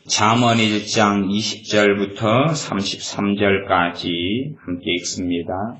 잠언 1장 20절부터 33절까지 함께 읽습니다.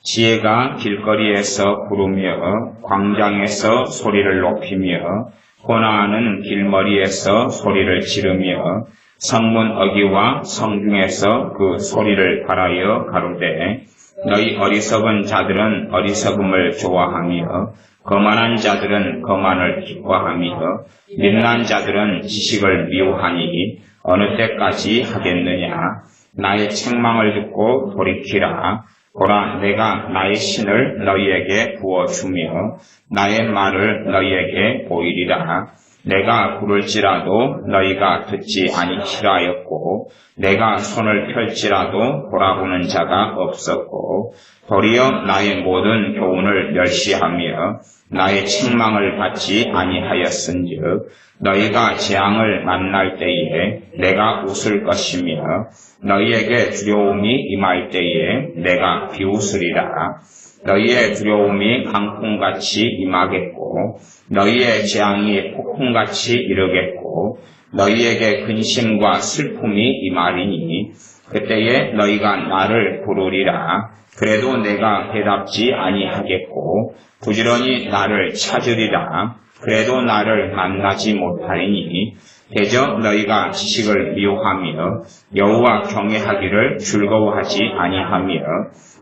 지혜가 길거리에서 부르며 광장에서 소리를 높이며 고난하는 길머리에서 소리를 지르며 성문 어귀와 성중에서 그 소리를 바라여 가로되 너희 어리석은 자들은 어리석음을 좋아하며 거만한 자들은 거만을 기뻐하며 민난 자들은 지식을 미워하니 어느 때까지 하겠느냐. 나의 책망을 듣고 돌이키라. 보라, 내가 나의 신을 너희에게 부어주며 나의 말을 너희에게 보이리라. 내가 부를지라도 너희가 듣지 아니키라 하였고 내가 손을 펼지라도 돌아보는 자가 없었고 도리어 나의 모든 교훈을 멸시하며 나의 책망을 받지 아니하였은즉 너희가 재앙을 만날 때에 내가 웃을 것이며 너희에게 두려움이 임할 때에 내가 비웃으리라. 너희의 두려움이 강풍같이 임하겠고 너희의 재앙이 폭풍같이 이르겠고 너희에게 근심과 슬픔이 임하리니 그때에 너희가 나를 부르리라. 그래도 내가 대답지 아니하겠고 부지런히 나를 찾으리라. 그래도 나를 만나지 못하리니 대저 너희가 지식을 미워하며 여호와 경외하기를 즐거워하지 아니하며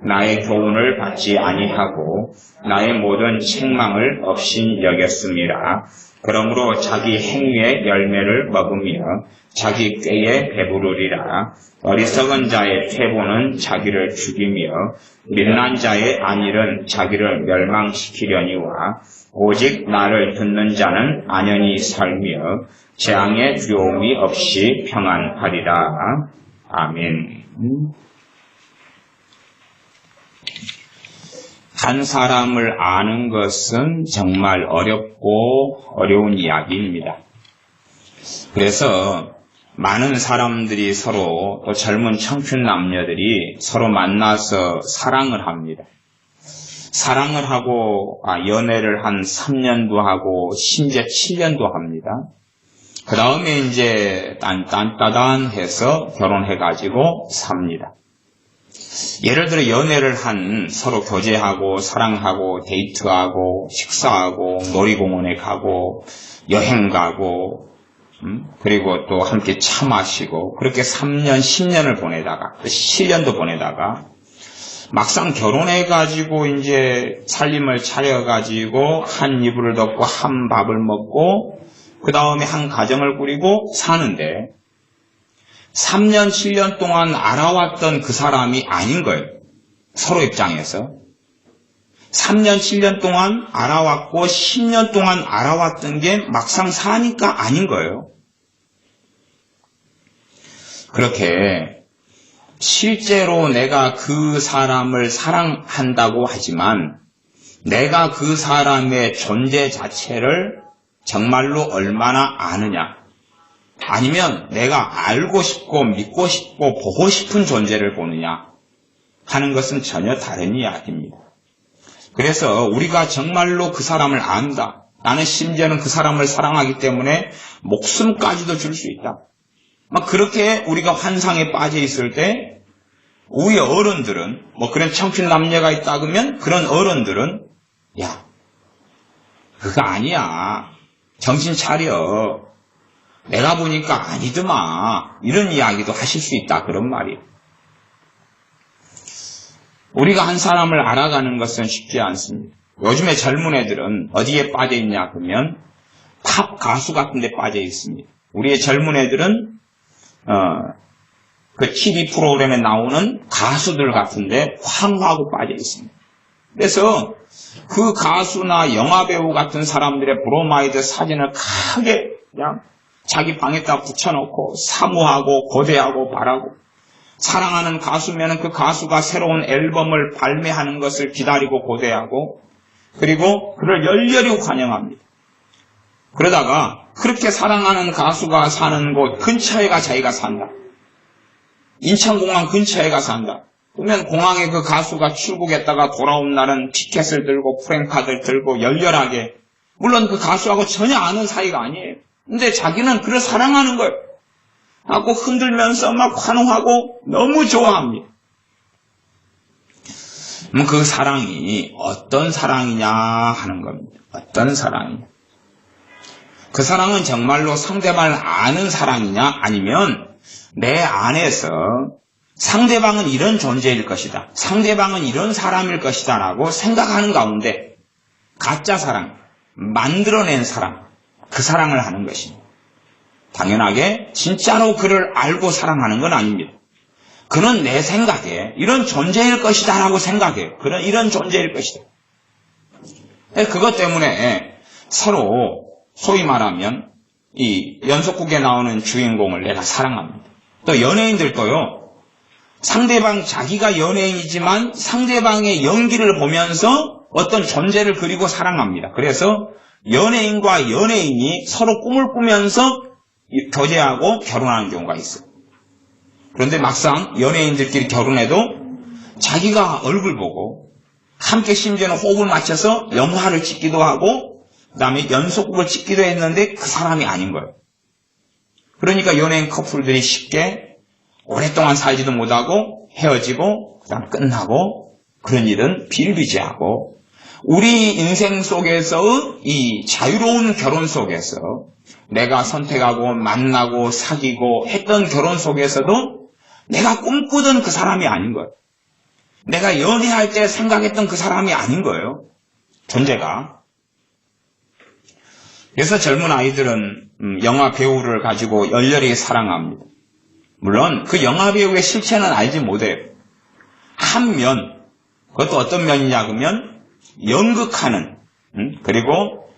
나의 교훈을 받지 아니하고 나의 모든 책망을 업신 여겼음이라. 그러므로 자기 행위의 열매를 먹으며 자기 꾀에 배부르리라. 어리석은 자의 퇴보는 자기를 죽이며 민난 자의 안일은 자기를 멸망시키려니와 오직 나를 듣는 자는 안연히 살며 재앙의 두려움이 없이 평안하리라. 아멘. 한 사람을 아는 것은 정말 어렵고 어려운 이야기입니다. 그래서 많은 사람들이 서로 또 젊은 청춘 남녀들이 서로 만나서 사랑을 합니다. 사랑을 하고 연애를 한 3년도 하고 심지어 7년도 합니다. 그 다음에 이제 딴딴따단 해서 결혼해가지고 삽니다. 예를 들어 연애를 한 서로 교제하고 사랑하고 데이트하고 식사하고 놀이공원에 가고 여행 가고 그리고 또 함께 차 마시고 그렇게 3년 10년을 보내다가 7년도 보내다가 막상 결혼해가지고 이제 살림을 차려가지고 한 이불을 덮고 한 밥을 먹고 그 다음에 한 가정을 꾸리고 사는데 3년, 7년 동안 알아왔던 그 사람이 아닌 거예요. 서로 입장에서. 3년, 7년 동안 알아왔고 10년 동안 알아왔던 게 막상 사니까 아닌 거예요. 그렇게 실제로 내가 그 사람을 사랑한다고 하지만 내가 그 사람의 존재 자체를 정말로 얼마나 아느냐. 아니면 내가 알고 싶고 믿고 싶고 보고 싶은 존재를 보느냐 하는 것은 전혀 다른 이야기입니다. 그래서 우리가 정말로 그 사람을 안다. 나는 심지어는 그 사람을 사랑하기 때문에 목숨까지도 줄 수 있다. 막 그렇게 우리가 환상에 빠져 있을 때 우리 어른들은 그런 청춘 남녀가 있다 그러면 그런 어른들은 야 그거 아니야. 정신 차려. 내가 보니까 아니더만 이런 이야기도 하실 수 있다 그런 말이에요. 우리가 한 사람을 알아가는 것은 쉽지 않습니다. 요즘에 젊은 애들은 어디에 빠져 있냐 그러면 팝 가수 같은 데 빠져 있습니다. 우리의 젊은 애들은 그 TV 프로그램에 나오는 가수들 같은데 환호하고 빠져 있습니다. 그래서 그 가수나 영화배우 같은 사람들의 브로마이드 사진을 크게 그냥 자기 방에다 붙여놓고 사모하고 고대하고 바라고 사랑하는 가수면은 그 가수가 새로운 앨범을 발매하는 것을 기다리고 고대하고 그리고 그를 열렬히 환영합니다. 그러다가 그렇게 사랑하는 가수가 사는 곳 근처에가 자기가 산다. 인천공항 근처에가 산다. 그러면 공항에 그 가수가 출국했다가 돌아온 날은 피켓을 들고 프랭카드를 들고 열렬하게 물론 그 가수하고 전혀 아는 사이가 아니에요. 근데 자기는 그를 사랑하는 거예요. 하고 흔들면서 막 환호하고 너무 좋아합니다. 그 사랑이 어떤 사랑이냐 하는 겁니다. 어떤 사랑이냐. 그 사랑은 정말로 상대방을 아는 사랑이냐, 아니면 내 안에서 상대방은 이런 존재일 것이다, 상대방은 이런 사람일 것이다 라고 생각하는 가운데 가짜 사랑, 만들어낸 사랑, 그 사랑을 하는 것입니다. 당연하게 진짜로 그를 알고 사랑하는 건 아닙니다. 그는 내 생각에 이런 존재일 것이다 라고 생각해요. 그는 이런 존재일 것이다. 그것 때문에 서로 소위 말하면 이 연속극에 나오는 주인공을 내가 사랑합니다. 또 연예인들도요, 상대방, 자기가 연예인이지만 상대방의 연기를 보면서 어떤 존재를 그리고 사랑합니다. 그래서 연예인과 연예인이 서로 꿈을 꾸면서 교제하고 결혼하는 경우가 있어요. 그런데 막상 연예인들끼리 결혼해도 자기가 얼굴 보고 함께 심지어는 호흡을 맞춰서 영화를 찍기도 하고 그 다음에 연속극을 찍기도 했는데 그 사람이 아닌 거예요. 그러니까 연예인 커플들이 쉽게 오랫동안 살지도 못하고 헤어지고 그 다음 끝나고, 그런 일은 비일비재하고, 우리 인생 속에서의 이 자유로운 결혼 속에서 내가 선택하고 만나고 사귀고 했던 결혼 속에서도 내가 꿈꾸던 그 사람이 아닌 거예요. 내가 연애할 때 생각했던 그 사람이 아닌 거예요. 존재가. 그래서 젊은 아이들은 영화 배우를 가지고 열렬히 사랑합니다. 물론 그 영화 배우의 실체는 알지 못해요. 한 면, 그것도 어떤 면이냐 그러면 연극하는, 그리고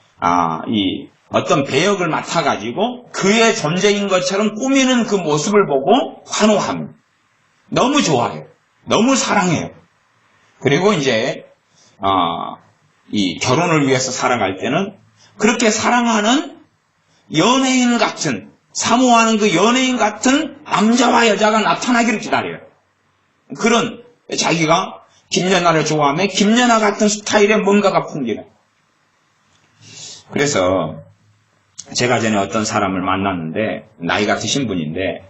이 어떤 배역을 맡아가지고 그의 존재인 것처럼 꾸미는 그 모습을 보고 환호합니다. 너무 좋아해요. 너무 사랑해요. 그리고 이제 이 결혼을 위해서 살아갈 때는 그렇게 사랑하는 연예인 같은, 사모하는 그 연예인 같은 남자와 여자가 나타나기를 기다려요. 그런, 자기가 김연아를 좋아하면 김연아 같은 스타일의 뭔가가 풍기는. 그래서 제가 전에 어떤 사람을 만났는데, 나이가 드신 분인데,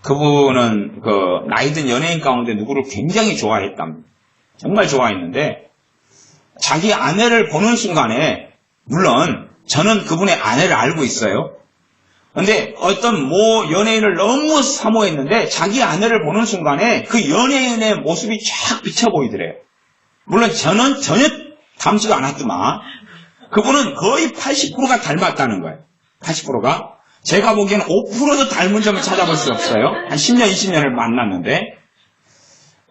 그분은 그 나이든 연예인 가운데 누구를 굉장히 좋아했답니다. 정말 좋아했는데, 자기 아내를 보는 순간에, 물론 저는 그분의 아내를 알고 있어요. 근데 어떤 연예인을 너무 사모했는데 자기 아내를 보는 순간에 그 연예인의 모습이 쫙 비쳐 보이더래요. 물론 저는 전혀 닮지가 않았지만 그분은 거의 80%가 닮았다는 거예요. 80%가. 제가 보기에는 5%도 닮은 점을 찾아볼 수 없어요. 한 10년, 20년을 만났는데.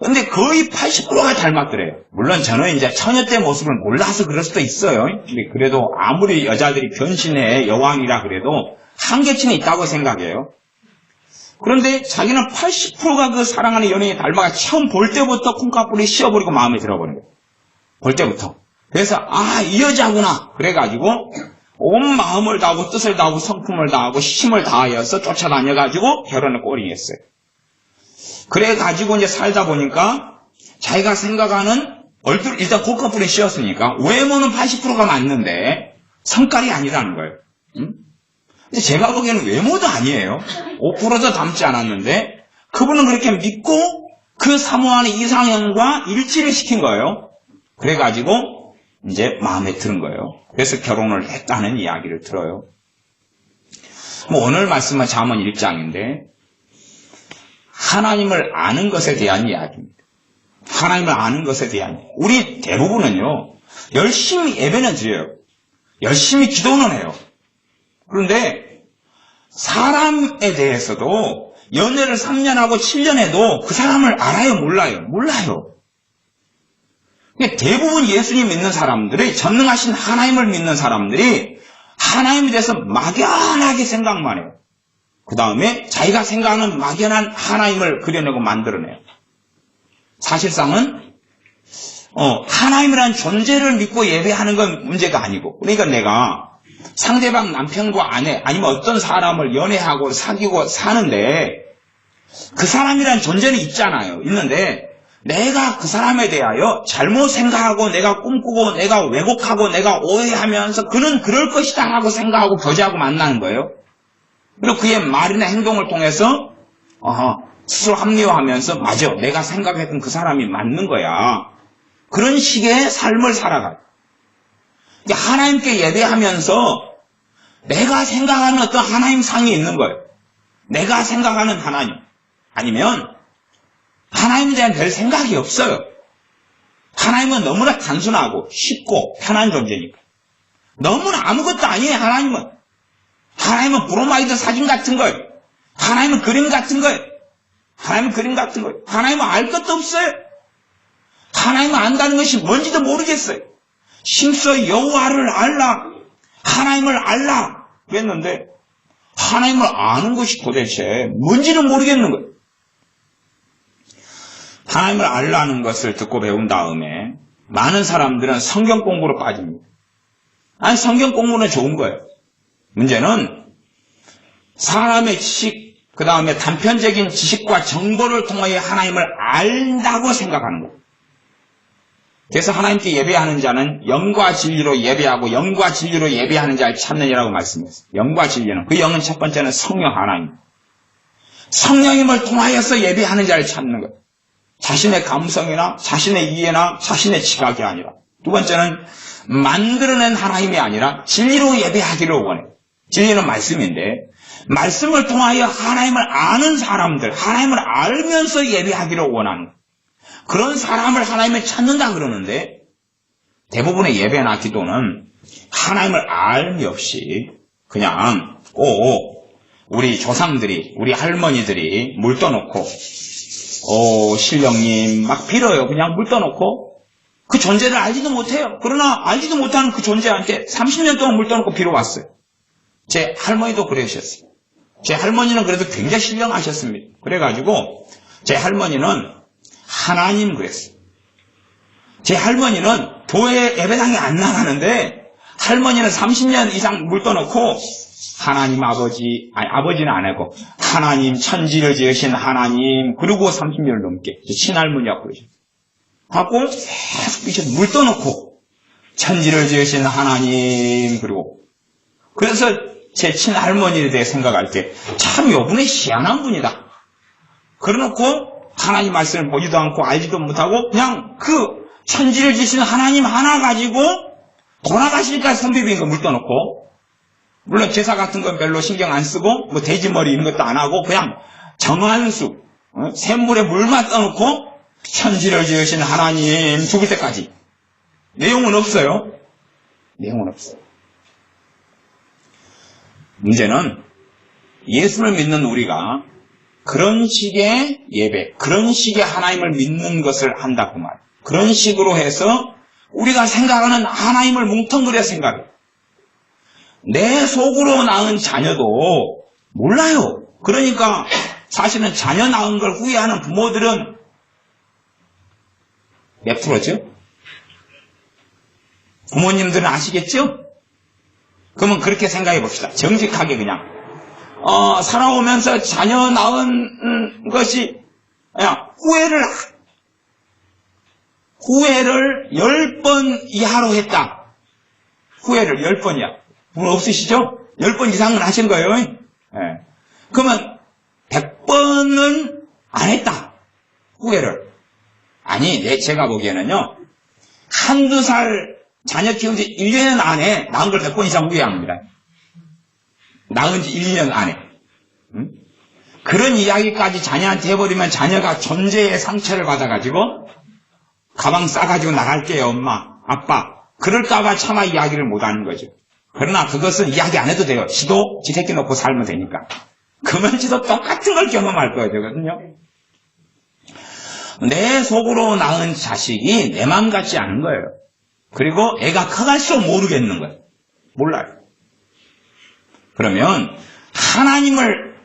근데 거의 80%가 닮았더래요. 물론 저는 이제 처녀 때 모습을 몰라서 그럴 수도 있어요. 근데 그래도 아무리 여자들이 변신의 여왕이라 그래도 한계치는 있다고 생각해요. 그런데 자기는 80%가 그 사랑하는 연예인이 닮아가 처음 볼 때부터 콩깍불이 씌어버리고 마음에 들어버린 거예요. 볼 때부터. 그래서 이 여자구나. 그래가지고 온 마음을 다하고 뜻을 다하고 성품을 다하고 힘을 다하여서 쫓아다녀가지고 결혼을 꼬리했어요. 그래가지고 이제 살다 보니까 자기가 생각하는 얼굴, 일단 콩깍불이 씌었으니까 외모는 80%가 맞는데 성깔이 아니라는 거예요. 근데 제가 보기에는 외모도 아니에요. 5%도 닮지 않았는데 그분은 그렇게 믿고 그 사모하는 이상형과 일치를 시킨 거예요. 그래가지고 이제 마음에 드는 거예요. 그래서 결혼을 했다는 이야기를 들어요. 오늘 말씀은 잠언 1장인데 하나님을 아는 것에 대한 이야기입니다. 하나님을 아는 것에 대한. 우리 대부분은요, 열심히 예배는 드려요. 열심히 기도는 해요. 그런데 사람에 대해서도 연애를 3년 하고 7년 해도 그 사람을 알아요? 몰라요? 몰라요. 대부분 예수님 믿는 사람들이, 전능하신 하나님을 믿는 사람들이 하나님에 대해서 막연하게 생각만 해요. 그 다음에 자기가 생각하는 막연한 하나님을 그려내고 만들어내요. 사실상은 하나님이라는 존재를 믿고 예배하는 건 문제가 아니고, 그러니까 내가 상대방 남편과 아내 아니면 어떤 사람을 연애하고 사귀고 사는데 그 사람이라는 존재는 있잖아요. 있는데 내가 그 사람에 대하여 잘못 생각하고 내가 꿈꾸고 내가 왜곡하고 내가 오해하면서 그는 그럴 것이다 하고 생각하고 교제하고 만나는 거예요. 그리고 그의 말이나 행동을 통해서 스스로 합리화하면서 맞아, 내가 생각했던 그 사람이 맞는 거야. 그런 식의 삶을 살아가요. 하나님께 예배하면서 내가 생각하는 어떤 하나님 상이 있는 거예요. 내가 생각하는 하나님. 아니면 하나님에 대한 별 생각이 없어요. 하나님은 너무나 단순하고 쉽고 편한 존재니까. 너무나 아무것도 아니에요, 하나님은. 하나님은 브로마이드 사진 같은 거예요. 하나님은 그림 같은 거예요. 하나님은 그림 같은 거예요. 하나님은 알 것도 없어요. 하나님은 안다는 것이 뭔지도 모르겠어요. 심서 여호와를 알라, 하나님을 알라 그랬는데 하나님을 아는 것이 도대체 뭔지는 모르겠는 거예요. 하나님을 알라는 것을 듣고 배운 다음에 많은 사람들은 성경 공부로 빠집니다. 아니, 성경 공부는 좋은 거예요. 문제는 사람의 지식, 그 다음에 단편적인 지식과 정보를 통하여 하나님을 안다고 생각하는 거예요. 그래서 하나님께 예배하는 자는 영과 진리로 예배하고 영과 진리로 예배하는 자를 찾느니라고 말씀했어요. 영과 진리는, 그 영은 첫 번째는 성령 하나님. 성령님을 통하여서 예배하는 자를 찾는 거예요. 자신의 감성이나 자신의 이해나 자신의 지각이 아니라. 두 번째는 만들어낸 하나님이 아니라 진리로 예배하기를 원해요. 진리는 말씀인데 말씀을 통하여 하나님을 아는 사람들, 하나님을 알면서 예배하기를 원하는 거예요. 그런 사람을 하나님을 찾는다 그러는데 대부분의 예배나 기도는 하나님을 알미 없이 그냥 우리 조상들이, 우리 할머니들이 물 떠놓고 신령님 막 빌어요. 그냥 물 떠놓고 그 존재를 알지도 못해요. 그러나 알지도 못하는 그 존재한테 30년 동안 물 떠놓고 빌어왔어요. 제 할머니도 그러셨어요. 제 할머니는 그래도 굉장히 신령하셨습니다. 그래가지고 제 할머니는 하나님 그랬어요. 제 할머니는 교회 예배당에 안 나가는데 할머니는 30년 이상 물 떠놓고 하나님 아버지, 아버지는 안 하고 하나님 천지를 지으신 하나님, 그리고 30년을 넘게 친할머니하고 그러셨어요. 하고 계속 물 떠놓고 천지를 지으신 하나님, 그래서 제 친할머니에 대해 생각할 때 참 요분이 희한한 분이다. 그래놓고 하나님 말씀을 보지도 않고 알지도 못하고 그냥 그 천지를 지으신 하나님 하나 가지고 돌아가시니까 선비빈 거 물 떠놓고, 물론 제사 같은 건 별로 신경 안 쓰고 뭐 돼지머리 이런 것도 안 하고 그냥 정한수 샘물에 물만 떠놓고 천지를 지으신 하나님 죽을 때까지. 내용은 없어요. 내용은 없어요. 문제는 예수를 믿는 우리가 그런 식의 예배, 그런 식의 하나님을 믿는 것을 한다고 말이에요. 그런 식으로 해서 우리가 생각하는 하나님을 뭉텅그려 생각해요. 내 속으로 낳은 자녀도 몰라요. 그러니까 사실은 자녀 낳은 걸 후회하는 부모들은 몇 프로죠? 부모님들은 아시겠죠? 그러면 그렇게 생각해 봅시다. 정직하게 그냥 살아오면서 자녀 낳은 것이 그냥 후회를 10번 이하로 했다. 후회를 10번 이하. 분 없으시죠? 10번 이상은 하신 거예요. 네. 그러면 100번은 안 했다. 후회를. 아니, 제가 보기에는요, 한두 살 자녀 키운 지 1년 안에 낳은 걸 100번 이상 후회합니다. 낳은 지 1년 안에. 그런 이야기까지 자녀한테 해버리면 자녀가 존재의 상처를 받아가지고 가방 싸가지고 나갈게요, 엄마, 아빠. 그럴까봐 차마 이야기를 못하는 거죠. 그러나 그것은 이야기 안 해도 돼요. 지도 지 새끼 놓고 살면 되니까. 그러면 지도 똑같은 걸 경험할 거거든요. 내 속으로 낳은 자식이 내 마음 같지 않은 거예요. 그리고 애가 커갈수록 모르겠는 거예요. 몰라요. 그러면 하나님을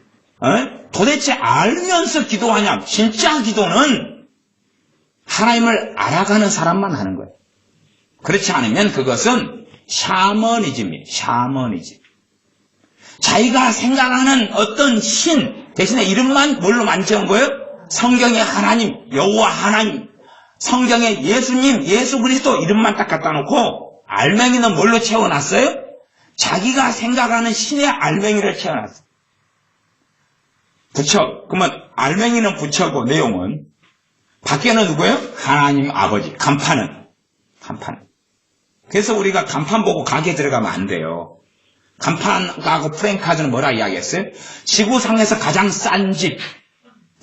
도대체 알면서 기도하냐? 진짜 기도는 하나님을 알아가는 사람만 하는 거예요. 그렇지 않으면 그것은 샤머니즘이에요. 샤머니즘. 자기가 생각하는 어떤 신 대신에 이름만 뭘로 만든 거예요? 성경의 하나님, 여호와 하나님, 성경의 예수님, 예수 그리스도 이름만 딱 갖다 놓고 알맹이는 뭘로 채워놨어요? 자기가 생각하는 신의 알맹이를 채워놨어요. 부처. 그러면 알맹이는 부처고 내용은 밖에는 누구예요? 하나님 아버지. 간판은. 그래서 우리가 간판 보고 가게 들어가면 안 돼요. 간판하고 프랭카드는 뭐라 이야기했어요? 지구상에서 가장 싼 집.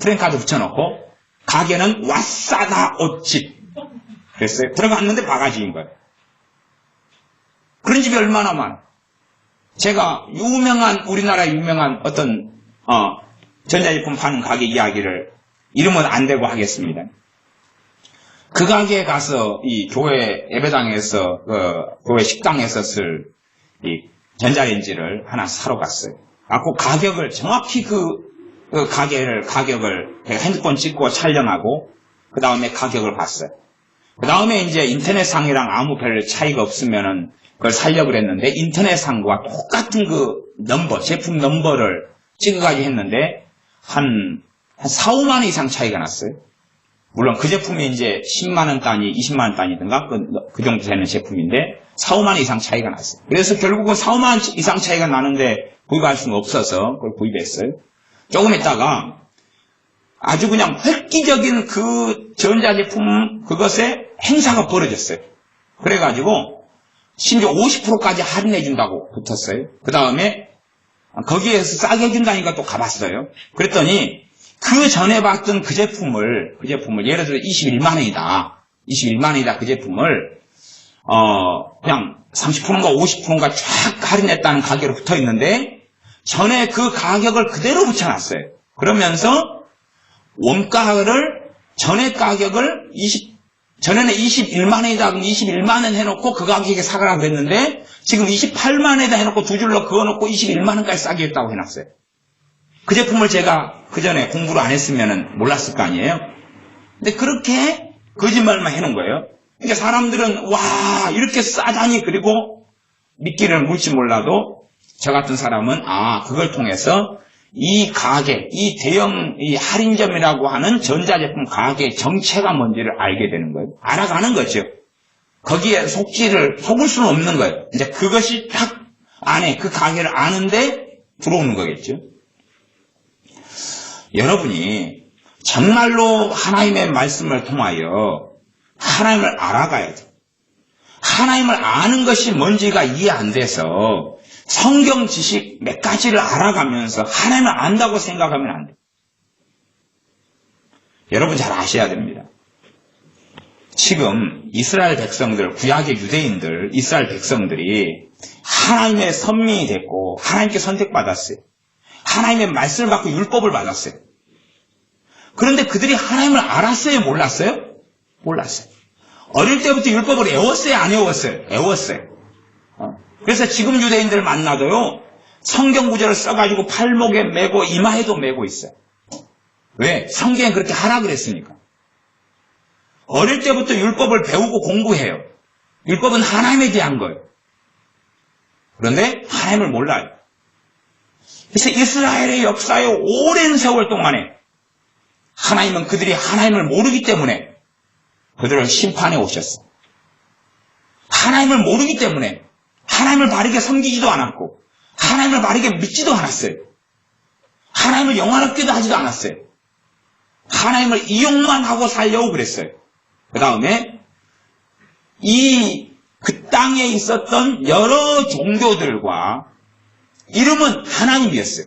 프랭카드 붙여놓고 가게는 왓사다 옷집. 그랬어요. 들어갔는데 바가지인 거예요. 그런 집이 얼마나 많아. 제가 우리나라 유명한 어떤 전자제품 파는 가게 이야기를 이름은 안 대고 하겠습니다. 그 가게에 가서 이 교회 예배당에서 교회 식당에서 쓸 이 전자레인지를 하나 사러 갔어요. 그 가격을 정확히 그 가격을 핸드폰 찍고 촬영하고 그 다음에 가격을 봤어요. 그 다음에 이제 인터넷상이랑 아무 별 차이가 없으면은 그걸 살려고 했는데 인터넷상과 똑같은 그 제품 넘버를 찍어가지고 했는데 한 4, 5만 원 이상 차이가 났어요. 물론 그 제품이 이제 10만 원 단위, 20만 원 단위든가 그 정도 되는 제품인데 4, 5만 원 이상 차이가 났어요. 그래서 결국은 4, 5만 원 이상 차이가 나는데 구입할 수는 없어서 그걸 구입했어요. 조금 있다가 아주 그냥 획기적인 그 전자제품 그것에 행사가 벌어졌어요. 그래가지고 심지어 50%까지 할인해준다고 붙었어요. 그 다음에 거기에서 싸게 해준다니까 또 가봤어요. 그랬더니 그 전에 봤던 그 제품을 예를 들어 21만 원이다 그 제품을 그냥 30%인가 50%인가 쫙 할인했다는 가격으로 붙어 있는데 전에 그 가격을 그대로 붙여놨어요. 그러면서 원가를 전에 가격을 전에는 21만 원이다 그럼 21만 원 해놓고 그 가격에 사가라고 그랬는데 지금 28만 원에다 해놓고 두 줄로 그어놓고 21만 원까지 싸게 했다고 해놨어요. 그 제품을 제가 그 전에 공부를 안 했으면 몰랐을 거 아니에요. 근데 그렇게 거짓말만 해놓은 거예요. 그러니까 사람들은 와 이렇게 싸다니 그리고 믿기를 물지 몰라도 저 같은 사람은 그걸 통해서 이 가게, 이 대형 이 할인점이라고 하는 전자제품 가게의 정체가 뭔지를 알게 되는 거예요. 알아가는 거죠. 거기에 속을 수는 없는 거예요. 이제 그것이 딱 안에 그 가게를 아는데 들어오는 거겠죠. 여러분이 정말로 하나님의 말씀을 통하여 하나님을 알아가야 돼요. 하나님을 아는 것이 뭔지가 이해 안 돼서 성경 지식 몇 가지를 알아가면서 하나님을 안다고 생각하면 안 돼요. 여러분 잘 아셔야 됩니다. 지금 이스라엘 백성들, 구약의 유대인들, 이스라엘 백성들이 하나님의 선민이 됐고 하나님께 선택받았어요. 하나님의 말씀을 받고 율법을 받았어요. 그런데 그들이 하나님을 알았어요? 몰랐어요? 몰랐어요. 어릴 때부터 율법을 애웠어요? 안 애웠어요? 애웠어요. 그래서 지금 유대인들 만나도요, 성경 구절을 써가지고 팔목에 메고 이마에도 메고 있어요. 왜? 성경에 그렇게 하라 그랬으니까. 어릴 때부터 율법을 배우고 공부해요. 율법은 하나님에 대한 거예요. 그런데 하나님을 몰라요. 그래서 이스라엘의 역사의 오랜 세월 동안에 하나님은 그들이 하나님을 모르기 때문에 그들을 심판해 오셨어요. 하나님을 모르기 때문에 하나님을 바르게 섬기지도 않았고 하나님을 바르게 믿지도 않았어요. 하나님을 영화롭게도 하지도 않았어요. 하나님을 이용만 하고 살려고 그랬어요. 그 다음에 그 땅에 있었던 여러 종교들과 이름은 하나님이었어요.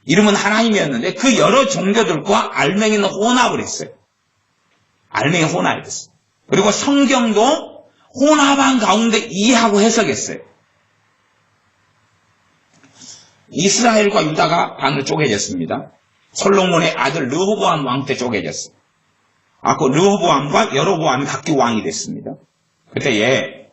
이름은 하나님이었는데 그 여러 종교들과 알맹이는 혼합을 했어요. 알맹이 혼합이 됐어요. 그리고 성경도 혼합한 가운데 이해하고 해석했어요. 이스라엘과 유다가 반으로 쪼개졌습니다. 솔로몬의 아들 르호보암 왕 때 쪼개졌어요. 그 르호보암과 여로보암이 각기 왕이 됐습니다. 그때에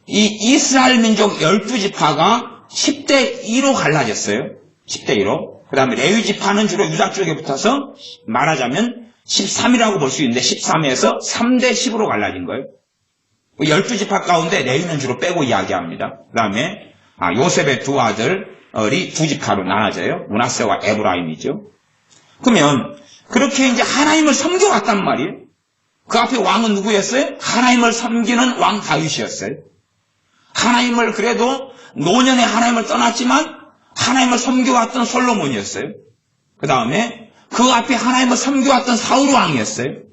이 이스라엘 민족 12지파가 10대 2로 갈라졌어요. 10대 2로. 그 다음에 레위 지파는 주로 유다 쪽에 붙어서 말하자면 13이라고 볼 수 있는데 13에서 3대 10으로 갈라진 거예요. 12지파 가운데 레위는 주로 빼고 이야기합니다. 그 다음에 요셉의 두 아들이 두 지파로 나눠져요. 므낫세와 에브라임이죠. 그러면 그렇게 이제 하나님을 섬겨왔단 말이에요. 그 앞에 왕은 누구였어요? 하나님을 섬기는 왕 다윗이었어요. 하나님을 그래도 노년에 하나님을 떠났지만 하나님을 섬겨왔던 솔로몬이었어요. 그 다음에 그 앞에 하나님을 섬겨왔던 사울 왕이었어요.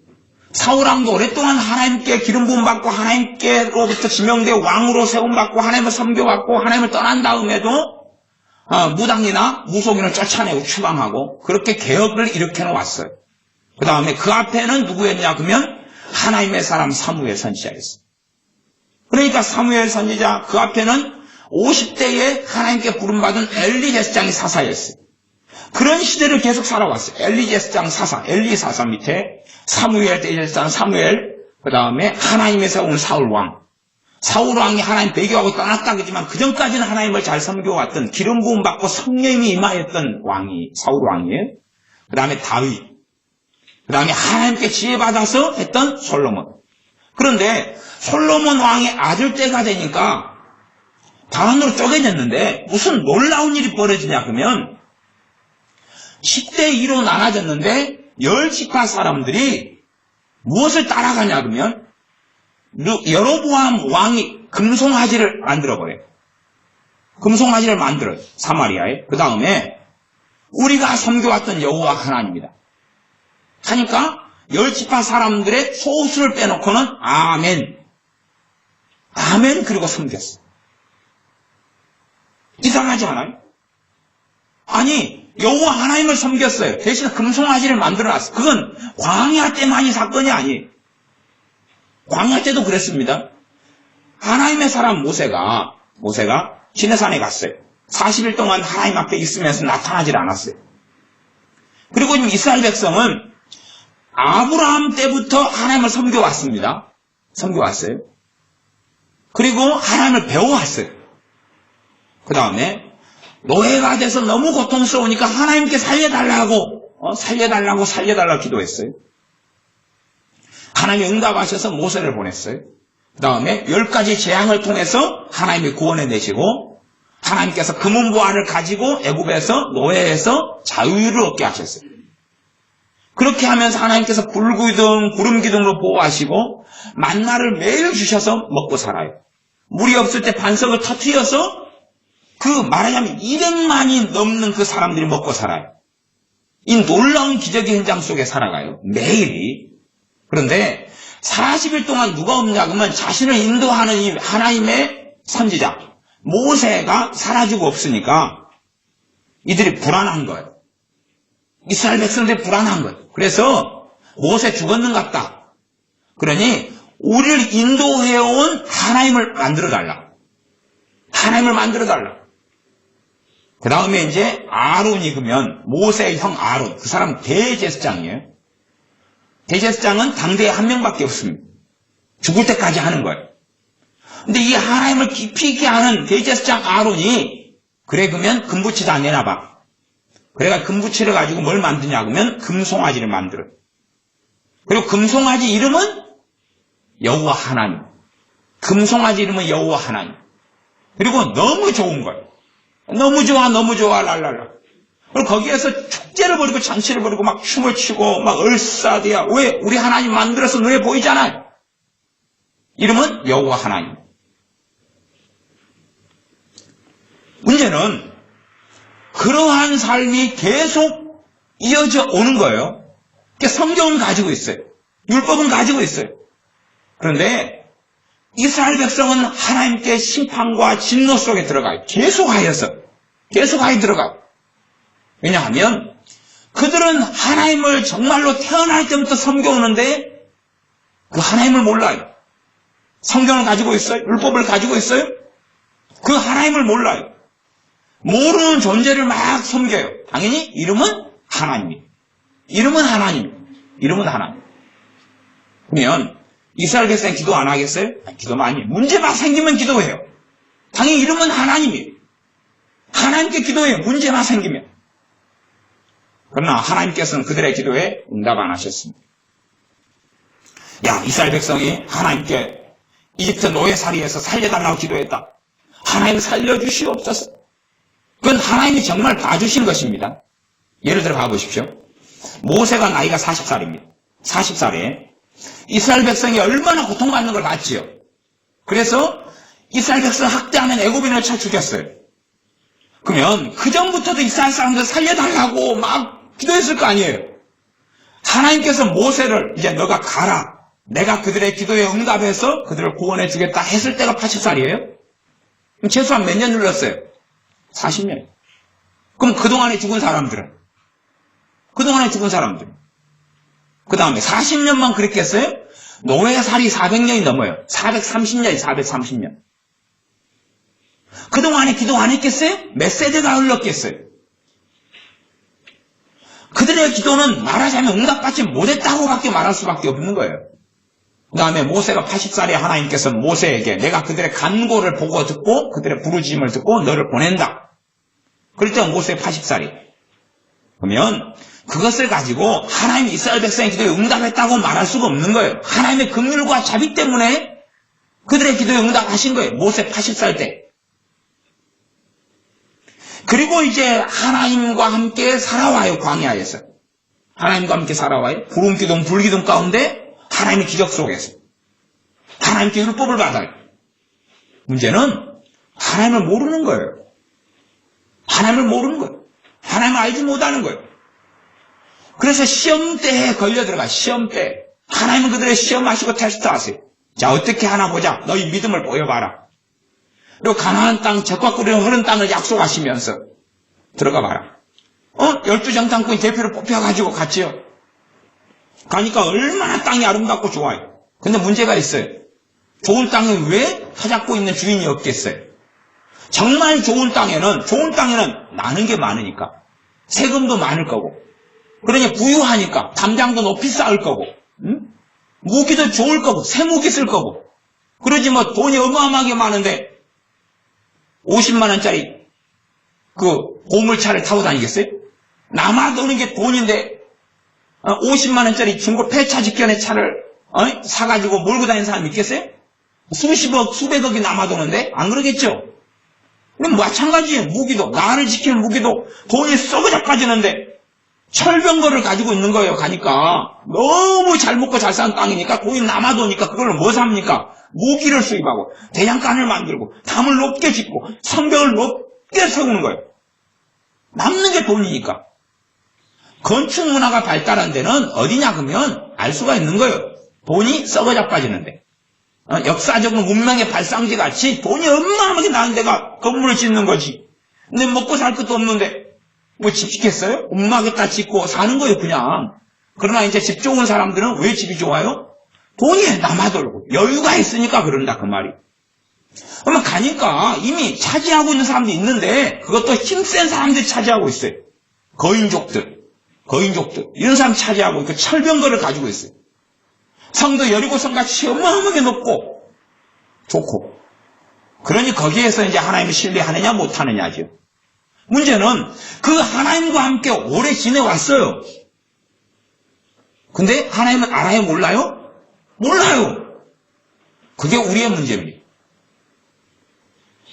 사울 왕도 오랫동안 하나님께 기름 부음 받고 하나님께로부터 지명돼 왕으로 세움 받고 하나님을 섬겨왔고 하나님을 떠난 다음에도 무당이나 무속인을 쫓아내고 추방하고 그렇게 개혁을 일으켜 놓았어요. 그 다음에 그 앞에는 누구였냐 그러면 하나님의 사람 사무엘 선지자였어요. 그러니까 사무엘 선지자 그 앞에는 50대에 하나님께 부름받은 엘리 제사장이 사사였어요. 그런 시대를 계속 살아왔어요. 엘리 제사장 사사, 엘리 사사 밑에 사무엘 제사장 사무엘, 그 다음에 하나님의 세운 사울 왕. 사울 왕이 하나님 배교하고 떠났다 그러지만 그 전까지는 하나님을 잘 섬겨왔던 기름 부음 받고 성령이 임하였던 왕이 사울 왕이에요. 그 다음에 다윗, 그 다음에 하나님께 지혜받아서 했던 솔로몬. 그런데 솔로몬 왕의 아들 때가 되니까 반으로 쪼개졌는데 무슨 놀라운 일이 벌어지냐 그러면 10대 2로 나눠졌는데 10지파 사람들이 무엇을 따라가냐 그러면 여로보암 왕이 금송아지를 만들어버려요. 금송아지를 만들어요. 사마리아에. 그 다음에 우리가 섬겨왔던 여호와 하나님이다 하니까 10지파 사람들의 소수를 빼놓고는 아멘. 아멘 그리고 섬겼어. 이상하지 않아요? 아니 여호와 하나님을 섬겼어요. 대신 금송아지를 만들어놨어요. 그건 광야 때만이 사건이 아니에요. 광야 때도 그랬습니다. 하나님의 사람 모세가 시내산에 갔어요. 40일 동안 하나님 앞에 있으면서 나타나질 않았어요. 그리고 지금 이스라엘 백성은 아브라함 때부터 하나님을 섬겨왔습니다. 섬겨왔어요. 그리고 하나님을 배워왔어요. 그 다음에 노예가 돼서 너무 고통스러우니까 하나님께 살려달라고 기도했어요. 하나님이 응답하셔서 모세를 보냈어요. 그 다음에 10가지 재앙을 통해서 하나님이 구원해 내시고 하나님께서 금은보화를 가지고 애굽에서 노예에서 자유를 얻게 하셨어요. 그렇게 하면서 하나님께서 불기둥, 구름기둥으로 보호하시고 만나를 매일 주셔서 먹고 살아요. 물이 없을 때 반석을 터뜨려서 말하자면 200만이 넘는 그 사람들이 먹고 살아요. 이 놀라운 기적의 현장 속에 살아가요. 매일이. 그런데 40일 동안 누가 없냐 그러면 자신을 인도하는 이 하나님의 선지자 모세가 사라지고 없으니까 이들이 불안한 거예요. 이스라엘 백성들이 불안한 거예요. 그래서 모세 죽었는 것 같다. 그러니 우리를 인도해온 하나님을 만들어달라. 하나님을 만들어달라. 그 다음에 이제 아론이 그러면 모세의 형 아론, 그 사람 대제사장이에요. 대제사장은 당대에 한 명밖에 없습니다. 죽을 때까지 하는 거예요. 근데 이 하나님을 깊이 있게 하는 대제사장 아론이 그래 그러면 금부치다 내놔봐. 그래가 금부치를 가지고 뭘 만드냐 그러면 금송아지를 만들어요. 그리고 금송아지 이름은 여호와 하나님. 금송아지 이름은 여호와 하나님. 그리고 너무 좋은 거예요. 너무 좋아 랄랄라. 그리고 거기에서 축제를 벌이고 잔치를 벌이고 막 춤을 추고 막 얼싸대야. 왜? 우리 하나님 만들어서 눈에 보이잖아요. 이름은 여호와 하나님. 문제는 그러한 삶이 계속 이어져 오는 거예요. 성경은 가지고 있어요. 율법은 가지고 있어요. 그런데 이스라엘 백성은 하나님께 심판과 진노 속에 들어가요. 계속하여 들어가요. 왜냐하면 그들은 하나님을 정말로 태어날 때부터 섬겨오는데 그 하나님을 몰라요. 성경을 가지고 있어요. 율법을 가지고 있어요. 그 하나님을 몰라요. 모르는 존재를 막 섬겨요. 당연히 이름은 하나님이에요. 이름은 하나님. 그러면 이스라엘 백성이 기도 안 하겠어요? 기도 많이 해요. 문제만 생기면 기도해요. 당연히 이름은 하나님이에요. 하나님께 기도해요. 문제만 생기면. 그러나 하나님께서는 그들의 기도에 응답 안 하셨습니다. 이스라엘 백성이 하나님께 이집트 노예살이에서 살려달라고 기도했다. 하나님 살려주시옵소서. 그건 하나님이 정말 봐주신 것입니다. 예를 들어 가보십시오. 모세가 나이가 40살입니다. 40살에 이스라엘 백성이 얼마나 고통받는 걸 봤지요. 그래서 이스라엘 백성 학대하면 애굽인을 쳐 죽였어요. 그러면 그 전부터도 이스라엘 사람들 살려달라고 막 기도했을 거 아니에요. 하나님께서 모세를 이제 너가 가라. 내가 그들의 기도에 응답해서 그들을 구원해 주겠다 했을 때가 80살이에요. 그럼 최소한 몇 년 눌렀어요? 40년. 그럼 그동안에 죽은 사람들은? 그동안에 죽은 사람들. 그 다음에 40년만 그렇게 했어요? 노예살이 400년이 넘어요. 430년이 430년. 그동안에 기도 안 했겠어요? 몇 세대가 흘렀겠어요? 그들의 기도는 말하자면 응답받지 못했다고 밖에 말할 수밖에 없는 거예요. 그 다음에 모세가 80살에 하나님께서 모세에게 내가 그들의 간고를 보고 듣고 그들의 부르짖음을 듣고 너를 보낸다. 그럴 때 모세 80살이. 그러면 그것을 가지고 하나님이 이스라엘 백성의 기도에 응답했다고 말할 수가 없는 거예요. 하나님의 긍휼과 자비 때문에 그들의 기도에 응답하신 거예요. 모세 80살 때. 그리고 이제 하나님과 함께 살아와요. 광야에서. 하나님과 함께 살아와요. 구름기둥 불기둥 가운데 하나님의 기적 속에서. 하나님께 율법을 받아요. 문제는 하나님을 모르는 거예요. 하나님을 모르는 거예요. 하나님을 알지 못하는 거예요. 그래서 시험대에 걸려 들어가. 시험대. 하나님은 그들의 시험하시고 테스트하세요. 자, 어떻게 하나 보자. 너희 믿음을 보여봐라. 그리고 가나안 땅, 젖과 꿀이 흐르는 땅을 약속하시면서 들어가 봐라. 12정탐꾼이 대표를 뽑혀가지고 갔지요. 가니까 얼마나 땅이 아름답고 좋아요. 근데 문제가 있어요. 좋은 땅은 왜 터잡고 있는 주인이 없겠어요? 정말 좋은 땅에는 나는 게 많으니까. 세금도 많을 거고. 그러니 부유하니까 담장도 높이 쌓을 거고. 무기도 좋을 거고. 새 무기 쓸 거고. 그러지 뭐 돈이 어마어마하게 많은데 50만 원짜리 그 고물차를 타고 다니겠어요? 남아 도는 게 돈인데 50만 원짜리 중고 폐차 직전에 차를 사가지고 몰고 다니는 사람이 있겠어요? 수십억, 수백억이 남아 도는데 안 그러겠죠? 그럼 마찬가지예요. 무기도, 나를 지키는 무기도 돈이 썩어져 빠지는데 철병거를 가지고 있는 거예요. 가니까 너무 잘 먹고 잘 사는 땅이니까 돈이 남아 도니까 그걸로 뭐 삽니까? 무기를 수입하고 대장간을 만들고 담을 높게 짓고 성벽을 높게 세우는 거예요. 남는 게 돈이니까. 건축 문화가 발달한 데는 어디냐 그러면 알 수가 있는 거예요. 돈이 썩어져 빠지는데. 역사적인 문명의 발상지 같이 돈이 어마어마하게 나는 데가 건물을 짓는 거지. 근데 먹고 살 것도 없는데 뭐 집 짓겠어요? 엄마겠다 짓고 사는 거예요 그냥. 그러나 이제 집 좋은 사람들은 왜 집이 좋아요? 돈이 남아돌고 여유가 있으니까 그런다 그 말이. 그러면 가니까 이미 차지하고 있는 사람들이 있는데 그것도 힘센 사람들이 차지하고 있어요. 거인족들 이런 사람 차지하고 있고 철병거를 가지고 있어요. 성도 여리고성같이 어마어마하게 높고 좋고. 그러니 거기에서 이제 하나님을 신뢰하느냐 못하느냐죠. 문제는 그 하나님과 함께 오래 지내왔어요. 근데 하나님은 알아요? 몰라요? 몰라요. 그게 우리의 문제입니다.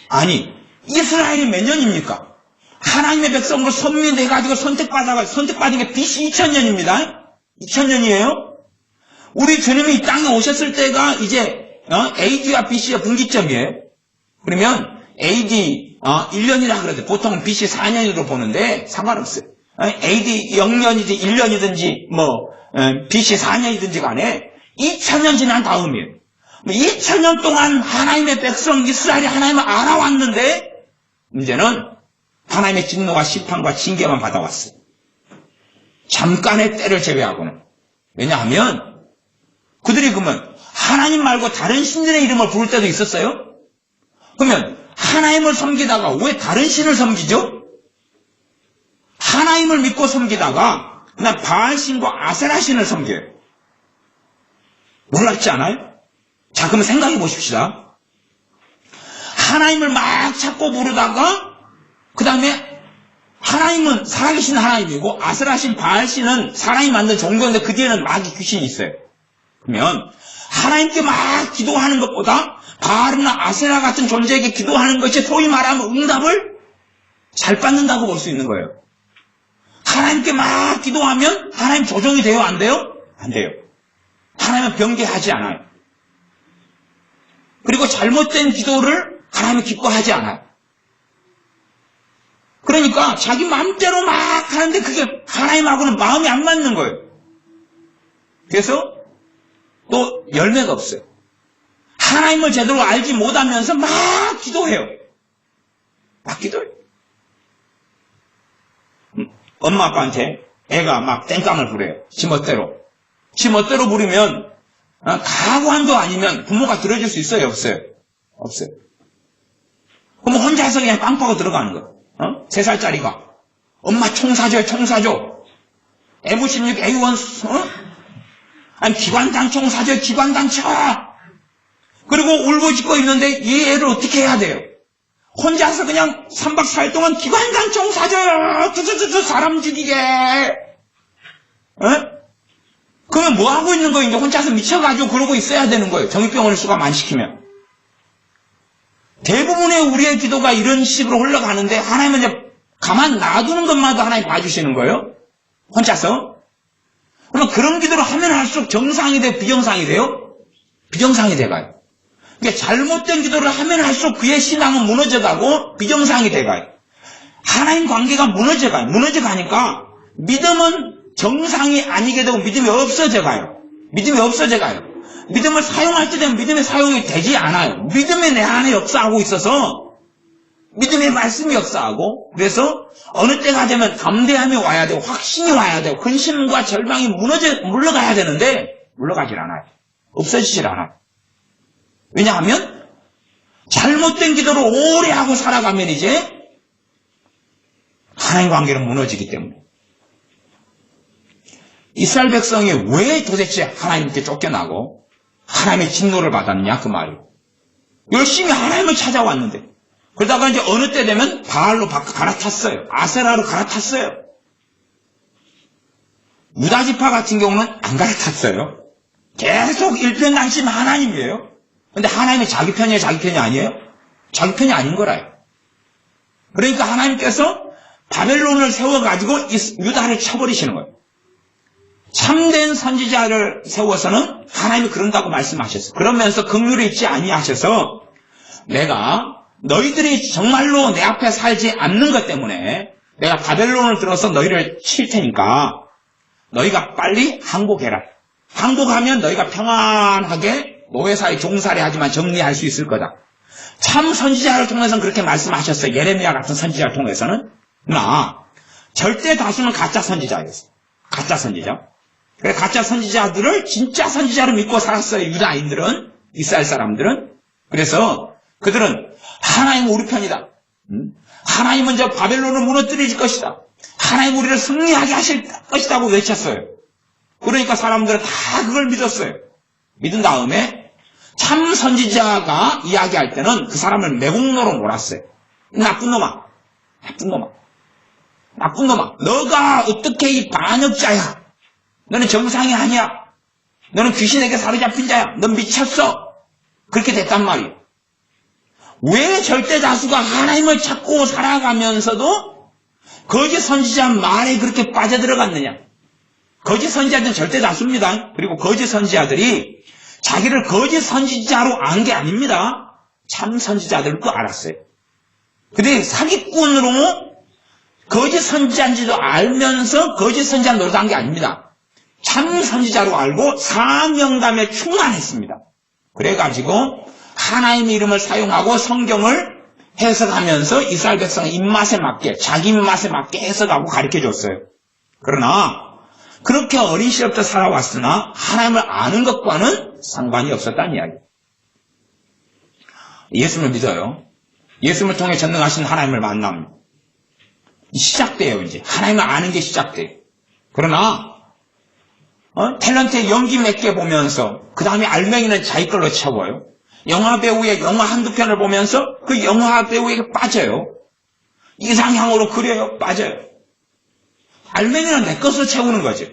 아니, 이스라엘이 몇 년입니까? 하나님의 백성으로 선민돼가지고 선택받은 게 BC 2000년입니다. 2000년이에요. 우리 주님이 이 땅에 오셨을 때가 이제 AD와 BC의 분기점이에요. 그러면 AD 1년이라 그러죠. 보통 BC 4년으로 보는데 상관없어요. AD 0년이든지 1년이든지 BC 4년이든지 간에 2000년 지난 다음이에요. 2000년 동안 하나님의 백성 이스라엘이 하나님을 알아왔는데 문제는 하나님의 진노와 심판과 징계만 받아왔어요. 잠깐의 때를 제외하고는. 왜냐하면 그들이 그러면 하나님 말고 다른 신들의 이름을 부를 때도 있었어요? 그러면 하나님을 섬기다가 왜 다른 신을 섬기죠? 하나님을 믿고 섬기다가 그냥 바알신과 아세라신을 섬겨요. 놀랍지 않아요? 자, 그러면 생각해 보십시다. 하나님을 막 찾고 부르다가 그 다음에 하나님은 살아계신 하나님이고 아세라신 바알신은 사람이 만든 종교인데 그 뒤에는 마귀 귀신이 있어요. 그러면 하나님께 막 기도하는 것보다 바알이나 아세라 같은 존재에게 기도하는 것이 소위 말하면 응답을 잘 받는다고 볼 수 있는 거예요. 하나님께 막 기도하면 하나님 조종이 돼요? 안 돼요? 안 돼요. 하나님은 변개하지 않아요. 그리고 잘못된 기도를 하나님이 기뻐하지 않아요. 그러니까 자기 마음대로 막 하는데 그게 하나님하고는 마음이 안 맞는 거예요. 그래서 또 열매가 없어요. 하나님을 제대로 알지 못하면서 막 기도해요. 막 기도해요. 엄마 아빠한테 애가 막 땡깡을 부려요. 지멋대로. 지멋대로 부리면 가관도 아니면 부모가 들어줄 수 있어요? 없어요? 없어요. 그럼 혼자서 그냥 빵 파고 들어가는 거예요. 3살짜리가 엄마 총 사줘요. 총 사줘. M16 A1 아니 기관당 총 사줘요. 기관당 쳐. 그리고 울고짖고 있는데 이 애를 어떻게 해야 돼요? 혼자서 그냥 3박 4일 동안 기관당 총 사줘요. 쭈쭈쭈쭈 사람 죽이게. 그러면 뭐 하고 있는 거예요? 이제 혼자서 미쳐가지고 그러고 있어야 되는 거예요. 정신병원을 수감 안 시키면. 대부분의 우리의 기도가 이런 식으로 흘러가는데 하나님은 이제 가만 놔두는 것만도 하나님 봐주시는 거예요. 혼자서. 그러면 그런 기도를 하면 할수록 정상이 돼요? 비정상이 돼요? 비정상이 돼가요. 그러니까 잘못된 기도를 하면 할수록 그의 신앙은 무너져가고 비정상이 돼가요. 하나님 관계가 무너져가요. 무너져가니까 믿음은 정상이 아니게 되고 믿음이 없어져가요. 믿음이 없어져가요. 믿음을 사용할 때 되면 믿음의 사용이 되지 않아요. 믿음이 내 안에 역사하고 있어서 믿음의 말씀이 역사하고 그래서 어느 때가 되면 담대함이 와야 되고 확신이 와야 되고 근심과 절망이 물러가야 되는데 물러가질 않아요. 없어지질 않아요. 왜냐하면 잘못된 기도를 오래 하고 살아가면 이제 하나님 관계는 무너지기 때문에 이스라엘 백성이 왜 도대체 하나님께 쫓겨나고 하나님의 진노를 받았냐 그 말이에요. 열심히 하나님을 찾아왔는데 그러다가 이제 어느 때 되면 바알로 갈아탔어요. 아세라로 갈아탔어요. 유다 지파 같은 경우는 안 갈아탔어요. 계속 일편단심 하나님이에요. 근데 하나님이 자기 편이에요? 자기 편이 아니에요? 자기 편이 아닌 거라요. 그러니까 하나님께서 바벨론을 세워가지고 유다를 쳐버리시는 거예요. 참된 선지자를 세워서는 하나님이 그런다고 말씀하셨어요. 그러면서 긍휼이 있지 아니하셔서 내가 너희들이 정말로 내 앞에 살지 않는 것 때문에 내가 바벨론을 들어서 너희를 칠 테니까 너희가 빨리 항복해라. 항복하면 너희가 평안하게 노예사의 종살이 하지만 정리할 수 있을 거다. 참 선지자를 통해서는 그렇게 말씀하셨어요. 예레미야 같은 선지자를 통해서는. 그러나 절대 다수는 가짜 선지자였어요. 가짜 선지자. 그래서 가짜 선지자들을 진짜 선지자로 믿고 살았어요. 유다인들은, 이스라엘 사람들은. 그래서 그들은 하나님 우리 편이다. 하나님은 저 바벨론을 무너뜨릴 것이다. 하나님 우리를 승리하게 하실 것이라고 외쳤어요. 그러니까 사람들은 다 그걸 믿었어요. 믿은 다음에 참 선지자가 이야기할 때는 그 사람을 매국노로 몰았어요. 나쁜 놈아. 나쁜 놈아. 나쁜 놈아. 너가 어떻게 이 반역자야. 너는 정상이 아니야. 너는 귀신에게 사로잡힌 자야. 넌 미쳤어. 그렇게 됐단 말이에요. 왜 절대 다수가 하나님을 찾고 살아가면서도 거짓 선지자 말에 그렇게 빠져들어갔느냐. 거짓 선지자들은 절대 다수입니다. 그리고 거짓 선지자들이 자기를 거짓 선지자로 안 게 아닙니다. 참 선지자들도 알았어요. 근데 사기꾼으로 거짓 선지자인지도 알면서 거짓 선지자 노릇한 게 아닙니다. 참 선지자로 알고 사명감에 충만했습니다. 그래가지고 하나님의 이름을 사용하고 성경을 해석하면서 이스라엘 백성의 입맛에 맞게 자기 입맛에 맞게 해석하고 가르쳐줬어요. 그러나 그렇게 어린 시절부터 살아왔으나 하나님을 아는 것과는 상관이 없었다는 이야기. 예수님을 믿어요. 예수님을 통해 전능하신 하나님을 만나면 시작돼요. 이제 하나님을 아는 게 시작돼요. 그러나 탤런트의 연기 몇 개 보면서 그 다음에 알맹이는 자기 걸로 채워요. 영화 배우의 영화 한두 편을 보면서 그 영화 배우에게 빠져요. 이상향으로 그려요. 빠져요. 알맹이는 내 것으로 채우는 거죠.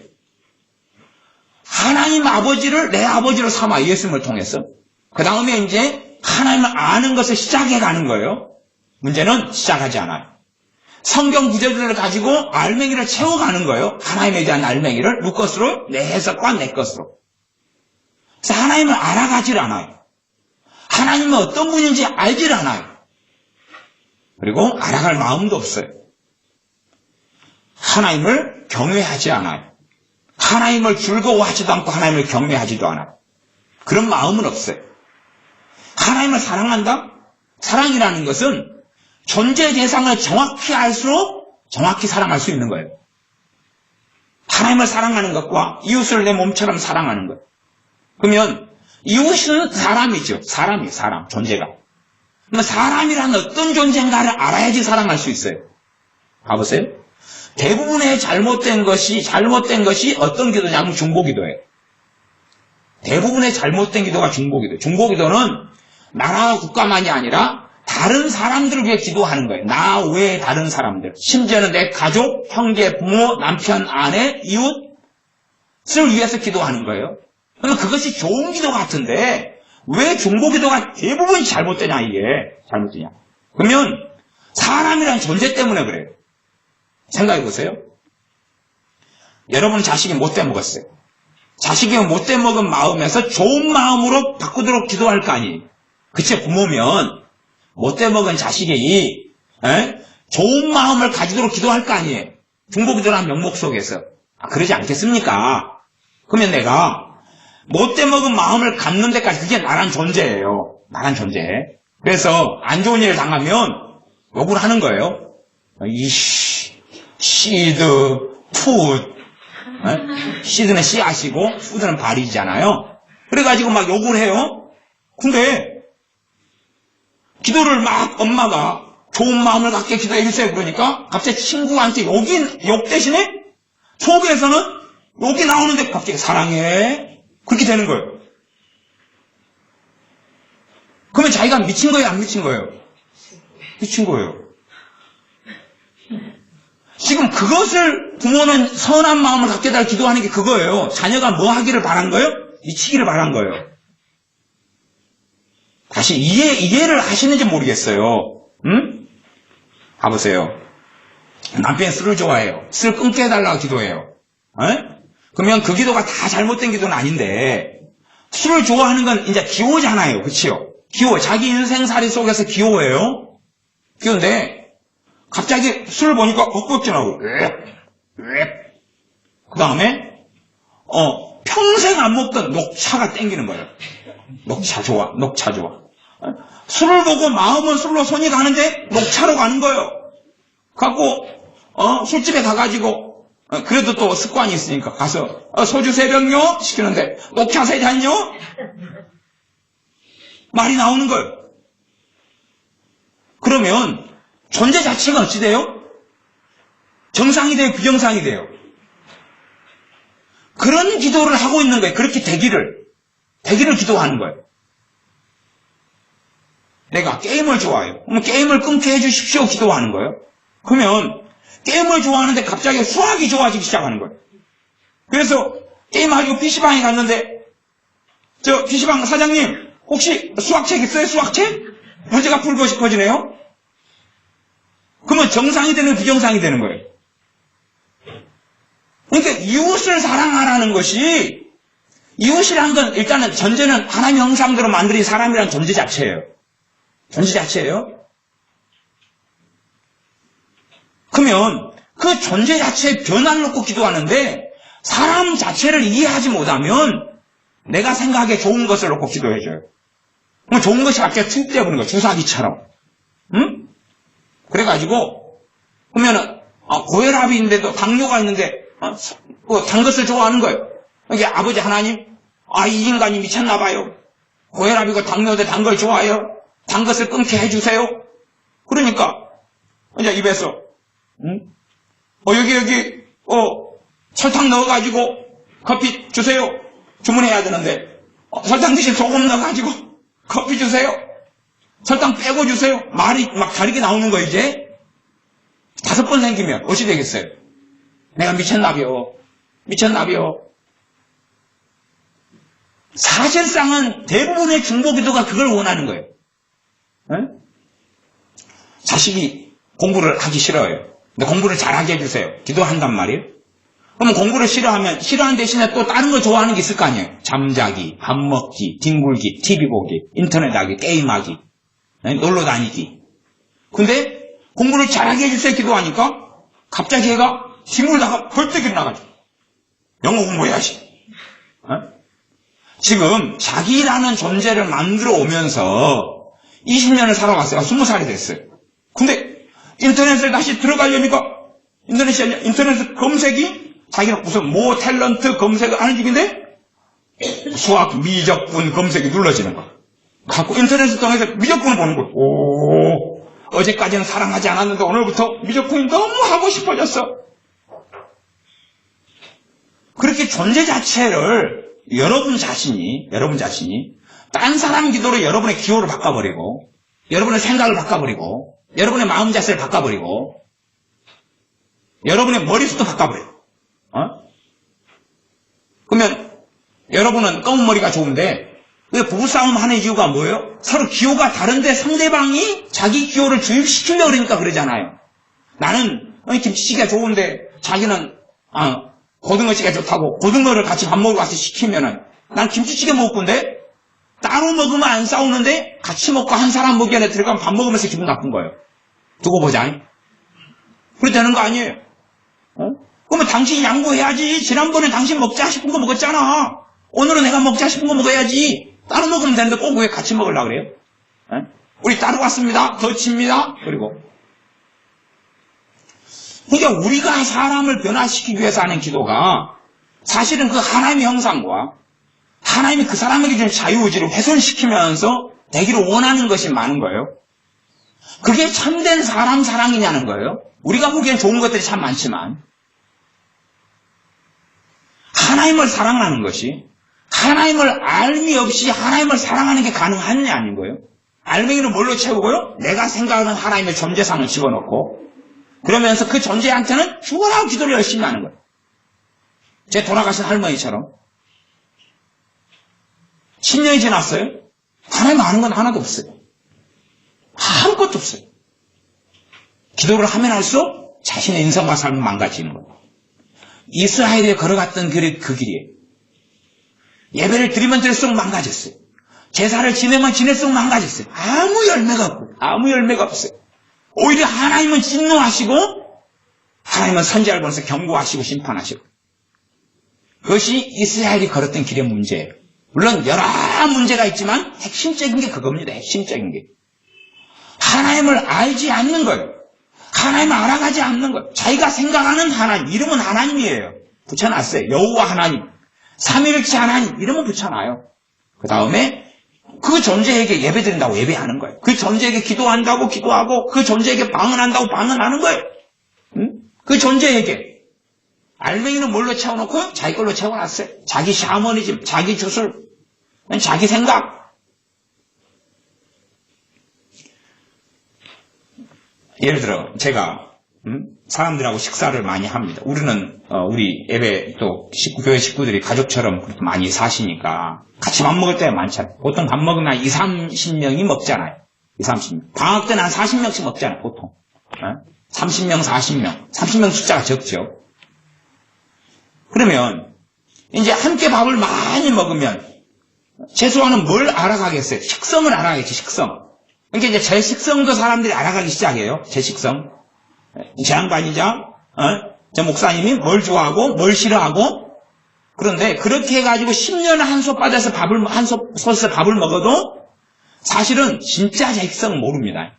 하나님 아버지를 내 아버지로 삼아 예수님을 통해서. 그 다음에 이제 하나님을 아는 것을 시작해 가는 거예요. 문제는 시작하지 않아요. 성경 구절들을 가지고 알맹이를 채워가는 거예요. 하나님에 대한 알맹이를 누 것으로? 내 해석과 내 것으로. 그래서 하나님을 알아가질 않아요. 하나님은 어떤 분인지 알질 않아요. 그리고 알아갈 마음도 없어요. 하나님을 경외하지 않아요. 하나님을 즐거워하지도 않고 하나님을 경외하지도 않아요. 그런 마음은 없어요. 하나님을 사랑한다? 사랑이라는 것은 존재 대상을 정확히 알수록 정확히 사랑할 수 있는 거예요. 하나님을 사랑하는 것과 이웃을 내 몸처럼 사랑하는 것. 그러면 이웃은 사람이죠. 사람이에요. 사람. 존재가. 그러면 사람이란 어떤 존재인가를 알아야지 사랑할 수 있어요. 봐보세요. 대부분의 잘못된 것이 어떤 기도냐면 중보기도예요. 대부분의 잘못된 기도가 중보기도예요. 중보기도는 나라와 국가만이 아니라 다른 사람들을 위해 기도하는 거예요. 나 외에 다른 사람들. 심지어는 내 가족, 형제, 부모, 남편, 아내, 이웃을 위해서 기도하는 거예요. 그러면 그것이 좋은 기도 같은데 왜 중보기도가 대부분 잘못되냐 이게. 잘못되냐. 그러면 사람이란 존재 때문에 그래요. 생각해 보세요. 여러분 자식이 못돼 먹었어요. 자식이 못돼 먹은 마음에서 좋은 마음으로 바꾸도록 기도할 거 아니에요. 그치? 부모면 못돼 먹은 자식이 좋은 마음을 가지도록 기도할 거 아니에요. 중보기도라는 명목 속에서. 그러지 않겠습니까? 그러면 내가 못돼 먹은 마음을 갖는 데까지 그게 나란 존재예요. 나란 존재. 그래서 안 좋은 일을 당하면 욕을 하는 거예요. 시드, 푸드. 시드는 씨앗이고 푸드는 발이잖아요. 그래가지고 막 욕을 해요. 근데 기도를 막 엄마가 좋은 마음을 갖게 기도해 주세요. 그러니까 갑자기 친구한테 욕 대신에 속에서는 욕이 나오는데 갑자기 사랑해. 그렇게 되는 거예요. 그러면 자기가 미친 거예요? 안 미친 거예요? 미친 거예요. 지금 그것을 부모는 선한 마음을 갖게 달 기도하는 게 그거예요. 자녀가 뭐 하기를 바란 거예요? 미치기를 바란 거예요. 다시 이해를 하시는지 모르겠어요. 응? 가보세요. 남편이 술을 좋아해요. 술 끊게 해달라고 기도해요. 그러면 그 기도가 다 잘못된 기도는 아닌데 술을 좋아하는 건 이제 기호잖아요. 그치요? 기호. 자기 인생살이 속에서 기호예요. 기호인데 갑자기 술을 보니까 헛구역질하고 그 다음에 평생 안 먹던 녹차가 땡기는 거예요. 녹차 좋아. 녹차 좋아. 술을 보고 마음은 술로 손이 가는데 녹차로 가는 거예요. 갖고 술집에 가가지고 그래도 또 습관이 있으니까 가서 소주 3병요? 시키는데 녹차 3잔요? 말이 나오는 거예요. 그러면 존재 자체가 어찌 돼요? 정상이 돼요? 부정상이 돼요? 그런 기도를 하고 있는 거예요. 그렇게 되기를 기도하는 거예요. 내가 게임을 좋아해요. 그럼 게임을 끊게 해주십시오. 기도하는 거예요. 그러면 게임을 좋아하는데 갑자기 수학이 좋아지기 시작하는 거예요. 그래서 게임하려고 PC방에 갔는데 저 PC방 사장님 혹시 수학책 있어요? 수학책? 문제가 풀고 싶어지네요. 그러면 정상이 되는 부정상이 되는 거예요. 그러니까 이웃을 사랑하라는 것이 이웃이란 건 일단은 전제는 하나님의 형상대로 만들어진 사람이라는 존재 자체예요. 존재 자체예요. 그러면 그 존재 자체의 변화를 놓고 기도하는데 사람 자체를 이해하지 못하면 내가 생각하기에 좋은 것을 놓고 기도해줘요. 그럼 좋은 것이 갑자기 투입되어버리는 거예요. 주사기처럼. 응? 그래가지고 보면은 고혈압인데도 당뇨가 있는데 단 것을 좋아하는 거예요. 이게 아버지 하나님 이 인간이 미쳤나 봐요. 고혈압이고 당뇨인데 단 걸 좋아해요. 단 것을 끊게 해주세요. 그러니까 이제 입에서 여기 설탕 넣어가지고 커피 주세요. 주문해야 되는데 설탕 대신 소금 넣어가지고 커피 주세요. 설탕 빼고 주세요. 말이 막 다르게 나오는 거 이제 5번 생기면 어찌 되겠어요? 내가 미쳤나비요. 사실상은 대부분의 중보기도가 그걸 원하는 거예요. 자식이 공부를 하기 싫어요. 근데 공부를 잘하게 해주세요. 기도한단 말이에요. 그러면 공부를 싫어하는 대신에 또 다른 걸 좋아하는 게 있을 거 아니에요. 잠자기, 밥 먹기, 뒹굴기, TV 보기, 인터넷 하기, 게임하기, 놀러 다니기. 근데 공부를 잘하게 해주세요 기도하니까 갑자기 얘가 힘을 다가 벌떡 일어나가지고 영어 공부해야지. 지금 자기라는 존재를 만들어 오면서 20년을 살아왔어요. 20살이 됐어요. 근데 인터넷에 다시 들어가려니까 인터넷 검색이 자기가 무슨 모 탤런트 검색을 하는 중인데 수학 미적분 검색이 눌러지는 거야. 갖고 인터넷을 통해서 미적분을 보는 거야. 오, 어제까지는 사랑하지 않았는데 오늘부터 미적분이 너무 하고 싶어졌어. 그렇게 존재 자체를 여러분 자신이 딴 사람 기도로 여러분의 기호를 바꿔버리고 여러분의 생각을 바꿔버리고 여러분의 마음 자세를 바꿔버리고 여러분의 머리수도 바꿔버려요. 그러면 여러분은 검은 머리가 좋은데 왜 부부싸움 하는 이유가 뭐예요? 서로 기호가 다른데 상대방이 자기 기호를 주입시키려고 그러니까 그러잖아요. 나는 김치찌개가 좋은데 자기는 고등어찌개가 좋다고 고등어를 같이 밥 먹으러 가서 시키면은 난 김치찌개 먹을 건데 따로 먹으면 안 싸우는데 같이 먹고 한 사람 먹이 안에 들어가면 밥 먹으면서 기분 나쁜 거예요. 두고 보자. 그래 되는 거 아니에요. 그러면 당신이 양보해야지. 지난번에 당신 먹자 싶은 거 먹었잖아. 오늘은 내가 먹자 싶은 거 먹어야지. 따로 먹으면 되는데 꼭 왜 같이 먹으려고 그래요? 우리 따로 왔습니다. 더 칩니다. 그리고 그러니까 우리가 사람을 변화시키기 위해서 하는 기도가 사실은 그 하나님의 형상과 하나님이 그 사람에게 준 자유의지를 훼손시키면서 되기를 원하는 것이 많은 거예요. 그게 참된 사람 사랑이냐는 거예요. 우리가 보기엔 좋은 것들이 참 많지만 하나님을 사랑하는 것이 하나님을 알미 없이 하나님을 사랑하는 게 가능하느냐 아닌 거예요. 알맹이는 뭘로 채우고요? 내가 생각하는 하나님의 존재상을 집어넣고 그러면서 그 존재한테는 죽어라 기도를 열심히 하는 거예요. 제 돌아가신 할머니처럼 10년이 지났어요. 하나님 아는 건 하나도 없어요. 아무것도 없어요. 기도를 하면 할수록 자신의 인생과 삶은 망가지는 거예요. 이스라엘에 걸어갔던 그 길이에요. 예배를 드리면 드릴수록 망가졌어요. 제사를 지내면 지낼수록 망가졌어요. 아무 열매가 없어요. 오히려 하나님은 진노하시고 하나님은 선지자를 보내서 경고하시고 심판하시고 그것이 이스라엘이 걸었던 길의 문제예요. 물론 여러 문제가 있지만 핵심적인 게 그겁니다. 핵심적인 게. 하나님을 알지 않는 거예요. 하나님을 알아가지 않는 거예요. 자기가 생각하는 하나님, 이름은 하나님이에요. 붙여놨어요. 여호와 하나님, 삼위일체 하나님, 이름은 붙여놔요. 그 다음에 그 존재에게 예배드린다고 예배하는 거예요. 그 존재에게 기도한다고 기도하고 그 존재에게 방언한다고 방언하는 거예요. 그 존재에게. 알맹이는 뭘로 채워놓고 자기 걸로 채워놨어요. 자기 샤머니즘, 자기 주술, 자기 생각. 예를 들어 제가 사람들하고 식사를 많이 합니다. 우리는 우리 예배 또 교회 식구들이 가족처럼 그렇게 많이 사시니까 같이 밥 먹을 때가 많잖아요. 보통 밥 먹으면 한 20-30명이 먹잖아요. 20-30명. 방학 때는 한 40명씩 먹잖아요. 보통 30명, 40명. 30명 숫자가 적죠. 그러면 이제 함께 밥을 많이 먹으면 최소한은 뭘 알아가겠어요? 식성을 알아가겠지. 식성. 그러니까 이제 제 식성도 사람들이 알아가기 시작해요. 제 식성. 제 양반이자 제 목사님이 뭘 좋아하고 뭘 싫어하고. 그런데 그렇게 해가지고 10년을 한솥밥에서 한솥에서 밥을 먹어도 사실은 진짜 제 식성은 모릅니다.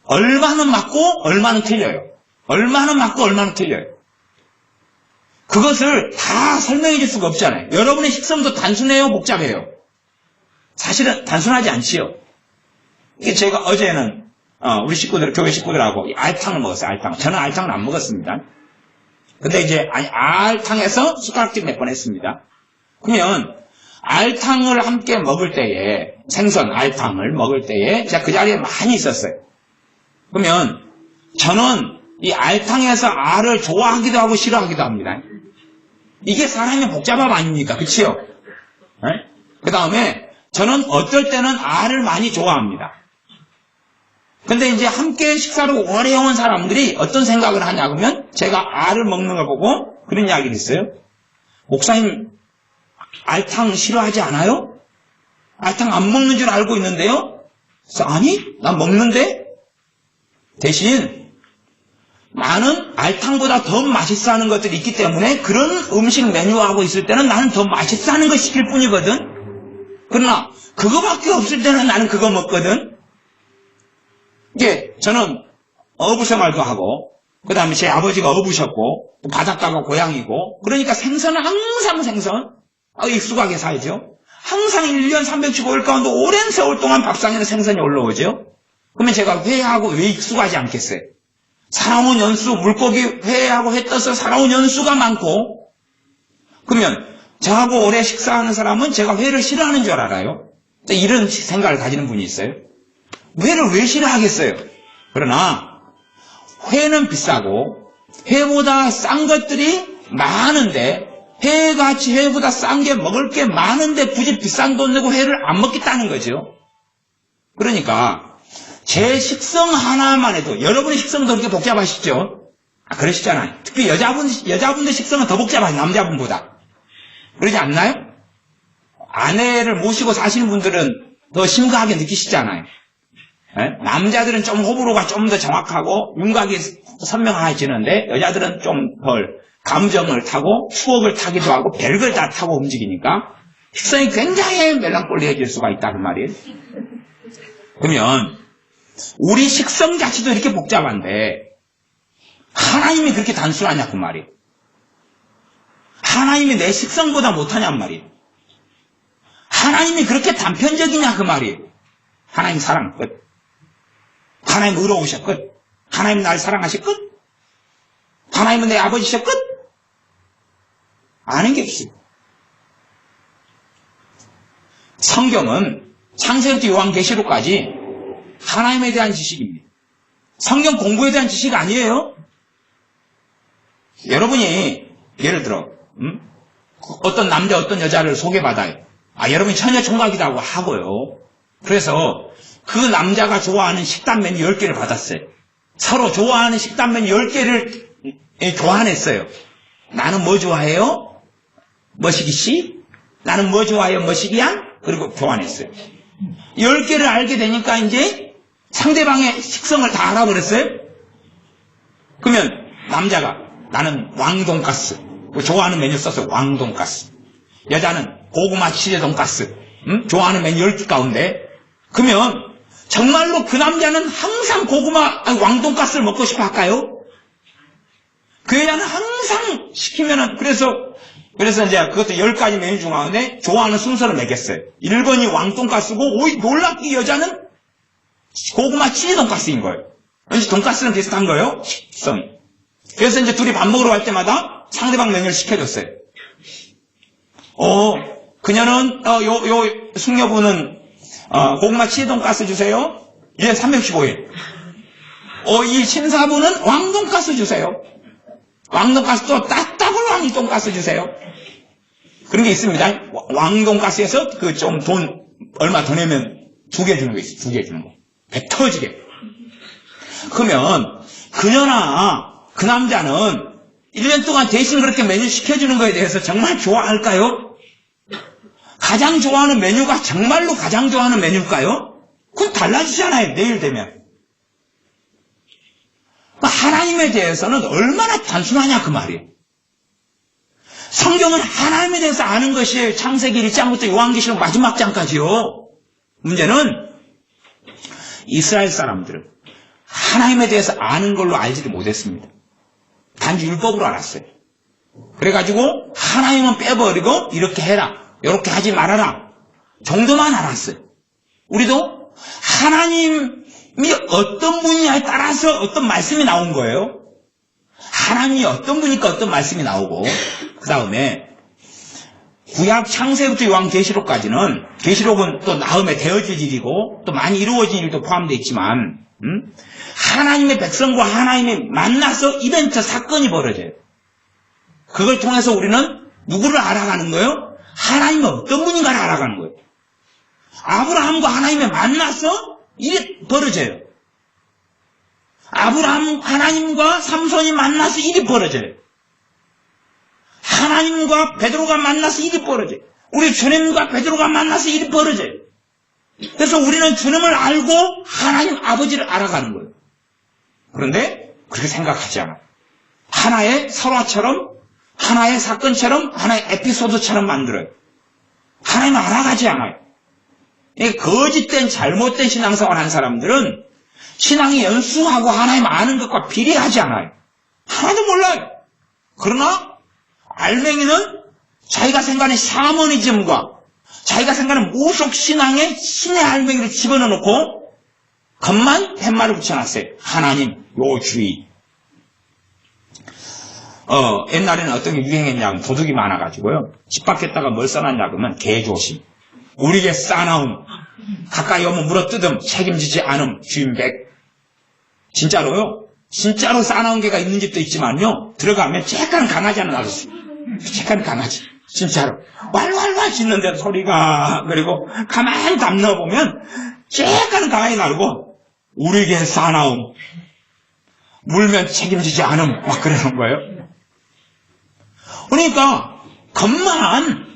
얼마는 맞고 얼마는 틀려요. 얼마는 맞고 얼마는 틀려요. 그것을 다 설명해 줄 수가 없잖아요. 여러분의 식성도 단순해요, 복잡해요? 사실은 단순하지 않지요. 이게 제가 어제는 우리 식구들, 교회 식구들하고 알탕을 먹었어요. 알탕. 저는 알탕을 안 먹었습니다. 근데 이제 알탕에서 숟가락질 몇 번 했습니다. 그러면 알탕을 함께 먹을 때에 생선 알탕을 먹을 때에 제가 그 자리에 많이 있었어요. 그러면 저는 이 알탕에서 알을 좋아하기도 하고 싫어하기도 합니다. 이게 사람의 복잡함 아닙니까? 그치요? 그 다음에 저는 어떨 때는 알을 많이 좋아합니다. 근데 이제 함께 식사를 오래 해온 사람들이 어떤 생각을 하냐 그러면 제가 알을 먹는 걸 보고 그런 이야기를 했어요. 목사님 알탕 싫어하지 않아요? 알탕 안 먹는 줄 알고 있는데요? 그래서 아니 난 먹는데 대신 나는 알탕보다 더 맛있어 하는 것들이 있기 때문에 그런 음식 메뉴하고 있을 때는 나는 더 맛있어 하는 거 시킬 뿐이거든. 그러나 그거밖에 없을 때는 나는 그거 먹거든. 이게 저는 어부 생활도 하고 그 다음에 제 아버지가 어부셨고 또 바닷가가 고향이고 그러니까 생선은 항상 생선 익숙하게 살죠. 항상 1년 365일 가운데 오랜 세월 동안 밥상에는 생선이 올라오죠. 그러면 제가 회하고 왜 익숙하지 않겠어요? 살아온 연수, 물고기 회하고 회 떠서 살아온 연수가 많고 그러면 저하고 오래 식사하는 사람은 제가 회를 싫어하는 줄 알아요. 이런 생각을 가지는 분이 있어요. 회를 왜 싫어하겠어요? 그러나 회는 비싸고 회보다 싼 것들이 많은데 회같이 회보다 싼 게 먹을 게 많은데 굳이 비싼 돈 내고 회를 안 먹겠다는 거죠. 그러니까 제 식성 하나만 해도 여러분의 식성도 그렇게 복잡하시죠? 그러시잖아요. 특히 여자분들 식성은 더 복잡하죠. 남자분보다. 그러지 않나요? 아내를 모시고 사시는 분들은 더 심각하게 느끼시잖아요. 남자들은 좀 호불호가 좀 더 정확하고 윤곽이 선명해지는데 여자들은 좀 덜 감정을 타고 추억을 타기도 하고 별걸 다 타고 움직이니까 식성이 굉장히 멜랑꼴리해질 수가 있다는 말이에요. 그러면 우리 식성 자체도 이렇게 복잡한데 하나님이 그렇게 단순하냐 그 말이에요. 하나님이 내 식성보다 못하냔 말이에요. 하나님이 그렇게 단편적이냐 그 말이에요. 하나님 사랑 끝. 하나님 의로우셔 끝. 하나님 날 사랑하셔 끝. 하나님은 내 아버지셔 끝. 아는 게 없어요. 성경은 창세기부터 요한계시록까지 하나님에 대한 지식입니다. 성경 공부에 대한 지식이 아니에요. 여러분이 예를 들어 어떤 남자 어떤 여자를 소개받아요. 여러분이 처녀 총각이라고 하고요. 그래서 그 남자가 좋아하는 식단 메뉴 10개를 받았어요. 서로 좋아하는 식단 메뉴 10개를 교환했어요. 나는 뭐 좋아해요? 머시기 씨? 나는 뭐 좋아해요? 머시기 양? 그리고 교환했어요. 10개를 알게 되니까 이제 상대방의 식성을 다 알아버렸어요. 그러면 남자가 나는 왕돈가스 좋아하는 메뉴 써서 왕돈가스. 여자는 고구마 치즈 돈가스 좋아하는 메뉴 10개 가운데 그러면 정말로 그 남자는 항상 왕돈가스를 먹고 싶어 할까요? 그 여자는 항상 시키면은 그래서 이제 그것도 10가지 메뉴 중 가운데 좋아하는 순서를 매겼어요. 1번이 왕돈가스고 놀랍게 여자는 고구마 치즈 돈가스인 거예요. 왠지 돈가스는 비슷한 거예요. 식성이. 그래서 이제 둘이 밥 먹으러 갈 때마다 상대방 메뉴를 시켜줬어요. 그녀는 숙녀분은 고구마 치즈 돈가스 주세요. 1년 365일. 이 신사분은 왕돈가스 주세요. 왕돈가스 또 따따블 왕돈가스 주세요. 그런 게 있습니다. 왕돈가스에서 좀 돈 얼마 더 내면 2개 주는 거 있어요. 2개 주는 거. 배 터지게. 그러면 그녀나 그 남자는 1년 동안 대신 그렇게 메뉴 시켜주는 거에 대해서 정말 좋아할까요? 가장 좋아하는 메뉴가 정말로 가장 좋아하는 메뉴일까요? 그건 달라지잖아요. 내일 되면. 하나님에 대해서는 얼마나 단순하냐 그 말이에요. 성경은 하나님에 대해서 아는 것이 창세기 1장부터 요한계시록 마지막 장까지요. 문제는 이스라엘 사람들은 하나님에 대해서 아는 걸로 알지를 못했습니다. 단지 율법으로 알았어요. 그래가지고 하나님은 빼버리고 이렇게 해라, 이렇게 하지 말아라 정도만 알았어요. 우리도 하나님이 어떤 분이냐에 따라서 어떤 말씀이 나온 거예요. 하나님이 어떤 분이니까 어떤 말씀이 나오고 그 다음에 구약 창세부터 요한계시록까지는 계시록은 또 다음에 되어질 일이고 또 많이 이루어진 일도 포함되어 있지만 하나님의 백성과 하나님이 만나서 이벤트 사건이 벌어져요. 그걸 통해서 우리는 누구를 알아가는 거예요? 하나님은 어떤 분인가를 알아가는 거예요. 아브라함과 하나님이 만나서 일이 벌어져요. 하나님과 삼손이 만나서 일이 벌어져요. 하나님과 베드로가 만나서 일이 벌어져요. 우리 주님과 베드로가 만나서 일이 벌어져요. 그래서 우리는 주님을 알고 하나님 아버지를 알아가는 거예요. 그런데 그렇게 생각하지 않아요. 하나의 설화처럼, 하나의 사건처럼, 하나의 에피소드처럼 만들어요. 하나님 알아가지 않아요. 거짓된 잘못된 신앙생활 한 사람들은 신앙이 연수하고 하나님 아는 것과 비례하지 않아요. 하나도 몰라요. 그러나 알맹이는 자기가 생각하는 샤머니즘과 자기가 생각하는 무속 신앙에 신의 알맹이를 집어넣어놓고 겉만 팻말을 붙여놨어요. 하나님, 요주의. 옛날에는 어떤 게 유행했냐면 도둑이 많아가지고요. 집 밖에다가 뭘 써놨냐 그러면 개조심. 우리에게 싸나움. 가까이 오면 물어뜯음. 책임지지 않음. 주인백. 진짜로요. 진짜로 싸나운 개가 있는 집도 있지만요. 들어가면 쬐깐 강아지 하나 놔뒀어요. 쬐깐 강아지. 진짜로. 왈왈왈 짖는데 소리가. 그리고 가만히 담 넣어보면 쬐깐 강아지 나르고 우리에게 싸나움. 물면 책임지지 않음. 막 그러는 거예요. 그러니까 겉만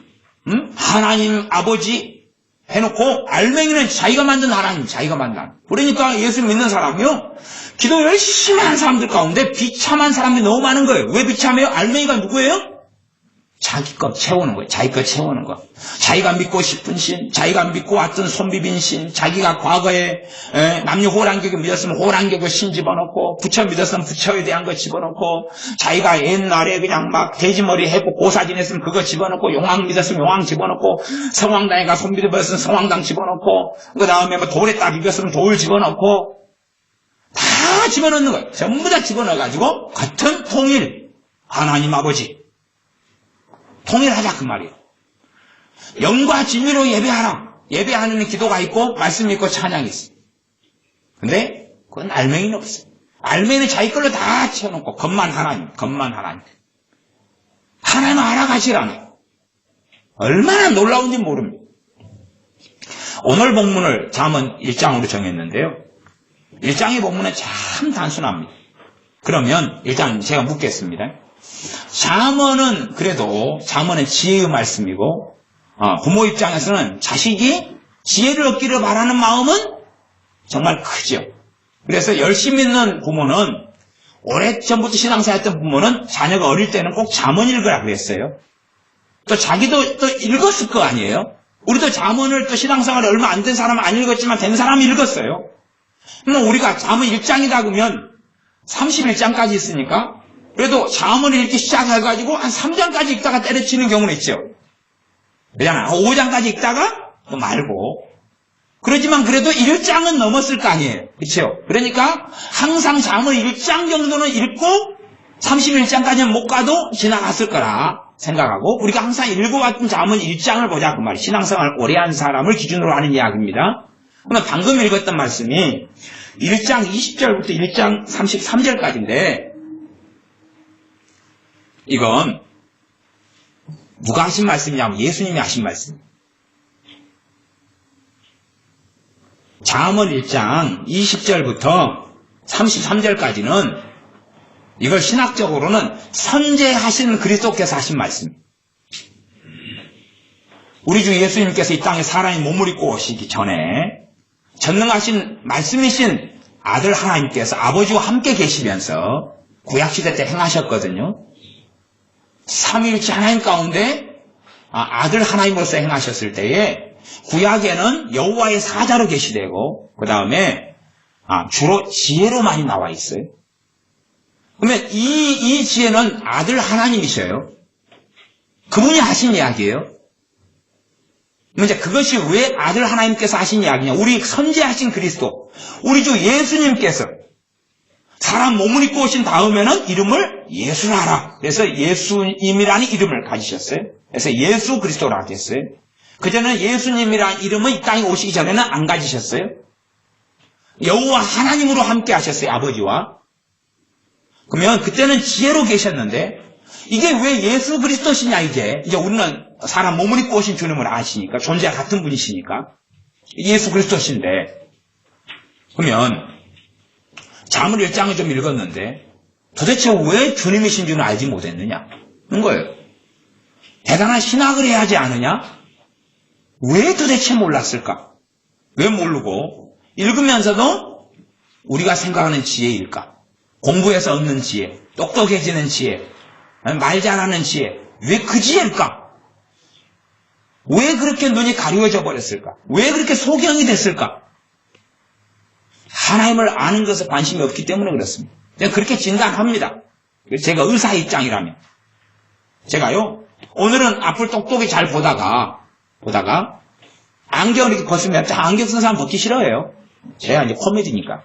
하나님 아버지 해놓고 알맹이는 자기가 만든 하나님, 자기가 만든 하나님. 그러니까 예수 믿는 사람이요. 기도 열심히 하는 사람들 가운데 비참한 사람들이 너무 많은 거예요. 왜 비참해요? 알맹이가 누구예요? 자기 것 채우는 거예요. 자기 것 채우는 거. 자기가 믿고 싶은 신, 자기가 믿고 왔던 손비빈 신, 자기가 과거에 남녀 호랑객을 믿었으면 호랑객을 신 집어넣고, 부처 믿었으면 부처에 대한 거 집어넣고, 자기가 옛날에 그냥 막 돼지머리 해고 고사진 했으면 그거 집어넣고, 용왕 믿었으면 용왕 집어넣고, 성황당에 가 손비빈 믿었으면 성황당 집어넣고, 그 다음에 뭐 돌에 딱 이겼으면 돌 집어넣고, 다 집어넣는 거예요. 전부 다 집어넣어가지고 같은 통일, 하나님 아버지. 통일하자 그 말이에요. 영과 진리로 예배하라. 예배하는 기도가 있고 말씀이 있고 찬양이 있어요. 근데 그건 알맹이는 없어요. 알맹이는 자기 걸로 다 채워놓고 겉만 하나님, 겉만 하나님. 하나님 알아가시라는 얼마나 놀라운지 모릅니다. 오늘 본문을 잠언 1장으로 정했는데요. 1장의 본문은 참 단순합니다. 그러면 일단 제가 묻겠습니다. 잠언은 그래도 잠언은 지혜의 말씀이고 부모 입장에서는 자식이 지혜를 얻기를 바라는 마음은 정말 크죠. 그래서 열심히 있는 부모는 오래전부터 신앙생활 했던 부모는 자녀가 어릴 때는 꼭 잠언 읽으라 그랬어요. 또 자기도 또 읽었을 거 아니에요. 우리도 잠언을 또 신앙생활이 얼마 안 된 사람은 안 읽었지만 된 사람이 읽었어요. 그럼 우리가 잠언 1장이다 그러면 31장까지 있으니까 그래도 잠언을 읽기 시작해가지고 한 3장까지 읽다가 때려치는 경우는 있죠. 그잖아요. 5장까지 읽다가 또 말고. 그러지만 그래도 1장은 넘었을 거 아니에요. 그렇죠? 그러니까 항상 잠언 1장 정도는 읽고 31장까지는 못 가도 지나갔을 거라 생각하고 우리가 항상 읽어왔던 잠언 1장을 보자 그 말이에요. 신앙생활 오래 한 사람을 기준으로 하는 이야기입니다. 그러면 방금 읽었던 말씀이 1장 20절부터 1장 33절까지인데 이건 누가 하신 말씀이냐면 예수님이 하신 말씀. 잠언 1장 20절부터 33절까지는 이걸 신학적으로는 선제하신 그리스도께서 하신 말씀. 우리 주 예수님께서 이 땅에 사람이 몸을 입고 오시기 전에 전능하신 말씀이신 아들 하나님께서 아버지와 함께 계시면서 구약시대 때 행하셨거든요. 삼위일체 하나님 가운데 아들 하나님으로서 행하셨을 때에 구약에는 여호와의 사자로 계시되고 그 다음에 주로 지혜로 많이 나와 있어요. 그러면 이 지혜는 아들 하나님이셔요. 그분이 하신 이야기예요. 이제 그것이 왜 아들 하나님께서 하신 이야기냐. 우리 선지하신 그리스도 우리 주 예수님께서 사람 몸을 입고 오신 다음에는 이름을 예수라 하라. 그래서 예수님이라는 이름을 가지셨어요. 그래서 예수 그리스도라고 했어요. 그전에는 예수님이라는 이름은 이 땅에 오시기 전에는 안 가지셨어요. 여호와 하나님으로 함께 하셨어요. 아버지와. 그러면 그때는 지혜로 계셨는데 이게 왜 예수 그리스도시냐 이제 우리는 사람 몸을 입고 오신 주님을 아시니까 존재가 같은 분이시니까 예수 그리스도신데 그러면 잠언 1장을 좀 읽었는데 도대체 왜 주님이신 줄은 알지 못했느냐 하는 거예요. 대단한 신학을 해야 하지 않느냐? 왜 도대체 몰랐을까? 왜 모르고 읽으면서도 우리가 생각하는 지혜일까? 공부해서 얻는 지혜, 똑똑해지는 지혜, 말 잘하는 지혜, 왜 그 지혜일까? 왜 그렇게 눈이 가려져 버렸을까? 왜 그렇게 소경이 됐을까? 하나님을 아는 것에 관심이 없기 때문에 그렇습니다. 제가 그렇게 진단합니다. 제가 의사의 입장이라면. 제가요, 오늘은 앞을 똑똑히 잘 보다가, 안경을 이렇게 벗으면, 안경 쓴 사람 벗기 싫어해요. 제가 이제 코미디니까.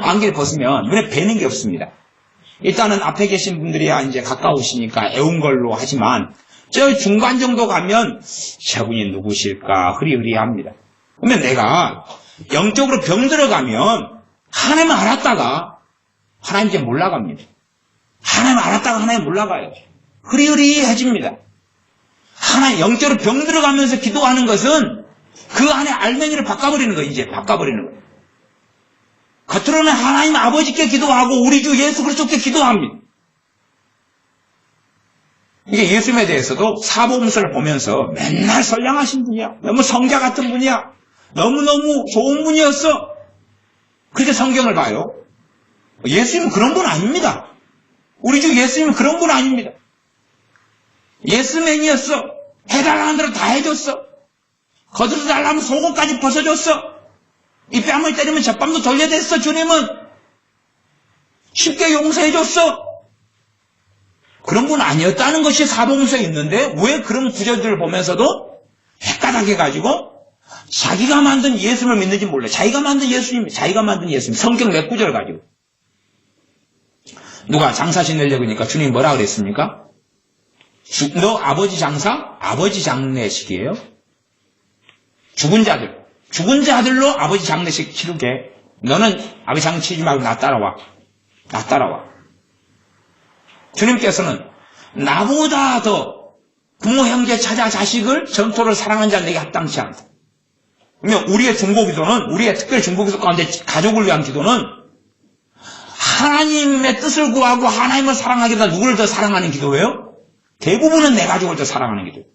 안경을 벗으면 눈에 뵈는 게 없습니다. 일단은 앞에 계신 분들이 이제 가까우시니까 애운 걸로 하지만, 저 중간 정도 가면, 저분이 누구실까, 흐리흐리합니다. 그러면 내가 영적으로 병들어가면, 하나님 알았다가, 하나님 이제 몰라갑니다. 하나님 알았다가 하나님 몰라가요. 흐리흐리해집니다. 하나님 영적으로 병들어가면서 기도하는 것은 그 안에 알맹이를 바꿔버리는 거예요. 이제 바꿔버리는 거예요. 겉으로는 하나님 아버지께 기도하고 우리 주 예수 그리스도께 기도합니다. 이게 예수님에 대해서도 사복음서를 보면서 맨날 선량하신 분이야. 너무 성자 같은 분이야. 너무너무 좋은 분이었어. 그렇게 성경을 봐요. 예수님은 그런 분 아닙니다. 우리 주 예수님은 그런 분 아닙니다. 예스맨이었어. 해달라는 대로 다 해줬어. 거들어 달라면 속옷까지 벗어줬어. 이 뺨을 때리면 젖밤도 돌려댔어. 주님은 쉽게 용서해줬어. 그런 분 아니었다는 것이 사복음서에 있는데 왜 그런 구절들을 보면서도 헷가닥해가지고 자기가 만든 예수님을 믿는지 몰라요. 자기가 만든 예수님, 성경 몇 구절 가지고. 누가 장사 지내려고 하니까 주님이 뭐라 그랬습니까? 너 아버지 장사? 아버지 장례식이에요? 죽은 자들로 아버지 장례식 치르게. 너는 아버지 장례 치지 말고 나 따라와. 주님께서는 나보다 더 부모 형제 찾아 자식을 전토를 사랑하는 자는 내게 합당치 않다. 그러면 우리의 중보기도는, 우리의 특별 중보기도 가운데 가족을 위한 기도는 하나님의 뜻을 구하고 하나님을 사랑하기 위해서 누구를 더 사랑하는 기도예요? 대부분은 내 가족을 더 사랑하는 기도예요.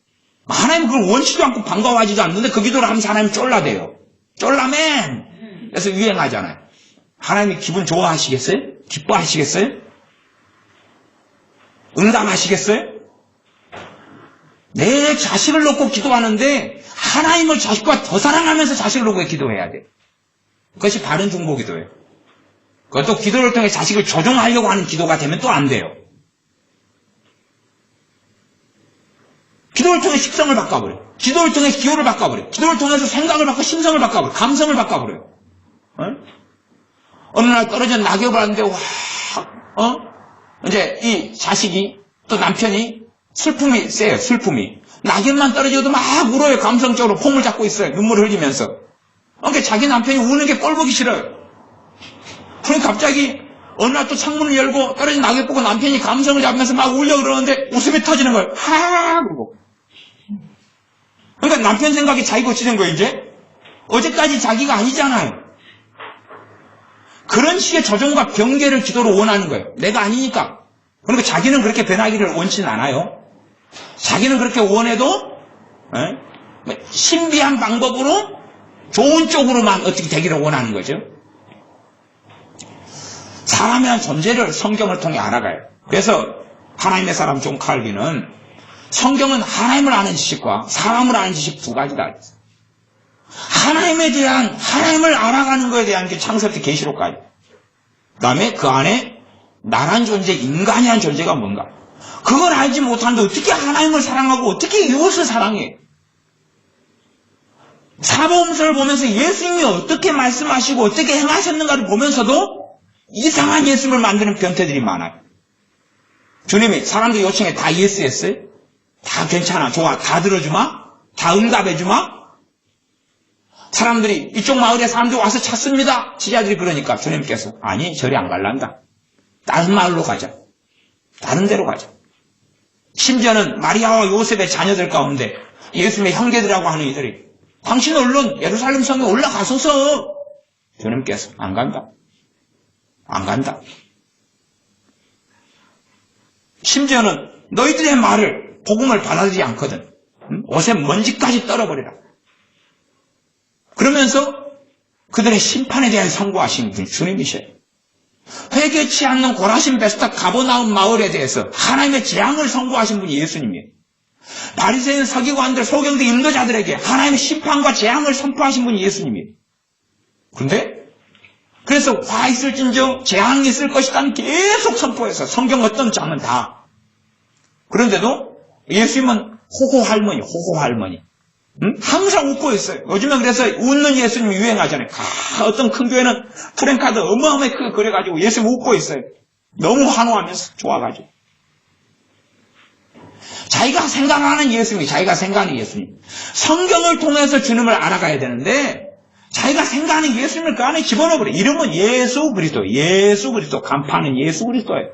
하나님 그걸 원치도 않고 반가워하지도 않는데 그 기도를 하면서 하나님 쫄라대요. 쫄라맨! 그래서 유행하잖아요. 하나님이 기분 좋아하시겠어요? 기뻐하시겠어요? 응답하시겠어요? 내 자식을 놓고 기도하는데 하나님을 자식과 더 사랑하면서 자식을 놓고 기도해야 돼. 그것이 바른 중보기도예요. 그것도 기도를 통해 자식을 조종하려고 하는 기도가 되면 또 안 돼요. 기도를 통해 식성을 바꿔버려요. 기도를 통해 기호를 바꿔버려요. 기도를 통해서 생각을 바꿔 심성을 바꿔버려요. 감성을 바꿔버려요. 어느 날 떨어진 낙엽을 하는데 이제 이 자식이 또 남편이 슬픔이 세요. 슬픔이. 낙엽만 떨어져도 막 울어요. 감성적으로 폼을 잡고 있어요. 눈물을 흘리면서. 그러니까 자기 남편이 우는 게 꼴 보기 싫어요. 그러니까 갑자기 어느 날 또 창문을 열고 떨어진 낙엽 보고 남편이 감성을 잡으면서 막 울려 그러는데 웃음이 터지는 거예요. 하하하 그러고. 그러니까 남편 생각이 자기 고치는 거예요. 이제 어제까지 자기가 아니잖아요. 그런 식의 조종과 병계를 기도로 원하는 거예요. 내가 아니니까. 그러니까 자기는 그렇게 변하기를 원치는 않아요. 자기는 그렇게 원해도 신비한 방법으로 좋은 쪽으로만 어떻게 되기를 원하는 거죠. 사람이란 존재를 성경을 통해 알아가요. 그래서 하나님의 사람 존 칼빈은 성경은 하나님을 아는 지식과 사람을 아는 지식 두 가지다. 하나님을 알아가는 것에 대한 게 창세부터 계시록까지. 그 다음에 그 안에 나란 존재, 인간이란 존재가 뭔가. 그걸 알지 못하는데 어떻게 하나님을 사랑하고 어떻게 이웃을 사랑해? 사복음서를 보면서 예수님이 어떻게 말씀하시고 어떻게 행하셨는가를 보면서도 이상한 예수님을 만드는 변태들이 많아요. 주님이 사람들 요청에 다 예스했어요? 다 괜찮아, 좋아, 다 들어주마? 다 응답해주마? 사람들이 이쪽 마을에 사람들이 와서 찾습니다. 지자들이 그러니까 주님께서 아니 저리 안 갈란다. 다른 마을로 가자. 다른 데로 가자. 심지어는 마리아와 요셉의 자녀들 가운데 예수님의 형제들이라고 하는 이들이 당신 얼른 예루살렘 성에 올라가소서. 주님께서 안 간다. 안 간다. 심지어는 너희들의 말을 복음을 받아들이지 않거든. 옷에 먼지까지 떨어버리라. 그러면서 그들의 심판에 대한 선고하신 분이 주님이셔요. 회개치 않는 고라신 베스타 가버나움 마을에 대해서 하나님의 재앙을 선고하신 분이 예수님이에요. 바리새인 서기관들 소경들 인도자들에게 하나님의 심판과 재앙을 선포하신 분이 예수님이에요. 그런데 그래서 화 있을진저 재앙이 있을 것이다는 계속 선포해서 성경 어떤 장은 다. 그런데도 예수님은 호호 할머니. 항상 웃고 있어요. 요즘에 그래서 웃는 예수님 유행하잖아요. 어떤 큰 교회는 프랭카드 어마어마하게 크게 그려가지고 예수님 웃고 있어요. 너무 환호하면서 좋아가지고. 자기가 생각하는 예수님. 성경을 통해서 주님을 알아가야 되는데 자기가 생각하는 예수님을 그 안에 집어넣어버려. 이름은 예수 그리스도. 간판은 예수 그리스도예요.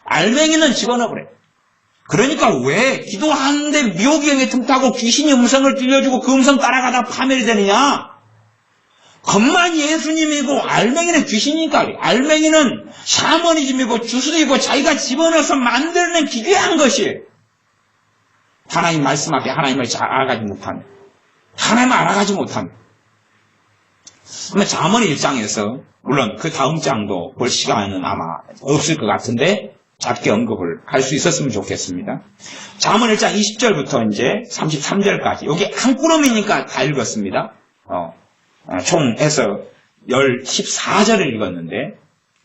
알맹이는 집어넣어버려. 그러니까 왜 기도하는데 미혹경에 틈타고 귀신이 음성을 들려주고 그 음성 따라가다 파멸이 되느냐? 겉만 예수님이고 알맹이는 귀신이니까. 알맹이는 샤머니즘이고 주술이고 자기가 집어넣어서 만들어낸 기괴한 것이에요. 하나님 말씀 앞에 하나님을 잘 알아가지 못합니다. 하나님을 알아가지 못합니다. 그러면 잠언 1장에서 물론 그 다음 장도 볼 시간은 아마 없을 것 같은데 짧게 언급을 할 수 있었으면 좋겠습니다. 잠언 1장 20절부터 이제 33절까지 여기 한 꾸러미니까 다 읽었습니다. 총 해서 14절을 읽었는데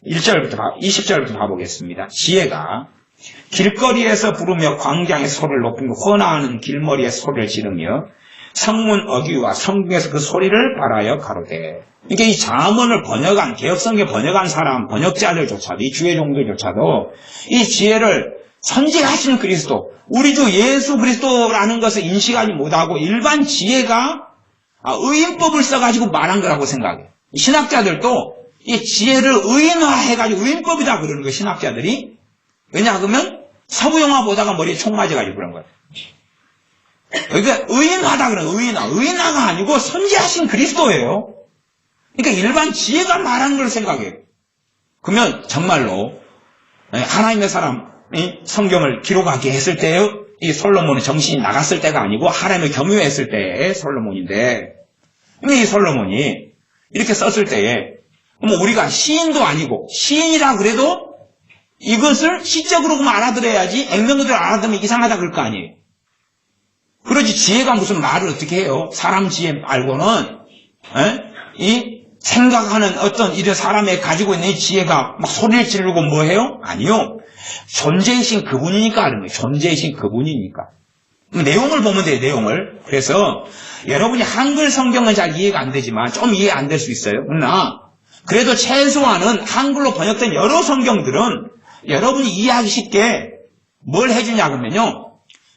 20절부터 봐보겠습니다. 지혜가 길거리에서 부르며 광장에서 소리를 높이며 헌화하는 길머리에 소리를 지르며 성문 어귀와 성중에서 그 소리를 발하여 가로되. 이게 이 잠언을 번역한 개혁성경 번역한 사람 번역자들조차도 이 주의 종들조차도 이 지혜를 선지하신 그리스도 우리 주 예수 그리스도라는 것을 인식하지 못하고 일반 지혜가 의인법을 써가지고 말한 거라고 생각해요. 신학자들도 이 지혜를 의인화해가지고 의인법이다 그러는 거예요. 신학자들이. 왜냐하면 서부영화 보다가 머리에 총 맞아가지고 그런 거예요. 그러니까 의인화다 그래요. 의인화가 아니고 선지하신 그리스도예요. 그러니까 일반 지혜가 말하는 걸 생각해요. 그러면 정말로 하나님의 사람이 성경을 기록하게 했을 때요, 이 솔로몬은 정신이 나갔을 때가 아니고 하나님을 겸유했을 때의 솔로몬인데, 이 솔로몬이 이렇게 썼을 때에 뭐 우리가 시인도 아니고 시인이라 그래도 이것을 시적으로 그만 알아들어야지 액면으로 알아들으면 이상하다 그럴 거 아니에요. 그러지 지혜가 무슨 말을 어떻게 해요? 사람 지혜 말고는 이 생각하는 어떤 이런 사람의 가지고 있는 이 지혜가 막 소리를 지르고 뭐 해요? 아니요. 존재이신 그분이니까 하는 거예요. 존재이신 그분이니까. 내용을 보면 돼요. 내용을. 그래서 여러분이 한글 성경은 잘 이해가 안 되지만 좀 이해 안 될 수 있어요. 그러나 그래도 최소한은 한글로 번역된 여러 성경들은 여러분이 이해하기 쉽게 뭘 해주냐 그러면요.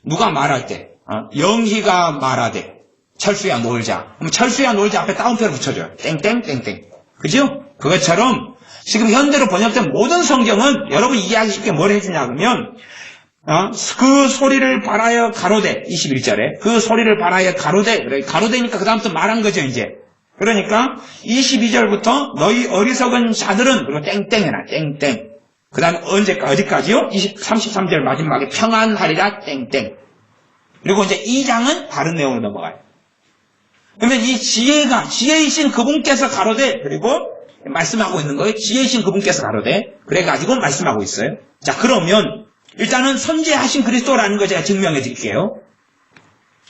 누가 말할 때 영희가 말하되 철수야 놀자. 그럼 철수야 놀자 앞에 따옴표를 붙여줘요. 땡땡땡땡. 그죠? 그것처럼 지금 현대로 번역된 모든 성경은 여러분 이해하기 쉽게 뭘 해주냐 그러면 그 소리를 발하여 가로되 21절에 그 소리를 발하여 가로되 그래 가로되니까 그 다음부터 말한 거죠 이제. 그러니까 22절부터 너희 어리석은 자들은 그리고 땡땡 해라 땡땡. 그 다음에 어디까지요? 33절 마지막에 평안하리라 땡땡. 그리고 이제 2장은 다른 내용으로 넘어가요. 그러면 이 지혜이신 그분께서 가로되, 그리고 말씀하고 있는 거예요. 지혜이신 그분께서 가로되, 그래가지고 말씀하고 있어요. 자, 그러면 일단은 선지하신 그리스도라는 거 제가 증명해 드릴게요.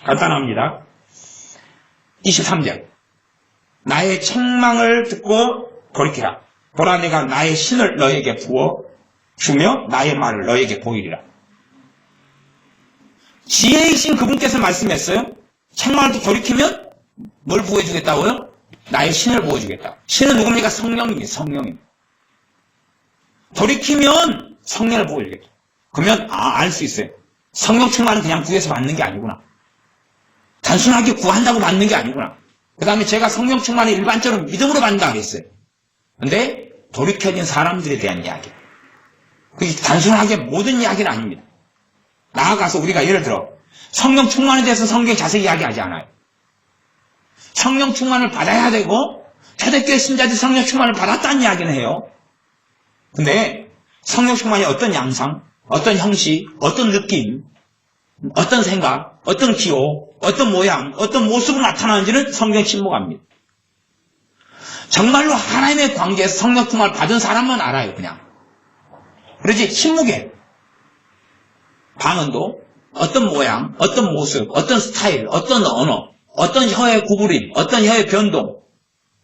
간단합니다. 23절. 나의 책망을 듣고 돌이키라. 보라 내가 나의 신을 너에게 부어 주며 나의 말을 너에게 보이리라. 지혜이신 그분께서 말씀했어요. 책망을 듣고 돌이키면 뭘 부어주겠다고요? 나의 신을 부어주겠다. 신은 누굽니까? 성령입니다. 성령입니다. 돌이키면 성령을 부어주겠다. 그러면 알 수 있어요. 성령 충만은 그냥 구해서 받는 게 아니구나. 단순하게 구한다고 받는 게 아니구나. 그 다음에 제가 성령 충만을 일반적으로 믿음으로 받는다 그랬어요. 근데 돌이켜진 사람들에 대한 이야기. 그게 단순하게 모든 이야기는 아닙니다. 나아가서 우리가 예를 들어 성령 충만에 대해서 성경이 자세히 이야기하지 않아요. 성령 충만을 받아야 되고 초대교회 신자들이 성령 충만을 받았다는 이야기는 해요. 근데 성령 충만이 어떤 양상, 어떤 형식, 어떤 느낌, 어떤 생각, 어떤 기호, 어떤 모양, 어떤 모습으로 나타나는지는 성경이 침묵합니다. 정말로 하나님의 관계에서 성령 충만을 받은 사람만 알아요, 그냥. 그러지, 침묵에. 방언도 어떤 모양, 어떤 모습, 어떤 스타일, 어떤 언어, 어떤 혀의 구부림, 어떤 혀의 변동,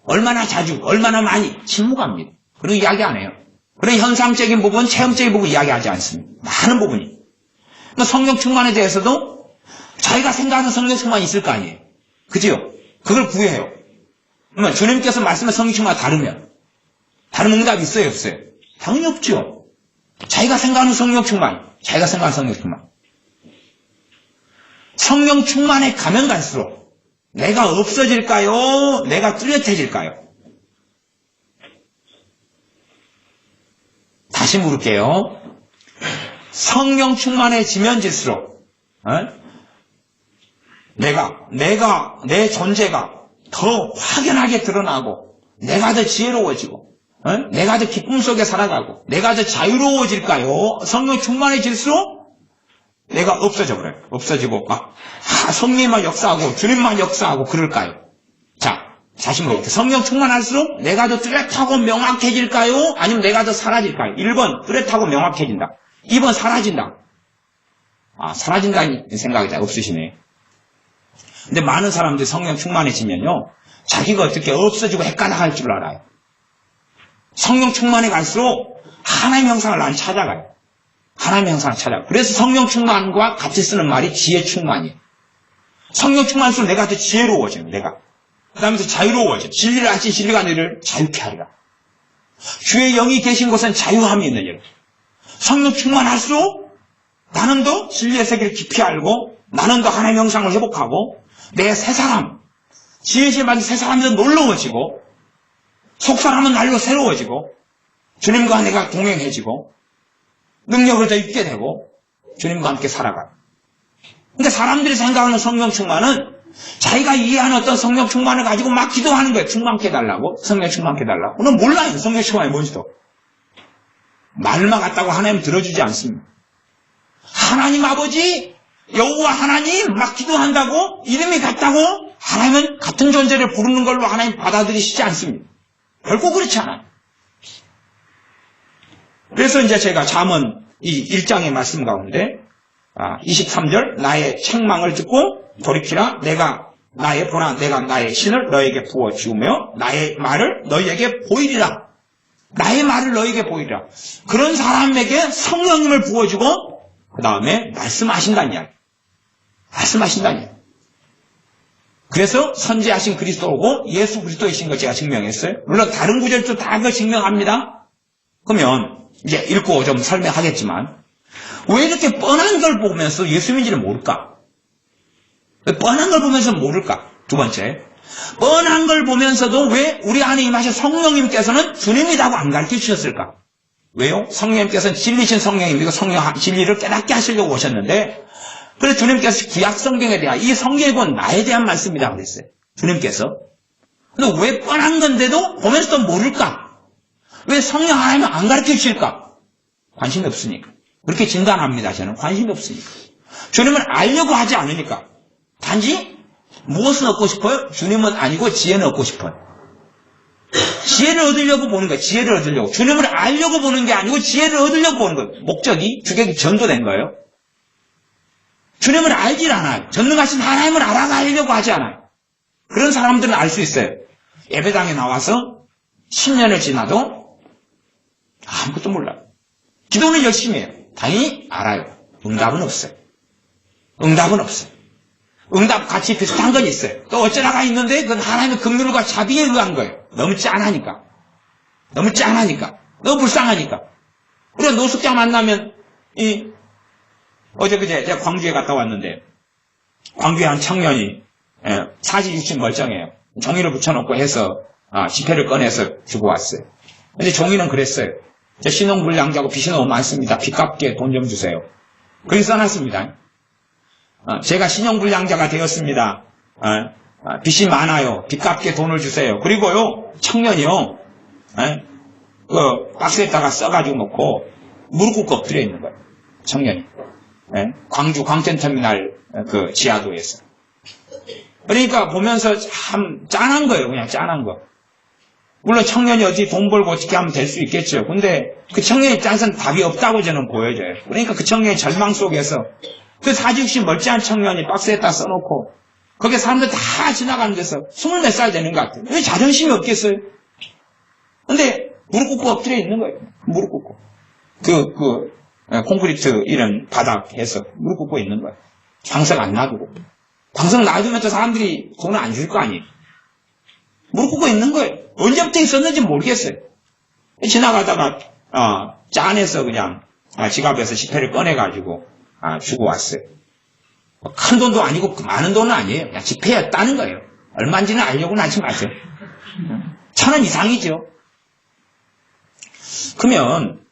얼마나 자주, 얼마나 많이 침묵합니다. 그리고 이야기 안 해요. 그런 현상적인 부분, 체험적인 부분 이야기하지 않습니다. 많은 부분이. 그러니까 성령 충만에 대해서도 자기가 생각하는 성령 충만이 있을 거 아니에요. 그죠? 그걸 구해요. 그러면 주님께서 말씀의 성령 충만과 다르면 다른 응답이 있어요, 없어요? 당연히 없죠. 자기가 생각하는 성령 충만, 자기가 생각하는 성령 충만. 성령 충만에 가면 갈수록 내가 없어질까요? 내가 뚜렷해질까요? 다시 물을게요. 성령 충만해지면 질수록 내 존재가 더 확연하게 드러나고 내가 더 지혜로워지고 내가 더 기쁨 속에 살아가고 내가 더 자유로워질까요? 성령 충만해질수록 내가 없어져 버려요. 없어지고 막 성령만 역사하고 주님만 역사하고 그럴까요? 자, 다시 물어볼게요. 성령 충만할수록 내가 더 뚜렷하고 명확해질까요? 아니면 내가 더 사라질까요? 1번 뚜렷하고 명확해진다. 2번 사라진다. 사라진다는 생각이 다 없으시네. 근데 많은 사람들이 성령 충만해지면요, 자기가 어떻게 없어지고 헷갈아갈 줄 알아요. 성령 충만해 갈수록 하나님의 형상을 난 찾아가요. 하나님의 형상을 찾아가요. 그래서 성령 충만과 같이 쓰는 말이 지혜 충만이에요. 성령 충만할수록 내가 더 지혜로워져요, 내가. 그 다음에 더 자유로워져. 진리를 아신 진리가 너희를 자유케 하리라. 주의 영이 계신 곳은 자유함이 있는 일. 성령 충만할수록 나는 더 진리의 세계를 깊이 알고 나는 더 하나님의 형상을 회복하고 내 새 사람, 지혜시에 맞은 새 사람이 더 놀라워지고 속사람은 날로 새로워지고 주님과 내가 동행해지고 능력을 더 입게 되고 주님과 함께 살아가요. 근데 사람들이 생각하는 성령 충만은 자기가 이해하는 어떤 성령 충만을 가지고 막 기도하는 거예요. 충만케 해달라고. 성령 충만케 해달라고. 그럼 몰라요. 성령 충만이 뭔지도. 말만 같다고 하나님 들어주지 않습니다. 하나님 아버지, 여호와 하나님 막 기도한다고 이름이 같다고 하나님은 같은 존재를 부르는 걸로 하나님 받아들이시지 않습니다. 결코 그렇지 않아요. 그래서 이제 제가 잠언 이 1장의 말씀 가운데 23절 나의 책망을 듣고 돌이키라. 내가 나의 신을 너에게 부어 주우며 나의 말을 너희에게 보이리라. 나의 말을 너희에게 보이리라. 그런 사람에게 성령님을 부어주고 그 다음에 말씀하신다는 이야기. 말씀하신다는 이야기. 그래서 선지하신 그리스도고 예수 그리스도이신 걸 제가 증명했어요. 물론 다른 구절도 다 그걸 증명합니다. 그러면 이제 읽고 좀 설명하겠지만 왜 이렇게 뻔한 걸 보면서 예수님인지를 모를까? 왜 뻔한 걸 보면서 모를까? 두 번째, 뻔한 걸 보면서도 왜 우리 안에 임하신 성령님께서는 주님이라고 안 가르쳐 주셨을까? 왜요? 성령님께서는 진리신 성령님이고 성령 진리를 깨닫게 하시려고 오셨는데 그래서 주님께서 구약 성경에 대한 이 성경이 곧 나에 대한 말씀이라고 그랬어요. 주님께서. 근데 왜 뻔한 건데도 보면서도 모를까? 왜 성령 하나님은 안 가르쳐 주실까? 관심이 없으니까. 그렇게 진단합니다. 저는 관심이 없으니까. 주님을 알려고 하지 않으니까. 단지 무엇을 얻고 싶어요? 주님은 아니고 지혜는 얻고 싶어요. 지혜를 얻으려고 보는 거예요. 지혜를 얻으려고. 주님을 알려고 보는 게 아니고 지혜를 얻으려고 보는 거예요. 목적이 주객이 전도된 거예요. 주님을 알질 않아요. 전능하신 하나님을 알아가려고 하지 않아요. 그런 사람들은 알 수 있어요. 예배당에 나와서 10년을 지나도 아무것도 몰라요. 기도는 열심히 해요. 당연히 알아요. 응답은 없어요. 응답은 없어요. 응답 같이 비슷한 건 있어요. 또 어쩌다가 있는데 그건 하나님의 긍휼과 자비에 의한 거예요. 너무 짠하니까. 너무 짠하니까. 너무 불쌍하니까. 우리가 노숙자 만나면 어제 그제 제가 광주에 갔다 왔는데 광주에 한 청년이 40, 60 멀쩡해요. 종이를 붙여놓고 해서 지폐를 꺼내서 주고 왔어요. 근데 종이는 그랬어요. 제 신용불량자고 빚이 너무 많습니다. 빚 갚게 돈 좀 주세요. 그렇게 써놨습니다. 제가 신용불량자가 되었습니다. 빚이 많아요. 빚 갚게 돈을 주세요. 그리고요, 청년이요, 그 박스에다가 써가지고 놓고 무릎 꿇고 엎드려 있는 거예요. 청년이. 광주 광천터미널 그 지하도에서. 그러니까 보면서 참 짠한 거예요. 그냥 짠한 거. 물론 청년이 어디 돈 벌고 어떻게 하면 될 수 있겠죠. 근데 그 청년 입장에서는 답이 없다고 저는 보여져요. 그러니까 그 청년의 절망 속에서 그 40, 60 멀쩡한 청년이 박스에다 써놓고 거기에 사람들 다 지나가는 데서 20몇 살 되는 것 같아요. 왜 자존심이 없겠어요? 근데 무릎 꿇고 엎드려 있는 거예요. 무릎 꿇고. 콘크리트 이런 바닥에서 무릎 꿇고 있는 거예요. 방석 안 놔두고. 방석 놔두면 또 사람들이 돈을 안 줄 거 아니에요. 무릎 꿇고 있는 거예요. 언제부터 있었는지 모르겠어요. 지나가다가 짠해서 그냥 지갑에서 10회를 꺼내가지고 주고 왔어요. 큰 돈도 아니고 많은 돈은 아니에요. 그냥 지폐였다는 거예요. 얼마인지는 알려고는 하지 마세요. 1,000원 이상이죠. 그러면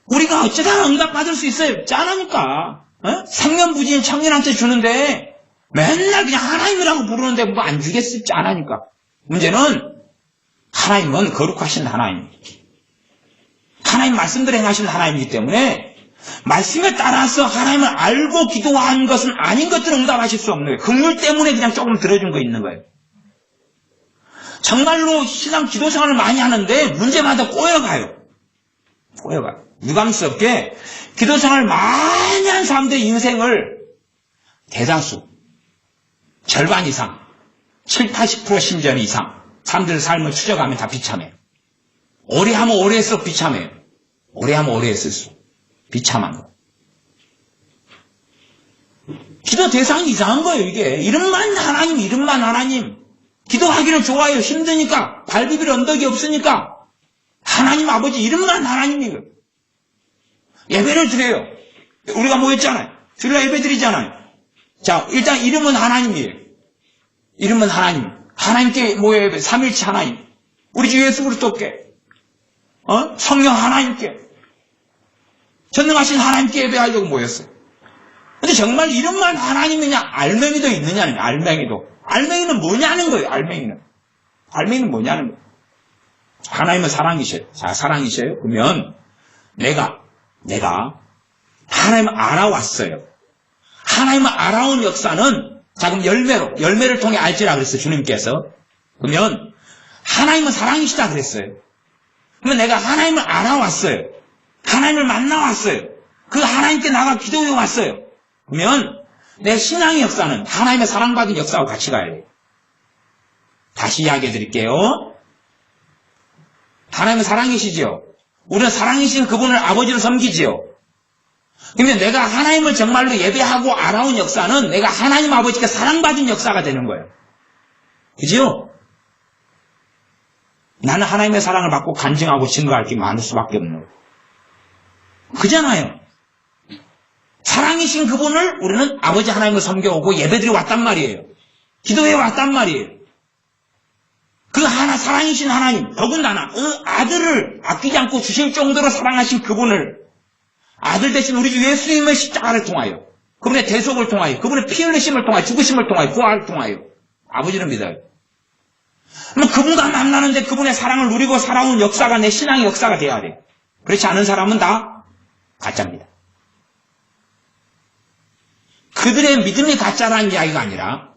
우리가 어쩌다 응답받을 수 있어요. 짠하니까. 생면부진 청년한테 주는데 맨날 그냥 하나님이라고 부르는데 뭐 안 주겠어요. 짠하니까. 문제는 하나님은 거룩하신 하나님. 하나님 말씀대로 행하신 하나님이기 때문에 말씀에 따라서 하나님을 알고 기도한 것은 아닌 것들을 응답하실 수 없는 거예요. 긍휼 때문에 그냥 조금 들어준 거 있는 거예요. 정말로 신앙 기도 생활을 많이 하는데 문제마다 꼬여가요. 꼬여가요. 유감스럽게 기도 생활을 많이 한 사람들의 인생을 대다수, 절반 이상, 7, 80% 심지어 이상 사람들의 삶을 추적하면 다 비참해요. 오래 하면 오래 할수록 비참해요. 오래 하면 오래 할수록 비참한 거. 기도 대상이 이상한 거예요, 이게. 이름만 하나님. 기도하기는 좋아요. 힘드니까. 발 비빌 언덕이 없으니까. 하나님 아버지 이름만 하나님이에요. 예배를 드려요. 우리가 모였잖아요. 주일날 예배 드리잖아요. 자, 일단 이름은 하나님이에요. 이름은 하나님. 하나님께 모여 예배. 삼일체 하나님. 우리 주 예수 그리스도께. 성령 하나님께. 전능하신 하나님께 예배하려고 모였어요. 근데 정말 이름만 하나님이냐, 알맹이도 있느냐는, 알맹이도. 알맹이는 뭐냐는 거예요, 알맹이는 뭐냐는 거예요. 하나님은 사랑이셔요. 자, 사랑이셔요? 그러면, 내가 하나님을 알아왔어요. 하나님을 알아온 역사는, 자, 그럼 열매를 통해 알지라 그랬어요, 주님께서. 그러면, 하나님은 사랑이시다 그랬어요. 그러면 내가 하나님을 알아왔어요. 하나님을 만나왔어요. 그 하나님께 나가 기도해 왔어요. 그러면 내 신앙의 역사는 하나님의 사랑받은 역사와 같이 가야 돼요. 다시 이야기해 드릴게요. 하나님은 사랑이시죠. 우리는 사랑이신 그분을 아버지로 섬기지요. 그러면 내가 하나님을 정말로 예배하고 알아온 역사는 내가 하나님 아버지께 사랑받은 역사가 되는 거예요. 그죠? 나는 하나님의 사랑을 받고 간증하고 증거할 게 많을 수밖에 없는 거예요. 그잖아요. 사랑이신 그분을 우리는 아버지 하나님을 섬겨오고 예배드려 왔단 말이에요. 기도해 왔단 말이에요. 그 사랑이신 하나님, 더군다나 아들을 아끼지 않고 주실 정도로 사랑하신 그분을 아들 대신 우리 주 예수님의 십자가를 통하여, 그분의 대속을 통하여, 그분의 피 흘리심을 통하여, 죽으심을 통하여, 부활을 통하여 아버지를 믿어요. 그럼 그분과 만나는데 그분의 사랑을 누리고 살아온 역사가 내 신앙의 역사가 돼야 돼요. 그렇지 않은 사람은 다 가짜입니다. 그들의 믿음이 가짜라는 이야기가 아니라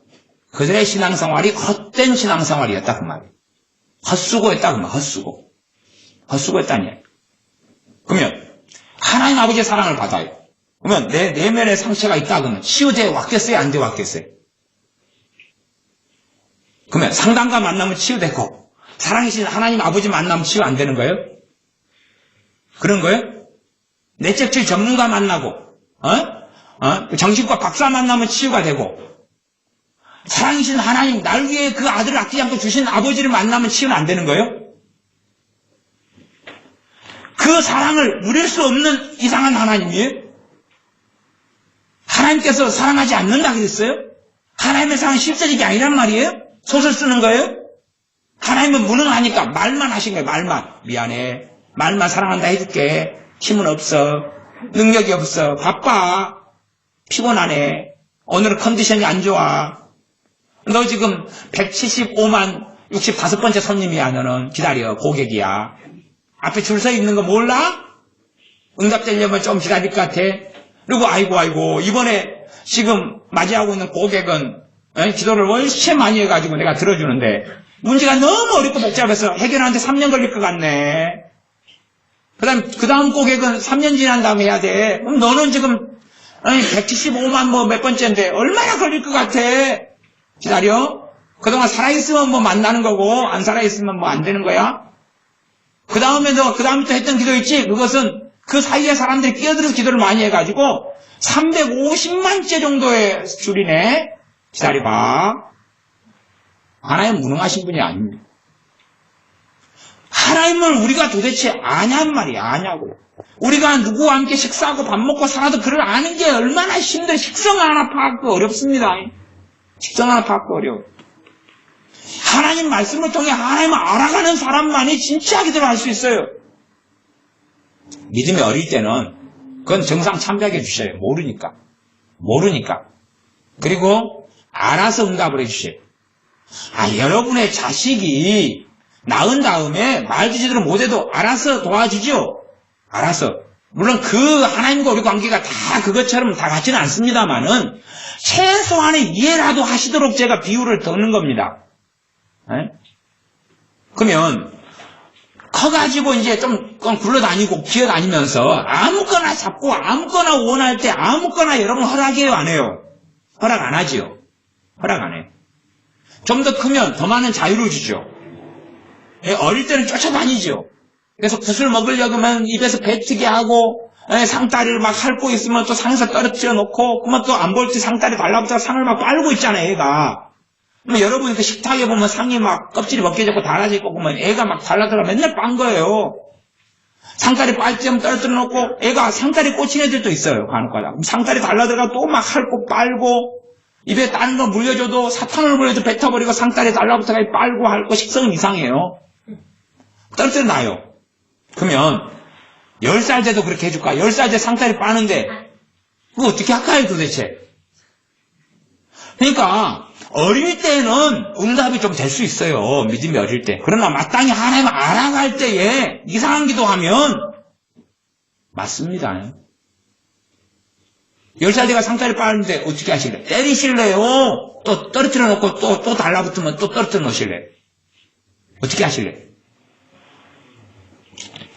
그들의 신앙생활이 헛된 신앙생활이었다 그 말이에요. 헛수고였다 그 말. 헛수고였다는 이야기. 그러면 하나님 아버지의 사랑을 받아요. 그러면 내 내면에 상처가 있다 그러면 치유돼 왔겠어요? 안 돼 왔겠어요? 그러면 상담가 만나면 치유되고 사랑이신 하나님 아버지 만나면 치유 안 되는 거예요? 그런 거예요? 뇌척질 전문가 만나고 정신과 박사 만나면 치유가 되고 사랑이신 하나님 날 위해 그 아들을 아끼지 않고 주신 아버지를 만나면 치유는 안 되는 거예요? 그 사랑을 누릴 수 없는 이상한 하나님이에요? 하나님께서 사랑하지 않는다 그랬어요? 하나님의 사랑은 실제적이 아니란 말이에요? 소설 쓰는 거예요? 하나님은 무능하니까 말만 하신 거예요. 말만. 미안해. 말만 사랑한다 해줄게. 힘은 없어. 능력이 없어. 바빠. 피곤하네. 오늘은 컨디션이 안 좋아. 너 지금 175만 65번째 손님이야. 너는 기다려. 고객이야. 앞에 줄 서 있는 거 몰라? 응답되려면 좀 기다릴 것 같아. 그리고 아이고 이번에 지금 맞이하고 있는 고객은 기도를 훨씬 많이 해가지고 내가 들어주는데 문제가 너무 어렵고 복잡해서 해결하는데 3년 걸릴 것 같네. 그 다음 고객은 3년 지난 다음에 해야 돼. 그럼 너는 지금 175만 뭐 몇 번째인데 얼마나 걸릴 것 같아? 기다려. 그동안 살아있으면 뭐 만나는 거고 안 살아있으면 뭐 안 되는 거야. 그 다음부터 했던 기도 있지. 그것은 그 사이에 사람들이 끼어들어서 기도를 많이 해가지고 350만째 정도의 줄이네. 기다려봐. 하나님 무능하신 분이 아닙니다. 하나님을 우리가 도대체 아냔 말이야. 아냐고. 우리가 누구와 함께 식사하고 밥 먹고 살아도 그를 아는 게 얼마나 힘들어. 식성 하나 파악도 어렵습니다. 식성 하나 파악도 어려워. 하나님 말씀을 통해 하나님을 알아가는 사람만이 진짜 기도를 할 수 있어요. 믿음이 어릴 때는 그건 정상 참작해 주셔요. 모르니까. 그리고 알아서 응답을 해주셔요. 여러분의 자식이 낳은 다음에 말도 제대로 못해도 알아서 도와주죠. 알아서. 물론 그 하나님과 우리 관계가 다 그것처럼 다 같지는 않습니다만은 최소한의 이해라도 하시도록 제가 비유를 듣는 겁니다. 그러면 커가지고 이제 좀 굴러다니고 기어다니면서 아무거나 잡고 아무거나 원할 때 아무거나 여러분 허락해요, 안 해요? 허락 안 하지요. 허락 안 해요. 좀 더 크면 더 많은 자유를 주죠. 어릴 때는 쫓아다니죠. 그래서 굿을 먹으려고 하면 입에서 뱉게 하고 상다리를 막 핥고 있으면 또 상에서 떨어뜨려 놓고 그러면 또 안 볼 때 상다리 달라붙어 상을 막 빨고 있잖아요, 애가. 그럼 여러분이 그 식탁에 보면 상이 막 껍질이 벗겨졌고 달아져 있고 그러면 애가 막 달라들어 맨날 빤 거예요. 상다리 빨 때 떨어뜨려 놓고 애가 상다리 꽂힌 애들도 있어요, 간혹가다. 그럼 상다리 달라들어가 또 막 핥고 빨고 입에 다른 거 물려줘도 사탕을 물려도 뱉어버리고 상다리 달라붙어 빨고 핥고 식성은 이상해요. 떨어뜨려 놔요. 그러면 10살 돼도 그렇게 해줄까? 10살 돼 상다리 빠는데 그거 어떻게 할까요 도대체? 그러니까 어릴 때는 응답이 좀 될 수 있어요. 믿음이 어릴 때. 그러나 마땅히 하나님을 알아갈 때에 이상한 기도하면 맞습니다. 10살 돼가 상다리 빠는데 어떻게 하실래요? 때리실래요? 또 떨어뜨려 놓고 또 달라붙으면 또 떨어뜨려 놓으실래요? 어떻게 하실래요?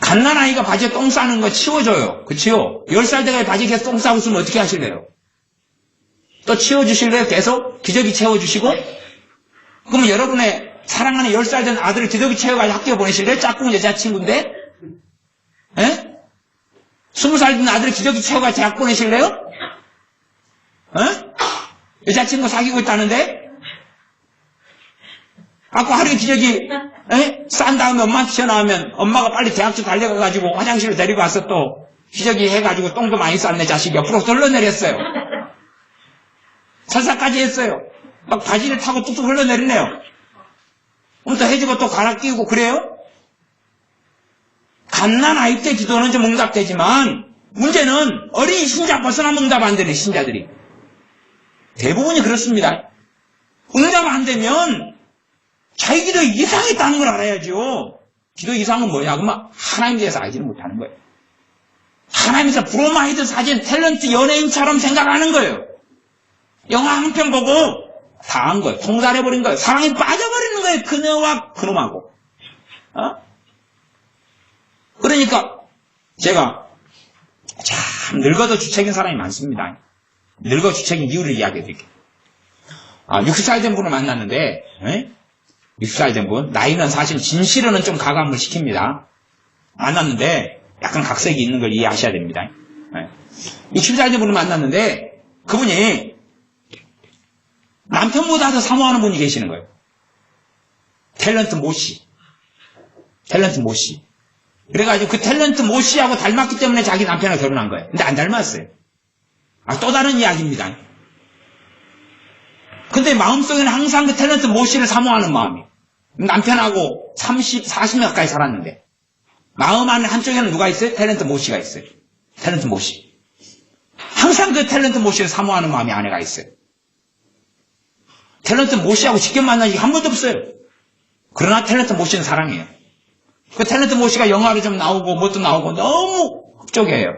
갓난아이가 바지에 똥 싸는 거 치워줘요. 그치요? 10살 돼가 바지에 계속 똥 싸고 있으면 어떻게 하실래요? 또 치워주실래요? 계속? 기저귀 채워주시고? 그러면 여러분의 사랑하는 10살 된 아들을 기저귀 채워가지고 학교 보내실래요? 짝꿍 여자친구인데? 20살 된 아들을 기저귀 채워가지고 대학 보내실래요? 여자친구 사귀고 있다는데? 아까 하루에 기저귀 싼 다음에 엄마한테 전화 하면 엄마가 빨리 대학교 달려가가지고 화장실로 데리고 와서 또 기저귀 해가지고 똥도 많이 쌌네 자식이 옆으로 흘러내렸어요. 설사까지 했어요. 막 바지를 타고 뚝뚝 흘러내리네요. 그럼 또 해주고 또 갈아 끼우고 그래요? 갓난아이 때 기도는 좀 응답되지만 문제는 어린 신자 벗어나면 응답 안 되네. 신자들이 대부분이 그렇습니다. 응답 안 되면 자기 기도 이상했다는 걸 알아야죠. 기도 이상은 뭐냐? 그러면 하나님에 대해서 알지는 못하는 거예요. 하나님에서 브로마이드 사진 탤런트 연예인처럼 생각하는 거예요. 영화 한 편 보고 다 한 거예요. 통달해버린 거예요. 사랑에 빠져버리는 거예요. 그녀와 그놈하고. 그러니까 제가 참 늙어도 주책인 사람이 많습니다. 늙어 주책인 이유를 이야기해 드릴게요. 60살 된 분을 만났는데 60살 된 분, 나이는 사실 진실은 좀 가감을 시킵니다. 만났는데 약간 각색이 있는 걸 이해하셔야 됩니다. 60살 된 분을 만났는데 그분이 남편보다 더 사모하는 분이 계시는 거예요. 탤런트 모씨. 그래가지고 그 탤런트 모씨하고 닮았기 때문에 자기 남편하고 결혼한 거예요. 근데 안 닮았어요. 또 다른 이야기입니다. 근데 마음속에는 항상 그 탤런트 모씨를 사모하는 마음이에요. 남편하고 40년 가까이 살았는데 마음 안에 한쪽에는 누가 있어요? 탤런트 모씨가 있어요. 탤런트 모씨. 항상 그 탤런트 모씨를 사모하는 마음이 아내가 있어요. 탤런트 모씨하고 직접 만난 적이 한 번도 없어요. 그러나 탤런트 모씨는 사랑해요. 그 탤런트 모씨가 영화로 좀 나오고 뭣도 나오고 너무 흡족해요.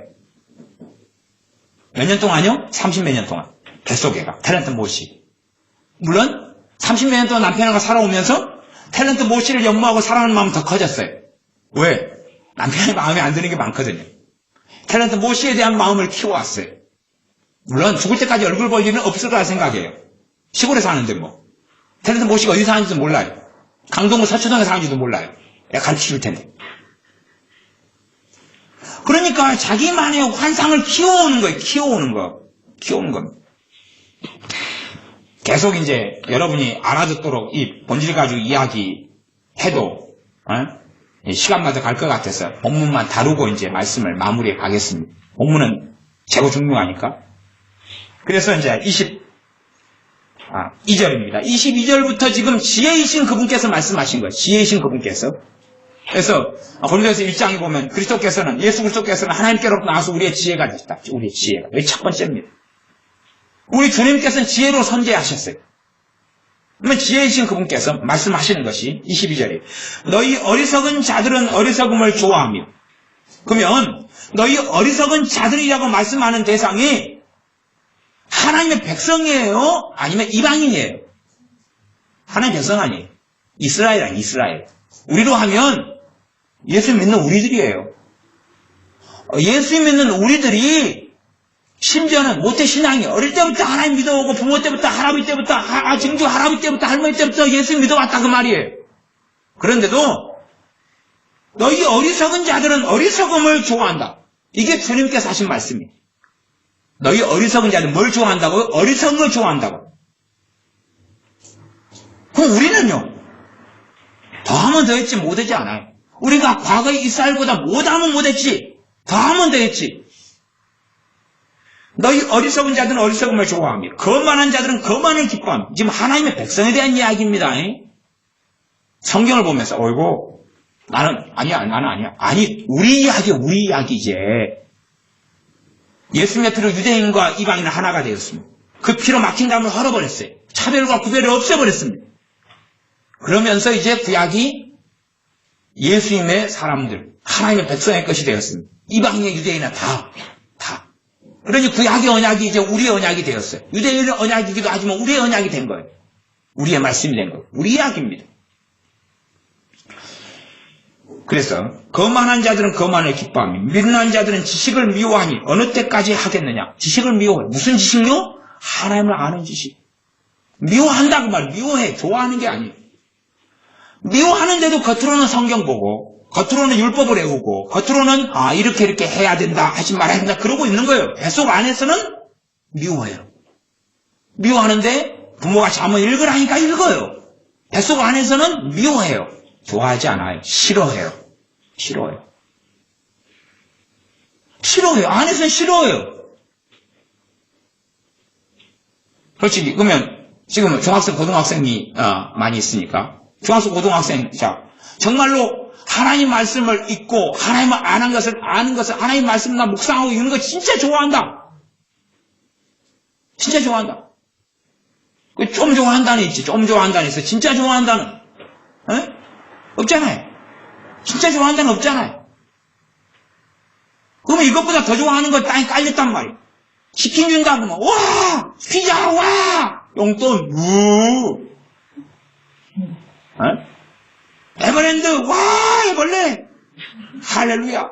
몇 년 동안요? 30몇 년 동안. 뱃속에가 탤런트 모씨. 물론 30몇 년 동안 남편하고 살아오면서 탤런트 모씨를 연모하고 사랑하는 마음은 더 커졌어요. 왜? 남편의 마음에 안 드는 게 많거든요. 탤런트 모씨에 대한 마음을 키워왔어요. 물론 죽을 때까지 얼굴 볼 일은 없을 거라 생각해요. 시골에 사는데 뭐. 탤런트 모씨가 어디 사는지도 몰라요. 강동구 서초동에 사는지도 몰라요. 내가 가르쳐줄 텐데. 그러니까 자기만의 환상을 키워오는 거예요. 키워오는 겁니다. 계속 이제 여러분이 알아듣도록 이 본질 가지고 이야기해도 시간마다 갈 것 같아서 본문만 다루고 이제 말씀을 마무리해 가겠습니다. 본문은 최고 중요하니까. 그래서 이제 22절입니다. 22절부터 지금 지혜이신 그분께서 말씀하신 거예요. 지혜이신 그분께서. 그래서 고린도서 1장에 보면 예수 그리스도께서는 하나님께로부터 나와서 우리의 지혜가 됐다. 우리의 지혜가. 이게 첫 번째입니다. 우리 주님께서는 지혜로 선재하셨어요. 그러면 지혜이신 그분께서 말씀하시는 것이 22절이에요. 너희 어리석은 자들은 어리석음을 좋아하며. 그러면 너희 어리석은 자들이라고 말씀하는 대상이 하나님의 백성이에요? 아니면 이방인이에요? 하나님의 백성 아니에요. 이스라엘. 우리로 하면 예수 믿는 우리들이에요. 예수 믿는 우리들이 심지어는 모태신앙이 어릴 때부터 하나님 믿어오고 부모 때부터 할아버지 때부터 증조 할아버지 때부터 할머니 때부터 예수 믿어왔다 그 말이에요. 그런데도 너희 어리석은 자들은 어리석음을 좋아한다. 이게 주님께서 하신 말씀이에요. 너희 어리석은 자들은 뭘 좋아한다고요? 어리석은 걸 좋아한다고. 그럼 우리는요. 더하면 더했지 못하지 않아요. 우리가 과거의 이스라엘보다 못하면 못했지. 더하면 더했지. 너희 어리석은 자들은 어리석음을 좋아하며 거만한 자들은 거만을 기뻐합니다. 지금 하나님의 백성에 대한 이야기입니다. 성경을 보면서 어이구 나는 아니야. 아니 우리 이야기 이제. 예수 곁으로 유대인과 이방인은 하나가 되었습니다. 그 피로 막힌 담을 헐어버렸어요. 차별과 구별을 없애버렸습니다. 그러면서 이제 구약이 예수님의 사람들, 하나님의 백성의 것이 되었습니다. 이방인의 유대인은 다. 그러니 구약의 언약이 이제 우리의 언약이 되었어요. 유대인의 언약이기도 하지만 우리의 언약이 된 거예요. 우리의 말씀이 된 거예요. 우리 이야기입니다. 그래서 거만한 자들은 거만을 기뻐하며 미련한 자들은 지식을 미워하니 어느 때까지 하겠느냐. 지식을 미워해. 무슨 지식요? 하나님을 아는 지식. 미워한다고 말이에요. 미워해. 좋아하는 게 아니에요. 미워하는데도 겉으로는 성경 보고 겉으로는 율법을 외우고 겉으로는 이렇게 해야 된다 하지 말아야 된다 그러고 있는 거예요. 뱃속 안에서는 미워해요. 미워하는데 부모가 잘못 읽으라니까 읽어요. 뱃속 안에서는 미워해요. 좋아하지 않아요. 싫어해요. 안에서는 싫어해요. 솔직히 그러면 지금 중학생 고등학생이 많이 있으니까 중학생 고등학생 정말로 하나님 말씀을 읽고 하나님을 아는 것을 하나님 말씀 나 묵상하고 이런 거 진짜 좋아한다. 좀 좋아한다는 있지. 좀 좋아한다는 있어. 진짜 좋아한다는 없잖아요. 진짜 좋아한다는 없잖아요. 그러면 이것보다 더 좋아하는 건 땅에 깔렸단 말이에요. 치킨 준다고 막 와 피자 와 용돈 에버랜드 와 해볼래 할렐루야.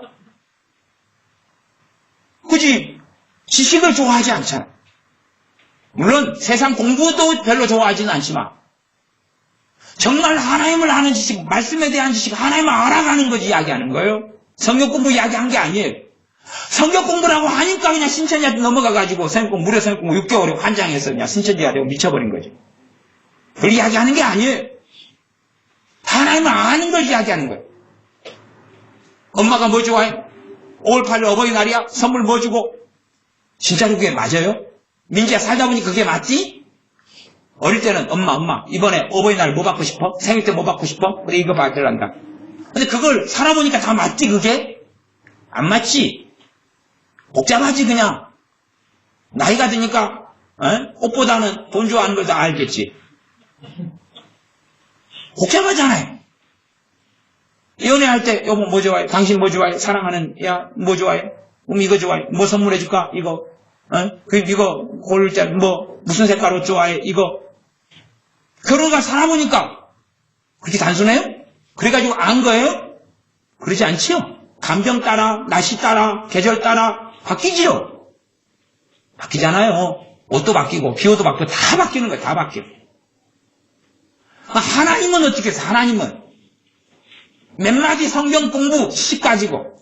그지? 지식을 좋아하지 않잖아. 물론 세상 공부도 별로 좋아하지는 않지만 정말 하나님을 아는 지식, 말씀에 대한 지식, 하나님을 알아가는 거지 이야기하는 거예요. 성경 공부 이야기한 게 아니에요. 성경 공부라고 하니까 그냥 신천지한테 넘어가가지고 무료 성경 공부 6개월에 환장해서 그냥 신천지가 되고 미쳐버린 거지. 그걸 이야기하는 게 아니에요. 하나님을 아는 걸 이야기하는 거예요. 엄마가 뭐 좋아해? 5월 8일 어버이날이야? 선물 뭐 주고? 진짜로 그게 맞아요? 민지야 살다 보니 그게 맞지? 어릴 때는 엄마 이번에 어버이날 뭐 받고 싶어? 생일 때 뭐 받고 싶어? 그래 이거 받으란다. 근데 그걸 살아보니까 다 맞지 그게? 안 맞지? 복잡하지 그냥. 나이가 드니까 옷보다는 돈 좋아하는 걸 다 알겠지. 복잡하잖아요. 연애할 때 여보 뭐 좋아해? 당신 뭐 좋아해? 사랑하는 야 뭐 좋아해? 이거 좋아해? 뭐 선물해줄까? 이거 이거 고를 때 뭐 무슨 색깔 옷 좋아해? 이거 결혼을 살아보니까 그렇게 단순해요? 그래가지고 안 거예요? 그러지 않지요? 감정 따라, 날씨 따라, 계절 따라 바뀌지요? 바뀌잖아요. 옷도 바뀌고, 기후도 바뀌고, 다 바뀌는 거예요. 다 바뀌어. 하나님은 어떻게 해서, 하나님은 몇 마디 성경 공부 씩 가지고,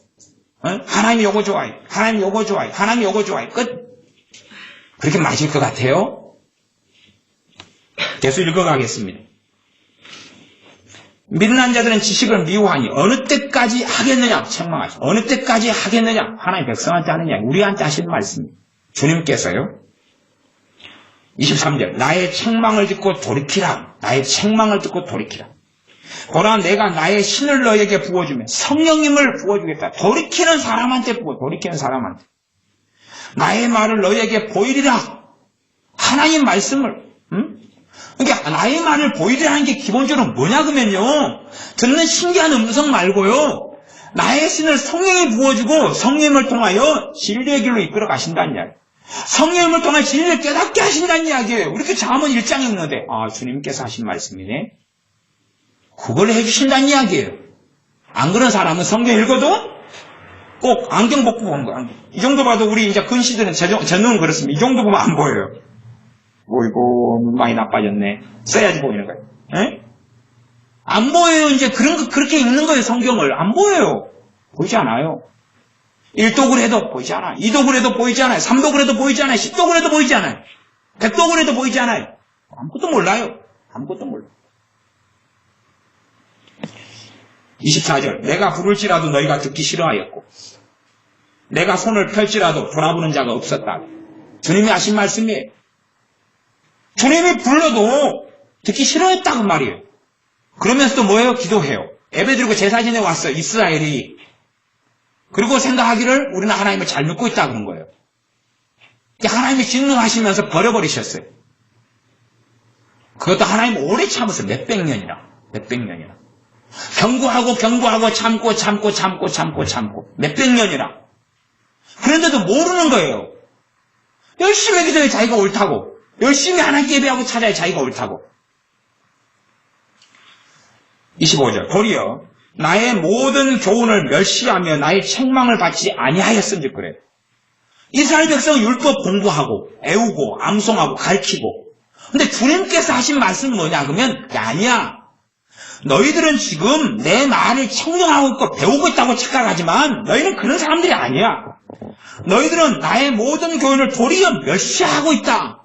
하나님 요거 좋아요. 하나님 요거 좋아요. 하나님 요거 좋아요. 끝. 그렇게 맞을 것 같아요? 계속 읽어가겠습니다. 미련한 자들은 지식을 미워하니 어느 때까지 하겠느냐 책망하시오. 어느 때까지 하겠느냐 하나님 백성한테 하느냐 우리한테 하시는 말씀입니다. 주님께서요 23절 나의 책망을 듣고 돌이키라. 나의 책망을 듣고 돌이키라. 보라 내가 나의 신을 너에게 부어주며 성령님을 부어주겠다. 돌이키는 사람한테 부어. 돌이키는 사람한테. 나의 말을 너에게 보이리라. 하나님 말씀을 그러니까 나의 말을 보이리라는 게 기본적으로 뭐냐 그러면요. 듣는 신기한 음성 말고요. 나의 신을 성령이 부어주고 성령을 통하여 진리의 길로 이끌어 가신다는 이야기. 성령을 통해 진리를 깨닫게 하신다는 이야기예요. 우리 그 잠언 1장에 있는데 주님께서 하신 말씀이네. 그걸 해주신다는 이야기예요. 안 그런 사람은 성경 읽어도 꼭 안경 벗고 보는 거야. 이 정도 봐도 우리 이제 근시들은 제 눈은 그렇습니다. 이 정도 보면 안 보여요. 이거 많이 나빠졌네. 써야지 보이는 거예요. 에? 안 보여요. 이제 그렇게 읽는 거예요. 성경을. 안 보여요. 보이지 않아요. 1도 그래도 보이지 않아요. 2도 그래도 보이지 않아요. 3도 그래도 보이지 않아요. 10도 그래도 보이지 않아요. 100도 그래도 보이지 않아요. 아무것도 몰라요. 아무것도 몰라요. 24절 내가 부를지라도 너희가 듣기 싫어하였고 내가 손을 펼지라도 돌아보는 자가 없었다. 주님이 하신 말씀이에요. 주님이 불러도 듣기 싫어했다고 말이에요. 그러면서도 뭐예요? 기도해요. 예배드리고 제사 지내 왔어요. 이스라엘이. 그리고 생각하기를 우리는 하나님을 잘 믿고 있다 그런 거예요. 하나님이 진노하시면서 버려버리셨어요. 그것도 하나님 오래 참았어요. 몇백 년이나. 경고하고 참고 몇백 년이나. 그런데도 모르는 거예요. 열심히 기도해 자기가 옳다고. 열심히 하나님께 예배하고 찾아야 자기가 옳다고. 25절 도리어 나의 모든 교훈을 멸시하며 나의 책망을 받지 아니하였음즉 그래. 이스라엘 백성은 율법 공부하고 애우고 암송하고 가르치고 근데 주님께서 하신 말씀은 뭐냐 그러면 아니야. 너희들은 지금 내 말을 청정하고 있고 배우고 있다고 착각하지만 너희는 그런 사람들이 아니야. 너희들은 나의 모든 교훈을 도리어 멸시하고 있다.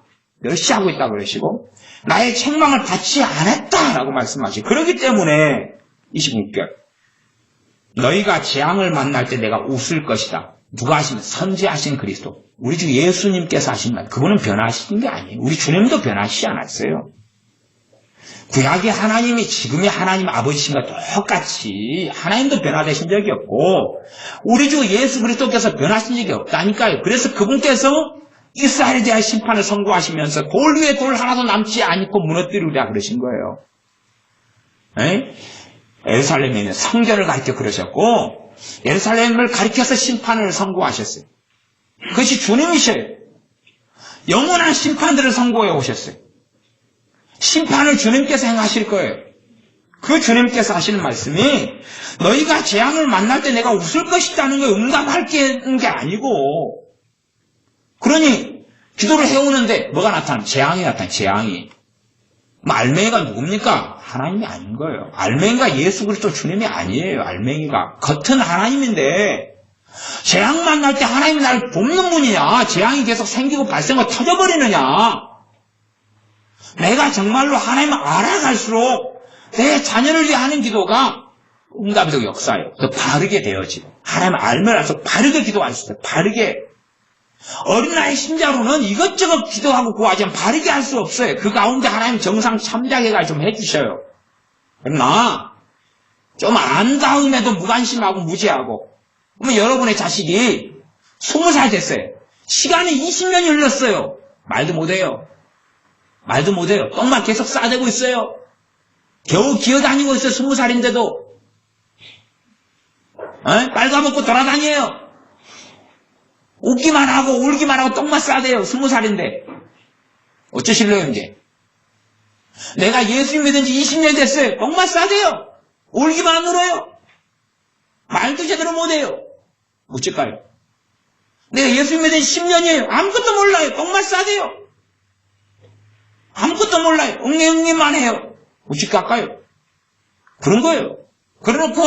그러시고 나의 책망을 받지 않았다라고 말씀하시고 그렇기 때문에 26절 너희가 재앙을 만날 때 내가 웃을 것이다. 누가 하시면 선지하신 그리스도 우리 주 예수님께서 하신 말 그분은 변화하신 게 아니에요. 우리 주님도 변화하시지 않았어요. 구약의 하나님이 지금의 하나님 아버지신과 똑같이 하나님도 변화되신 적이 없고 우리 주 예수 그리스도께서 변하신 적이 없다니까요. 그래서 그분께서 이스라엘에 대한 심판을 선고하시면서 돌 위에 돌 하나도 남지 않고 무너뜨리리라 그러신 거예요. 예루살렘에 있는 성전을 가르쳐 그러셨고 예루살렘을 가리켜서 심판을 선고하셨어요. 그것이 주님이셔요. 영원한 심판들을 선고해 오셨어요. 심판을 주님께서 행하실 거예요. 그 주님께서 하시는 말씀이 너희가 재앙을 만날 때 내가 웃을 것이라는 거 응답할 게 아니고 그러니 기도를 해오는데 뭐가 나타나? 재앙이 나타나. 재앙이. 알맹이가 누굽니까? 하나님이 아닌 거예요. 알맹이가 예수 그리스도 주님이 아니에요. 알맹이가. 겉은 하나님인데 재앙 만날 때 하나님이 나를 돕는 분이냐? 재앙이 계속 생기고 발생하고 터져버리느냐? 내가 정말로 하나님을 알아갈수록 내 자녀를 위해 하는 기도가 응답이 되고 역사예요. 바르게 되어지고 하나님을 알면 알수록 바르게 기도할 수 있어요. 바르게. 어린아이 신자로는 이것저것 기도하고 구하지만 바르게 할 수 없어요. 그 가운데 하나님 정상 참작해가 좀 해주셔요. 그러나 좀 안 다음에도 무관심하고 무지하고 그러면 여러분의 자식이 20살 됐어요. 시간이 20년이 흘렀어요. 말도 못해요. 똥만 계속 싸대고 있어요. 겨우 기어다니고 있어요. 20살인데도 빨가벗고 돌아다녀요. 웃기만 하고 울기만 하고 똥만 싸대요. 20살인데 어쩌실래요 이제? 내가 예수 믿은 지 20년 됐어요. 정말 싸대요. 울기만 안 울어요. 말도 제대로 못해요. 어쩔까요? 내가 예수 믿은 지 10년이에요. 아무것도 몰라요. 정말 싸대요. 아무것도 몰라요. 엉뚱이만 해요. 어쩔까요? 그런 거예요. 그래놓고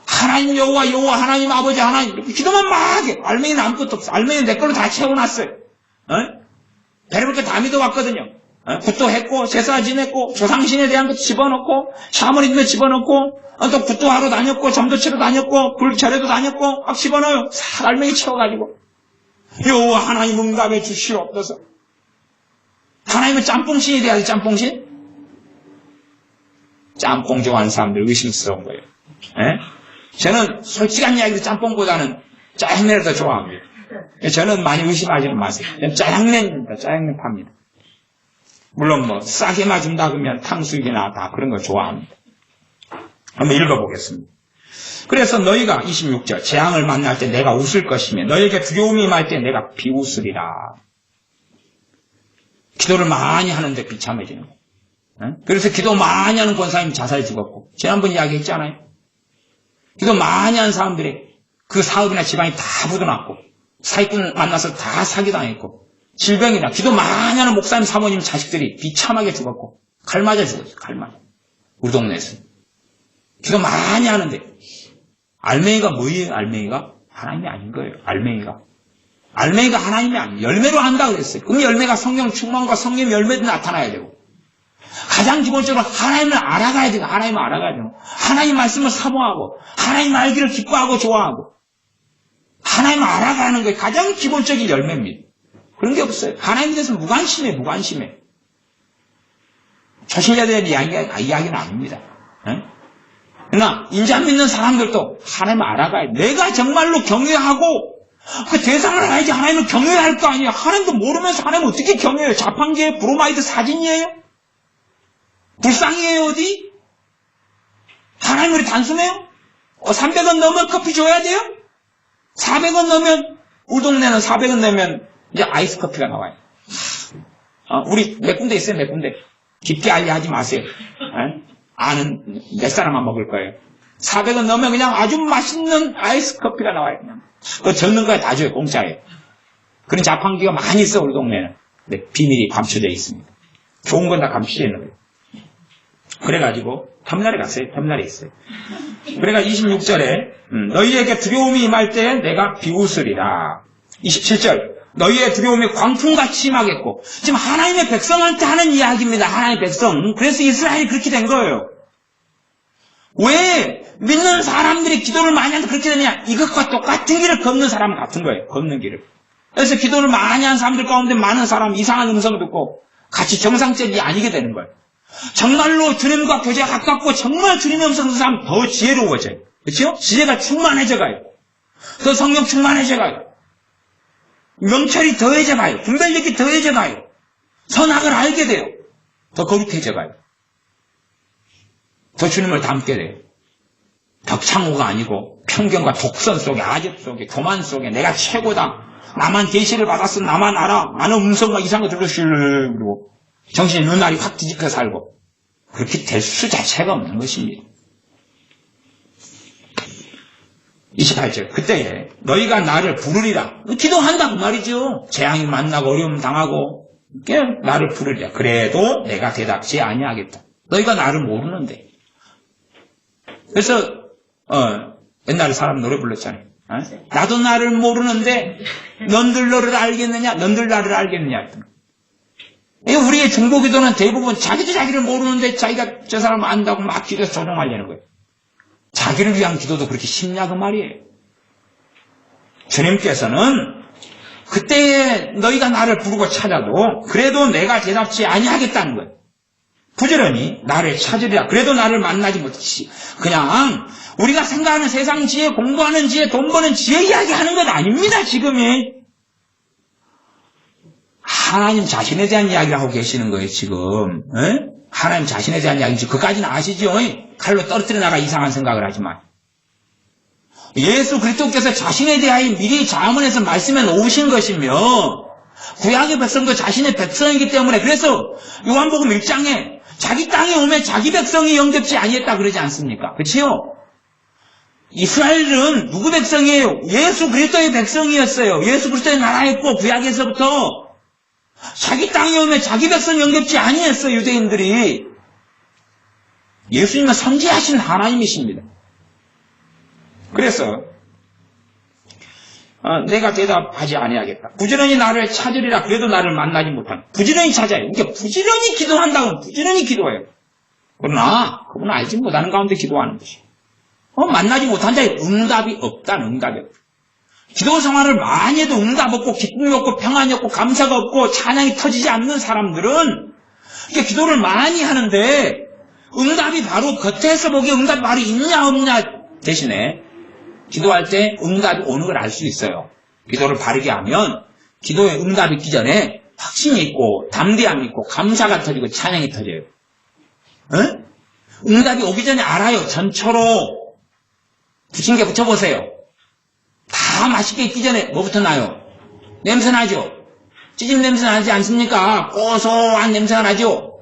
하나님 여호와 하나님 아버지 하나님 이렇게 기도만 막 해. 알맹이는 아무것도 없어. 알맹이는 내 걸로 다 채워놨어요. 배려볼 게 다 믿어왔거든요. 굿도 했고 제사 지냈고 조상신에 대한 것도 집어넣고 샤머니즘에 집어넣고 또 굿도 하러 다녔고 점도 치러 다녔고 불절에도 다녔고 막 집어넣어요. 싹 알맹이 채워가지고 여호와 하나님 응답해 주시옵소서. 하나님은 짬뽕신이 돼야 돼. 짬뽕신? 짬뽕 좋아하는 사람들 의심스러운 거예요. 저는 솔직한 이야기로 짬뽕보다는 짜장면을 더 좋아합니다. 저는 많이 의심하지는 마세요. 짜장면입니다. 짜장면 팝니다. 물론 뭐 싸게 맞은다 그러면 탕수육이나 다 그런 거 좋아합니다. 한번 읽어보겠습니다. 그래서 너희가 26절 재앙을 만날 때 내가 웃을 것이며 너희에게 두려움이 임할 때 내가 비웃으리라. 기도를 많이 하는데 비참해지는 거예요. 그래서 기도 많이 하는 권사님이 자살해 죽었고 지난번 이야기했잖아요. 기도 많이 한 사람들이 그 사업이나 집안이 다 부도났고 사기꾼 만나서 다 사기당했고 질병이나 기도 많이 하는 목사님 사모님 자식들이 비참하게 죽었고 칼 맞아 죽었어요. 칼 맞아. 우리 동네에서. 기도 많이 하는데 알맹이가 뭐예요? 알맹이가? 하나님이 아닌 거예요. 알맹이가 하나님이 아니에요. 열매로 한다 그랬어요. 그럼 열매가 성령 충만과 성령 열매도 나타나야 되고 가장 기본적으로 하나님을 알아가야 되고 하나님을 알아가야 되고 하나님 말씀을 사모하고 하나님 알기를 기뻐하고 좋아하고 하나님을 알아가는 게 가장 기본적인 열매입니다. 그런 게 없어요. 하나님에 대해서 무관심해. 초신자에 대한 이야기는 아닙니다. 그러나 인자 믿는 사람들도 하나님을 알아가야 돼. 내가 정말로 경외하고 그 대상을 알아야지 하나님을 경외해야 할 거 아니에요. 하나님도 모르면서 하나님을 어떻게 경외해요? 자판기에 브로마이드 사진이에요? 불쌍이에요 어디? 하나님이 단순해요? 300원 넣으면 커피 줘야 돼요? 400원 넣으면 우리 동네는 400원 넣으면 이제 아이스 커피가 나와요. 우리 몇 군데 있어요. 몇 군데. 깊게 알려하지 마세요. 아는 몇 사람만 먹을 거예요. 400원 넣으면 그냥 아주 맛있는 아이스 커피가 나와요. 그냥. 그거 적는 거에 다 줘요. 공짜예요. 그런 자판기가 많이 있어 우리 동네는. 근데 비밀이 감춰져 있습니다. 좋은 건 다 감춰져 있는 거예요. 그래가지고 터미널에 갔어요. 터미널에 있어요. 그래가 26절에 너희에게 두려움이 임할 때 내가 비웃으리라. 27절 너희의 두려움이 광풍같이 임하겠고 지금 하나님의 백성한테 하는 이야기입니다. 하나님의 백성. 그래서 이스라엘이 그렇게 된 거예요. 왜 믿는 사람들이 기도를 많이 하는데 그렇게 되냐? 이것과 똑같은 길을 걷는 사람 같은 거예요. 걷는 길을. 그래서 기도를 많이 한 사람들 가운데 많은 사람 이상한 음성 듣고 같이 정상적이 아니게 되는 거예요. 정말로 주님과 교제가 가깝고 정말 주님의 음성 듣는 사람 더 지혜로워져요. 그렇죠? 지혜가 충만해져 가요. 더 성령 충만해져 가요. 명철이 더해져 가요. 분별력이 더해져 가요. 선악을 알게 돼요. 더 거룩해져 가요. 더 주님을 닮게 돼요. 벽창호가 아니고 편견과 독선 속에 아집 속에 교만 속에 내가 최고다. 나만 계시를 받았어. 나만 알아. 나는 음성과 이상한 거 들으시려 그러고 정신이 눈알이 확 뒤집혀 살고 그렇게 될 수 자체가 없는 것입니다. 28절 그때에 너희가 나를 부르리라. 기도한다고 말이죠. 재앙이 만나고 어려움 당하고 나를 부르리라. 그래도 내가 대답지 아니하겠다. 너희가 나를 모르는데. 그래서 옛날에 사람 노래 불렀잖아요. 나도 나를 모르는데 넌들 너를 알겠느냐? 넌들 나를 알겠느냐? 우리의 중보기도는 대부분 자기도 자기를 모르는데 자기가 저 사람 안다고 막 기도해서 조정하려는 거예요. 자기를 위한 기도도 그렇게 쉽냐 그 말이에요. 주님께서는 그때 너희가 나를 부르고 찾아도 그래도 내가 대답지 아니하겠다는 거예요. 부지런히 나를 찾으리라. 그래도 나를 만나지 못하시. 그냥 우리가 생각하는 세상 지혜, 공부하는 지혜, 돈 버는 지혜 이야기하는 것 아닙니다. 지금이. 하나님 자신에 대한 이야기를 하고 계시는 거예요. 지금. 하나님 자신에 대한 이야기지. 그까지는 아시죠? 칼로 떨어뜨려 나가 이상한 생각을 하지만. 예수 그리스도께서 자신에 대하여 미리 자문해서 말씀해 놓으신 것이며 구약의 백성도 자신의 백성이기 때문에 그래서 요한복음 1장에 자기 땅에 오면 자기 백성이 영접지 아니했다 그러지 않습니까? 그렇지요? 이스라엘은 누구 백성이에요? 예수 그리스도의 백성이었어요. 예수 그리스도의 나라였고 구약에서부터 자기 땅에 오면 자기 백성 영접지 아니했어요. 유대인들이. 예수님은 선지하신 하나님이십니다. 그래서 내가 대답하지 아니하겠다. 부지런히 나를 찾으리라. 그래도 나를 만나지 못한다. 부지런히 찾아요. 그러니까 부지런히 기도한다면 부지런히 기도해요. 그러나 그분은 알지 못하는 가운데 기도하는 것이. 만나지 못한 자에 응답이 없다는 응답이 없다. 기도 생활을 많이 해도 응답 없고 기쁨이 없고 평안이 없고 감사가 없고 찬양이 터지지 않는 사람들은 그러니까 기도를 많이 하는데 응답이 바로 겉에서 보기에 응답이 바로 있냐 없냐 대신에 기도할 때 응답이 오는 걸 알 수 있어요. 기도를 바르게 하면 기도에 응답이 있기 전에 확신이 있고 담대함이 있고 감사가 터지고 찬양이 터져요. 응? 응답이 오기 전에 알아요. 전초로 부침개 붙여보세요. 다 맛있게 익기 전에 뭐부터 나요? 냄새 나죠? 찌짐 냄새 나지 않습니까? 고소한 냄새가 나죠?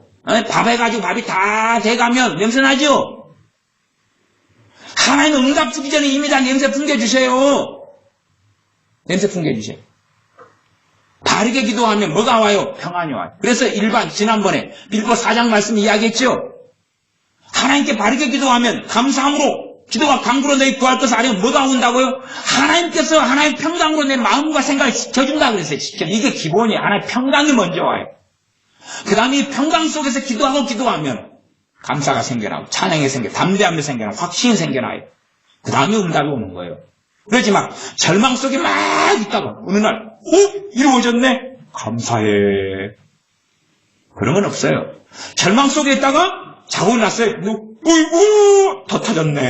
밥 해가지고 밥이 다 돼가면 냄새 나죠? 하나님은 응답 주기 전에 이미 다 냄새 풍겨주세요. 냄새 풍겨주세요. 바르게 기도하면 뭐가 와요? 평안이 와요. 그래서 지난번에 빌보 4장 말씀 이야기했죠? 하나님께 바르게 기도하면 감사함으로 기도가 강구로 너희 구할 것을 아뢰면 뭐가 온다고요? 하나님께서 하나님 평강으로 내 마음과 생각을 지켜준다 그랬어요. 이게 기본이에요. 하나님 평강이 먼저 와요. 그 다음에 이 평강 속에서 기도하면 감사가 생겨나고 찬양이 생겨나고 담대함이 생겨나고 확신이 생겨나요. 그 다음에 응답이 오는 거예요. 그러지 막 절망 속에 막 있다가 어느 날 이루어졌네? 감사해. 그런 건 없어요. 절망 속에 있다가 자고 났어요. 어이구 더 터졌네.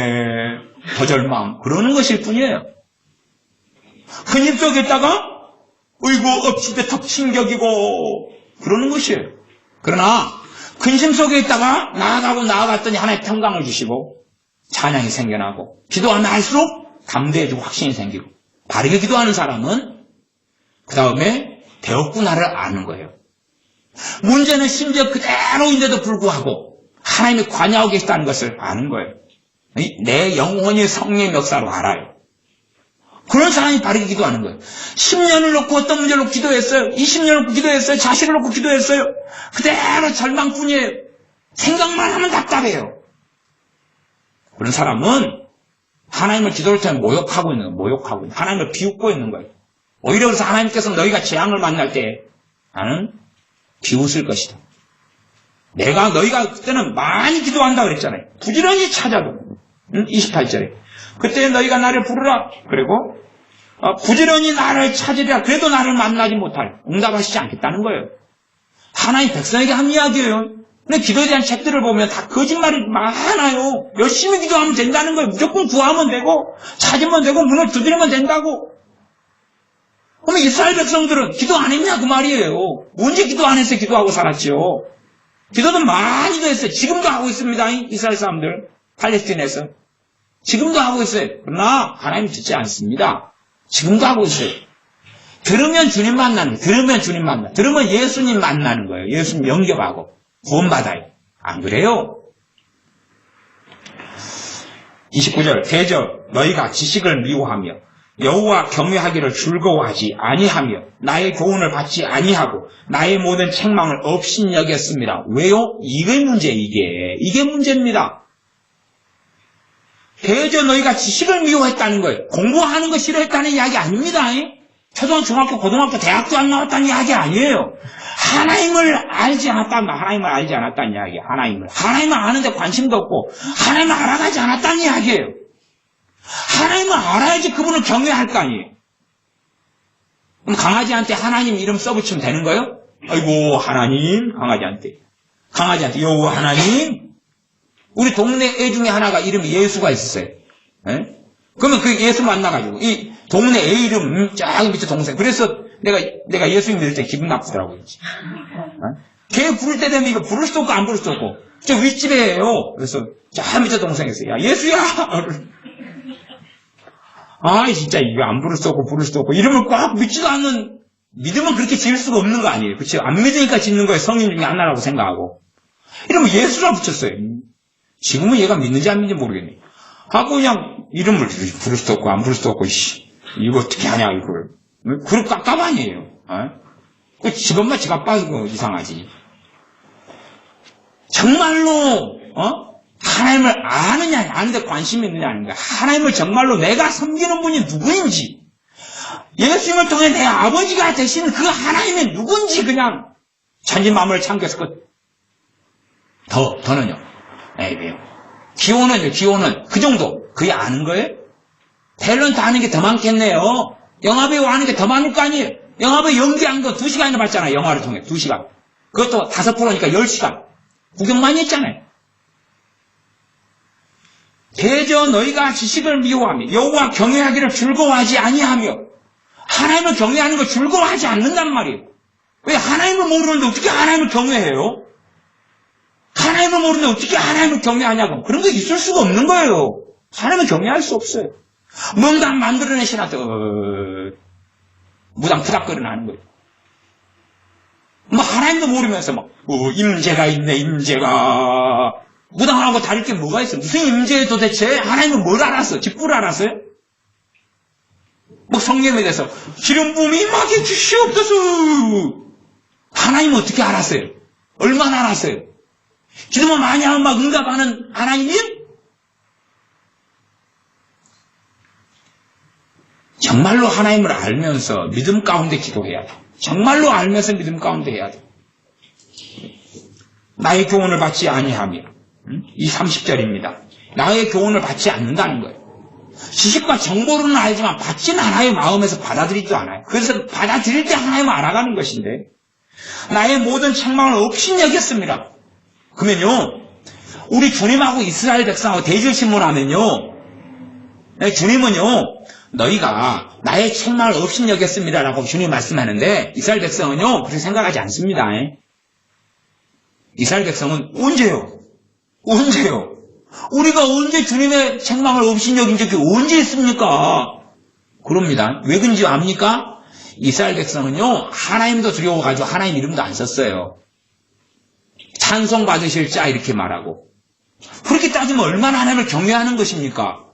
더 절망. 그러는 것일 뿐이에요. 큰 힘 속에 있다가 어이구 엎치대 덮친격이고 그러는 것이에요. 그러나 근심 속에 있다가 나아갔더니 하나의 평강을 주시고 찬양이 생겨나고 기도하면 할수록 담대해지고 확신이 생기고 바르게 기도하는 사람은 그 다음에 되었구나를 아는 거예요. 문제는 심지어 그대로인데도 불구하고 하나님이 관여하고 계시다는 것을 아는 거예요. 내 영혼이 성령의 역사로 알아요. 그런 사람이 바르게 기도하는 거예요. 10년을 놓고 어떤 문제를 놓고 기도했어요. 20년을 놓고 기도했어요. 자식을 놓고 기도했어요. 그대로 절망뿐이에요. 생각만 하면 답답해요. 그런 사람은 하나님을 기도를 통해 모욕하고 있는 거예요. 모욕하고 있는 거예요. 하나님을 비웃고 있는 거예요. 오히려 그래서 하나님께서 너희가 재앙을 만날 때 나는 비웃을 것이다. 너희가 그때는 많이 기도한다 그랬잖아요. 부지런히 찾아도. 28절에. 그때 너희가 나를 부르라. 그리고 부지런히 나를 찾으리라. 그래도 나를 만나지 못할. 응답하시지 않겠다는 거예요. 하나님 백성에게 한 이야기예요. 근데 기도에 대한 책들을 보면 다 거짓말이 많아요. 열심히 기도하면 된다는 거예요. 무조건 구하면 되고 찾으면 되고 문을 두드리면 된다고. 그러면 이스라엘 백성들은 기도 안 했냐 그 말이에요. 언제 기도 안 했어요? 기도하고 살았죠. 기도는 많이 했어요. 지금도 하고 있습니다. 이스라엘 사람들 팔레스틴에서 지금도 하고 있어요. 그러나 하나님 듣지 않습니다. 지금도 하고 있어요. 들으면 주님 만나는 거예요. 들으면 예수님 만나는 거예요. 예수님 영접하고 구원받아요. 안 그래요? 29절 대저 너희가 지식을 미워하며 여호와 경외하기를 즐거워하지 아니하며 나의 교훈을 받지 아니하고 나의 모든 책망을 업신여겼습니다. 왜요? 이게 문제입니다. 대저 너희가 지식을 미워했다는 거예요. 공부하는 거 싫어했다는 이야기 아닙니다. 초등학교, 중학교, 고등학교, 대학도 안 나왔다는 이야기 아니에요. 하나님을 알지 않았다는 이야기예요. 하나님을 아는데 관심도 없고 하나님을 알아가지 않았다는 이야기예요. 하나님을 알아야지 그분을 경외할 거 아니에요. 그럼 강아지한테 하나님 이름 써붙이면 되는 거예요? 아이고 하나님 강아지한테 여호와 하나님. 우리 동네 애 중에 하나가 이름이 예수가 있었어요. 에? 그러면 그 예수 만나가지고 이 동네 애 이름 쫙 밑에 동생. 그래서 내가 예수님 믿을 때 기분 나쁘더라고요. 걔 부를 때 되면 이거 부를 수 없고 안 부를 수 없고 저 윗집에요. 그래서 쫙 밑에 동생에서 야 예수야. 진짜 이거 안 부를 수 없고 이름을 꽉 믿지도 않는 믿으면 그렇게 지을 수가 없는 거 아니에요. 그렇죠? 안 믿으니까 짓는 거예요. 성인 중에 하나라고 생각하고. 이러면 예수라 붙였어요. 지금은 얘가 믿는지 안 믿는지 모르겠네. 하고 그냥 이름을 부를 수도 없고 안 부를 수도 없고 이거 어떻게 하냐 이걸. 그런 깝깝하니에요. 그 직업만 지갑 빠지고 이상하지. 정말로 하나님을 아느냐 아는데 관심이 있느냐 아닌가. 하나님을 정말로 내가 섬기는 분이 누구인지, 예수님을 통해 내 아버지가 되시는 그 하나님이 누군지 그냥 천지만물을 창조해서 더는요. 에이요. 기호는 그 정도. 그게 아는 거예요? 탤런트 하는 게 더 많겠네요. 영화배우 하는 게 더 많을 거 아니에요. 영화배우 연기한 거 2시간이나 봤잖아요. 영화를 통해 2시간. 그것도 5%니까 10시간. 구경 많이 했잖아요. 대저 너희가 지식을 미워하며 여호와 경외하기를 즐거워하지 아니하며, 하나님을 경외하는 걸 즐거워하지 않는단 말이에요. 왜? 하나님을 모르는데 어떻게 하나님을 경외해요? 하나님을 모르는데 어떻게 하나님을 경외하냐고. 그런 거 있을 수가 없는 거예요. 하나님을 경외할 수 없어요. 뭔가 만들어낸 신한테 무당 푸닥거리는 하는 거예요. 하나님도 모르면서 임재가 있네, 임재가. 무당하고 다를 게 뭐가 있어? 무슨 임재 도대체? 하나님은 뭘 알았어? 직분을 알았어요? 성령에 대해서 기름 부음이 임하게 주시옵소서. 하나님은 어떻게 알았어요? 얼마나 알았어요? 기도만 많이 하면 응답하는 하나님이? 정말로 하나님을 알면서 믿음 가운데 기도해야 돼. 정말로 알면서 믿음 가운데 해야 돼. 나의 교훈을 받지 아니하며, 이 30절입니다. 나의 교훈을 받지 않는다는 거예요. 지식과 정보로는 알지만 받지는 않아요. 마음에서 받아들이지도 않아요. 그래서 받아들일 때 하나님을 알아가는 것인데, 나의 모든 책망을 업신여겼습니다. 그러면요, 우리 주님하고 이스라엘 백성하고 대질신문하면요, 주님은요, 너희가 나의 책망을 업신여겼습니다라고 주님이 말씀하는데, 이스라엘 백성은요 그렇게 생각하지 않습니다. 이스라엘 백성은 언제요? 우리가 언제 주님의 책망을 업신여긴 적이 언제 있습니까? 그럽니다. 왜 그런지 압니까? 이스라엘 백성은요, 하나님도 두려워가지고 하나님 이름도 안 썼어요. 찬송 받으실 자 이렇게 말하고. 그렇게 따지면 얼마나 하나님을 경외하는 것입니까?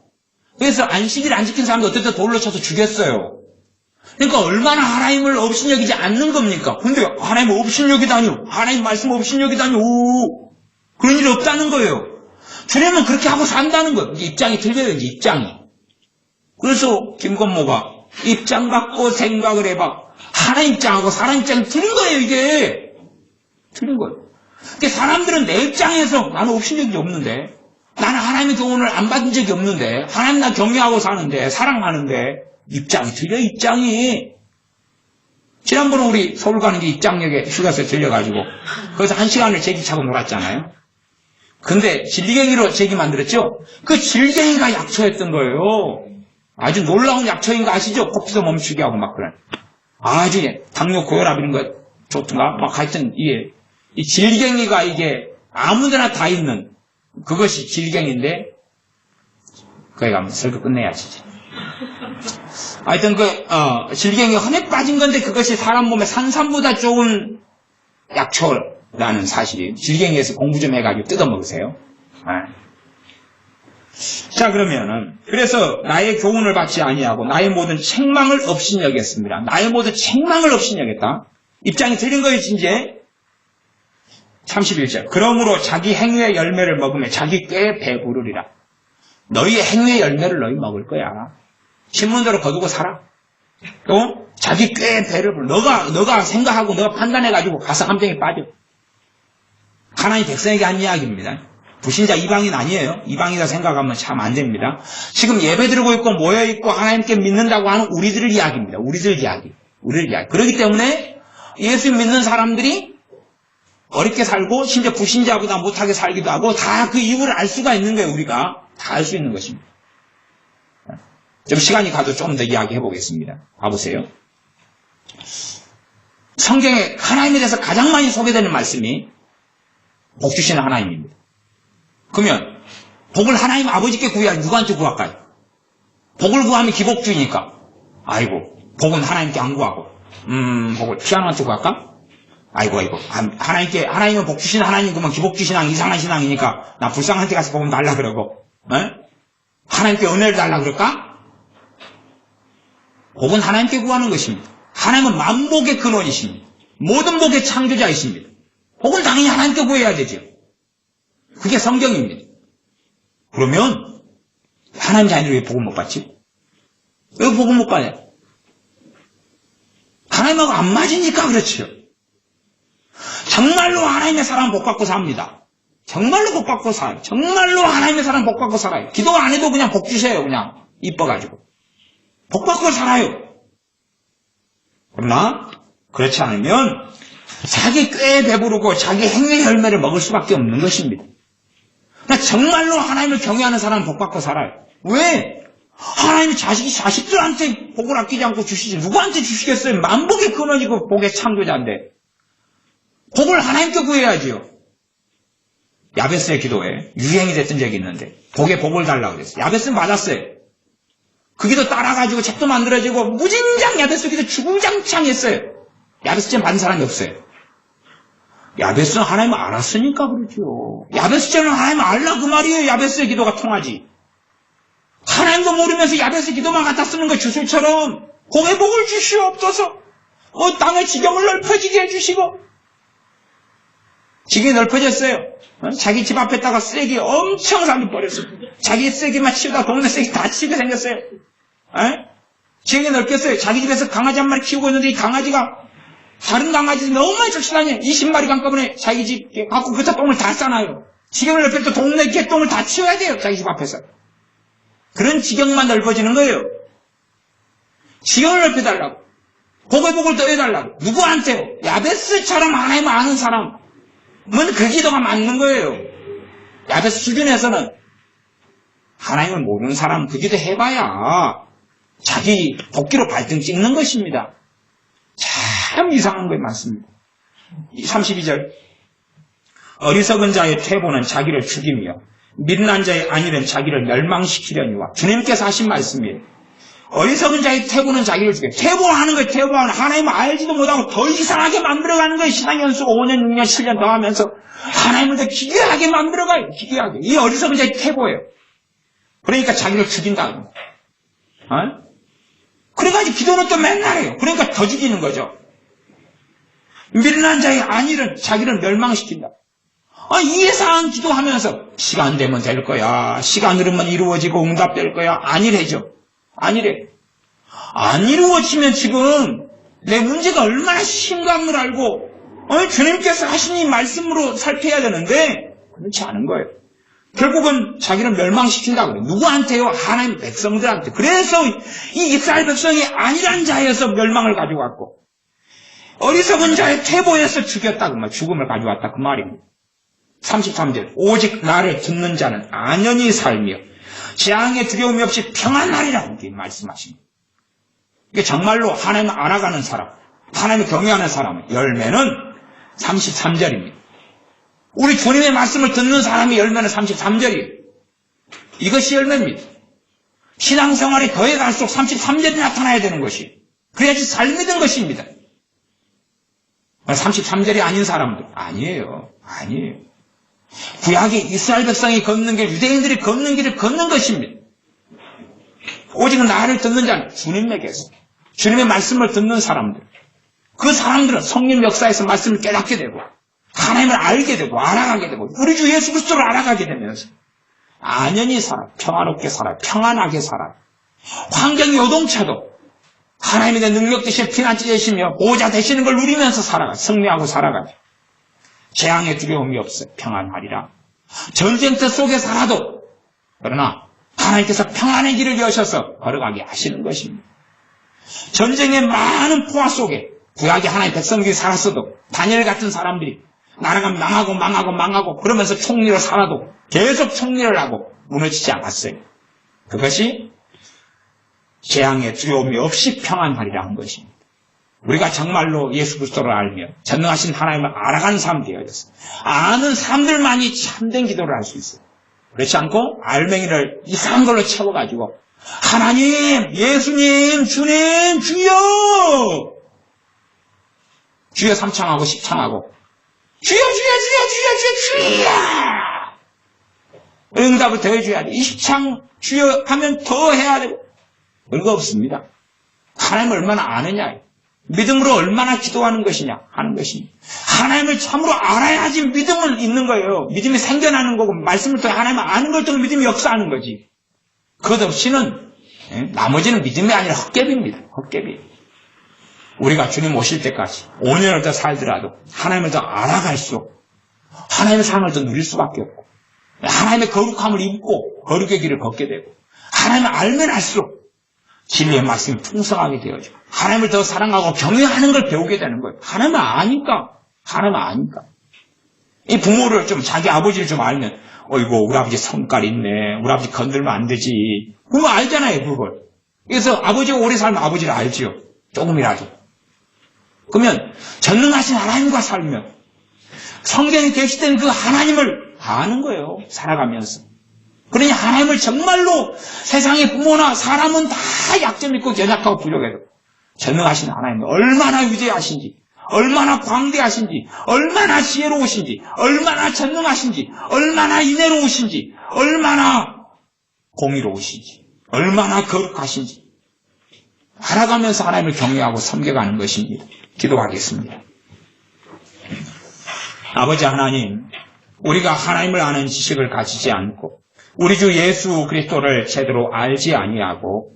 그래서 안식일 안 지킨 사람도 어떨 때 돌로 쳐서 죽였어요. 그러니까 얼마나 하나님을 업신여기지 않는 겁니까? 근데 하나님을 업신여기다니요, 하나님 말씀 업신여기다니요, 그런 일이 없다는 거예요. 주님은 그렇게 하고 산다는 거예요. 입장이 틀려요, 이제 입장이. 그래서 김건모가 입장 갖고 생각을 해봐. 하나님 입장하고 사람 입장이 틀린 거예요, 이게. 틀린 거예요. 그러니까 사람들은 내 입장에서 나는 업신여기 없는데, 나는 하나님의 교훈을 안 받은 적이 없는데, 하나님 나 경외하고 사는데, 사랑하는데, 입장이 틀려, 입장이. 지난번에 우리 서울 가는 게 입장역에 휴가소에 들려가지고, 거기서 1시간을 제기 차고 놀았잖아요. 근데 질갱이로 제기 만들었죠? 그 질갱이가 약초였던 거예요. 아주 놀라운 약초인 거 아시죠? 코피도 멈추게 하고 막 그런. 아주 당뇨 고혈압 이런 거 좋던가? 막 하여튼 이 질갱이가 이게 아무데나 다 있는 그것이 질갱인데, 거기 가면 설교 끝내야지. 하여튼 질갱이가 흔해 빠진 건데 그것이 사람 몸에 산삼보다 좋은 약초라는 사실이. 질갱이에서 공부 좀 해가지고 뜯어먹으세요. 자, 그래서 나의 교훈을 받지 아니하고 나의 모든 책망을 업신여겼습니다. 나의 모든 책망을 업신여겼다. 입장이 틀린 거예요, 이제. 31절. 그러므로 자기 행위의 열매를 먹으면 자기 꾀에 배부르리라. 너희의 행위의 열매를 너희 먹을 거야. 신문대로 거두고 살아. 또 자기 꾀에 배를 부르. 너가 생각하고 너가 판단해가지고 가서 함정에 빠져. 하나님 백성에게 한 이야기입니다. 불신자 이방인 아니에요. 이방이다 생각하면 참 안 됩니다. 지금 예배 드리고 있고 모여있고 하나님께 믿는다고 하는 우리들 이야기입니다. 우리들 이야기. 그렇기 때문에 예수 믿는 사람들이 어렵게 살고 심지어 불신자보다 못하게 살기도 하고 다 그 이유를 알 수가 있는 거예요. 우리가 다 알 수 있는 것입니다. 좀 시간이 가도 좀 더 이야기해 보겠습니다. 봐보세요. 성경에 하나님에 대해서 가장 많이 소개되는 말씀이 복 주시는 하나님입니다. 그러면 복을 하나님 아버지께 구해야 누구한테 구할까요? 복을 구하면 기복주의니까. 아이고, 복은 하나님께 안 구하고 복을 피아노한테 구할까? 아이고. 하나님은 복 주신 하나님, 그러면 기복 주신왕, 이상한 신앙이니까, 나 불쌍한테 가서 복음 달라 그러고, 하나님께 은혜를 달라 그럴까? 복은 하나님께 구하는 것입니다. 하나님은 만복의 근원이십니다. 모든 복의 창조자이십니다. 복은 당연히 하나님께 구해야 되죠. 그게 성경입니다. 그러면, 하나님 자녀를 왜 복을 못 받지? 왜 복을 못 받아요? 하나님하고 안 맞으니까 그렇죠. 정말로 하나님의 사람 복 받고 삽니다. 정말로 복 받고 살아요. 정말로 하나님의 사람 복 받고 살아요. 기도 안 해도 그냥 복 주세요. 그냥 이뻐가지고. 복 받고 살아요. 그러나 그렇지 않으면 자기 꾀에 배부르고 자기 행위의 열매를 먹을 수밖에 없는 것입니다. 그러니까 정말로 하나님을 경외하는 사람은 복 받고 살아요. 왜? 하나님이 자식들한테 복을 아끼지 않고 주시지. 누구한테 주시겠어요? 만복의 근원이고 복의 창조자인데. 복을 하나님께 구해야지요. 야베스의 기도에 유행이 됐던 적이 있는데 복에 복을 달라고 그랬어요. 야베스는 맞았어요. 그 기도 따라가지고 책도 만들어지고 무진장 야베스 기도 주구장창했어요. 야베스처럼 받은 사람이 없어요. 야베스는 하나님을 알았으니까 그러죠. 야베스처럼 하나님을 알라 그 말이에요. 야베스의 기도가 통하지. 하나님도 모르면서 야베스 기도만 갖다 쓰는 거 주술처럼 복에 복을 주시옵소서. 땅의 지경을 넓혀지게 해주시고. 지경이 넓혀졌어요. 자기 집 앞에다가 쓰레기 엄청 사람이 버렸어요. 자기 쓰레기만 치우다 동네 쓰레기 다 치게 생겼어요. 지경이 넓혔어요. 자기 집에서 강아지 한 마리 키우고 있는데 이 강아지가 다른 강아지 너무 많이 쫓아다녀요. 20마리 한꺼번에 자기 집 갖고 그저 똥을 다 싸놔요. 지경을 넓혀도 동네 개똥을 다 치워야 돼요. 자기 집 앞에서. 그런 지경만 넓어지는 거예요. 지경을 넓혀달라고. 복의 복을 더해달라고. 누구한테요? 야베스처럼 하나님을 아는 사람은 그 기도가 맞는 거예요. 야베스 수준에서는 하나님을 모르는 사람은 그 기도 해봐야 자기 복기로 발등 찍는 것입니다. 참 이상한 거에 많습니다. 32절 어리석은 자의 퇴보는 자기를 죽이며 미련한 자의 안일은 자기를 멸망시키려니와 주님께서 하신 말씀이에요. 어리석은 자의 퇴보는 자기를 죽여요. 퇴보하는 거예요. 퇴보하는 하나님을 알지도 못하고 더 이상하게 만들어가는 거예요. 신앙연수 5년, 6년, 7년 더 하면서 하나님을 더 기괴하게 만들어가요. 기괴하게. 이 어리석은 자의 퇴보예요. 그러니까 자기를 죽인다. 그래가지고 기도는 또 맨날 해요. 그러니까 더 죽이는 거죠. 미련한 자의 안일은 자기를 멸망시킨다. 이상한 기도하면서 시간 되면 될 거야. 시간 흐르면 이루어지고 응답될 거야. 아니래죠. 아니래. 안 이루어지면 지금 내 문제가 얼마나 심각한 걸 알고 주님께서 하신 이 말씀으로 살펴야 되는데 그렇지 않은 거예요. 결국은 자기를 멸망시킨다고 그래요. 누구한테요? 하나님 백성들한테. 그래서 이 이스라엘 백성이 안일한 자에서 멸망을 가져왔고 어리석은 자의 퇴보에서 죽였다. 그 말, 죽음을 가져왔다. 그 말입니다. 33절 오직 나를 듣는 자는 안연히 살며 재앙의 두려움이 없이 평안하리라고 이렇게 말씀하십니다. 이게 정말로 하나님을 알아가는 사람, 하나님을 경외하는 사람의 열매는 33절입니다. 우리 주님의 말씀을 듣는 사람의 열매는 33절이에요. 이것이 열매입니다. 신앙생활이 더해 갈수록 33절이 나타나야 되는 것이 그래야지 삶이 된 것입니다. 33절이 아닌 사람들 아니에요. 구약의 이스라엘 백성이 걷는 길, 유대인들이 걷는 길을 걷는 것입니다. 오직 나를 듣는 자는 주님에게서 주님의 말씀을 듣는 사람들, 그 사람들은 성령 역사에서 말씀을 깨닫게 되고 하나님을 알게 되고 알아가게 되고 우리 주 예수 그리스도를 알아가게 되면서 안연히 살아, 평안롭게 살아, 평안하게 살아. 환경이 요동쳐도 하나님의 내 능력 되시며 피난처 되시며 보호자 되시는 걸 누리면서 살아가, 승리하고 살아가죠. 재앙의 두려움이 없어요. 평안하리라. 전쟁터 속에 살아도 그러나 하나님께서 평안의 길을 여셔서 걸어가게 하시는 것입니다. 전쟁의 많은 포화 속에 구약의 하나님의 백성들이 살았어도 다니엘 같은 사람들이 나라가 망하고 그러면서 총리로 살아도 계속 총리를 하고 무너지지 않았어요. 그것이 재앙의 두려움이 없이 평안하리라 한 것입니다. 우리가 정말로 예수 그리스도를 알며 전능하신 하나님을 알아가는 사람 되어졌어요. 아는 사람들만이 참된 기도를 할 수 있어요. 그렇지 않고 알맹이를 이상한 걸로 채워가지고 하나님, 예수님, 주님, 주여 주여 3창하고 10창하고 주여 주여 주여 주여 주여 주여 응답을 더 해줘야 돼. 20창 주여 하면 더 해야 되고 별거 없습니다. 하나님을 얼마나 아느냐, 믿음으로 얼마나 기도하는 것이냐 하는 것입니다. 하나님을 참으로 알아야지 믿음을 있는 거예요. 믿음이 생겨나는 거고 말씀을 통해 하나님을 아는 걸 통해 믿음이 역사하는 거지. 그것 없이는 나머지는 믿음이 아니라 헛개비입니다. 헛개비. 우리가 주님 오실 때까지 5년을 더 살더라도 하나님을 더 알아갈수록 하나님의 삶을 더 누릴 수밖에 없고 하나님의 거룩함을 입고 거룩의 길을 걷게 되고 하나님을 알면 알수록 진리의 말씀이 풍성하게 되어져. 하나님을 더 사랑하고 경외하는 걸 배우게 되는 거예요. 하나님을 아니까. 하나님을 아니까. 이 부모를 좀 자기 아버지를 좀 알면 어이구 우리 아버지 성깔 있네. 우리 아버지 건들면 안 되지. 부모 알잖아요 그걸. 그래서 아버지가 오래 살면 아버지를 알지요. 조금이라도. 그러면 전능하신 하나님과 살면 성경에 계시던 그 하나님을 아는 거예요. 살아가면서. 그러니 하나님을 정말로 세상의 부모나 사람은 다 약점 있고 연약하고 부족해도 전능하신 하나님은 얼마나 위대하신지, 얼마나 광대하신지, 얼마나 지혜로우신지, 얼마나 전능하신지, 얼마나 인애로우신지, 얼마나 공의로우신지, 얼마나 거룩하신지 알아가면서 하나님을 경외하고 섬겨가는 것입니다. 기도하겠습니다. 아버지 하나님, 우리가 하나님을 아는 지식을 가지지 않고 우리 주 예수 그리스도를 제대로 알지 아니하고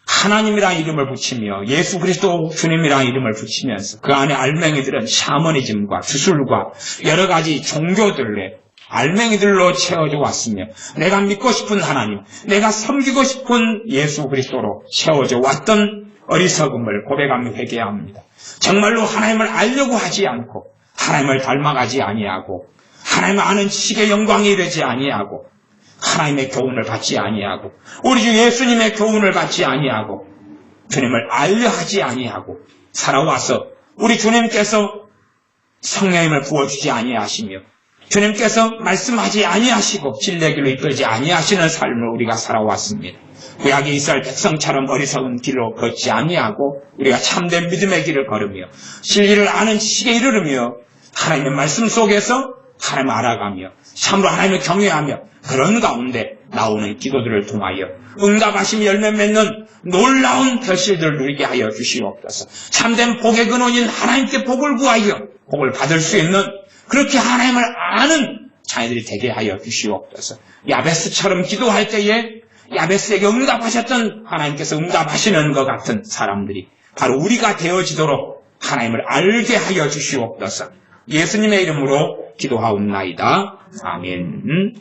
하나님이라는 이름을 붙이며 예수 그리스도 주님이라는 이름을 붙이면서 그 안에 알맹이들은 샤머니즘과 주술과 여러 가지 종교들의 알맹이들로 채워져 왔으며 내가 믿고 싶은 하나님, 내가 섬기고 싶은 예수 그리스도로 채워져 왔던 어리석음을 고백하며 회개합니다. 정말로 하나님을 알려고 하지 않고 하나님을 닮아가지 아니하고 하나님을 아는 지식의 영광에 이르지 아니하고 하나님의 교훈을 받지 아니하고 우리 주 예수님의 교훈을 받지 아니하고 주님을 알려하지 아니하고 살아와서 우리 주님께서 성령님을 부어주지 아니하시며 주님께서 말씀하지 아니하시고 진리의 길로 이끌지 아니하시는 삶을 우리가 살아왔습니다. 구약의 이스라엘 백성처럼 어리석은 길로 걷지 아니하고 우리가 참된 믿음의 길을 걸으며 진리를 아는 지식에 이르르며 하나님의 말씀 속에서 하나님을 알아가며 참으로 하나님을 경외하며 그런 가운데 나오는 기도들을 통하여 응답하심 열매 맺는 놀라운 결실들을 누리게 하여 주시옵소서. 참된 복의 근원인 하나님께 복을 구하여 복을 받을 수 있는 그렇게 하나님을 아는 자녀들이 되게 하여 주시옵소서. 야베스처럼 기도할 때에 야베스에게 응답하셨던 하나님께서 응답하시는 것 같은 사람들이 바로 우리가 되어지도록 하나님을 알게 하여 주시옵소서. 예수님의 이름으로 기도하옵나이다. 아멘.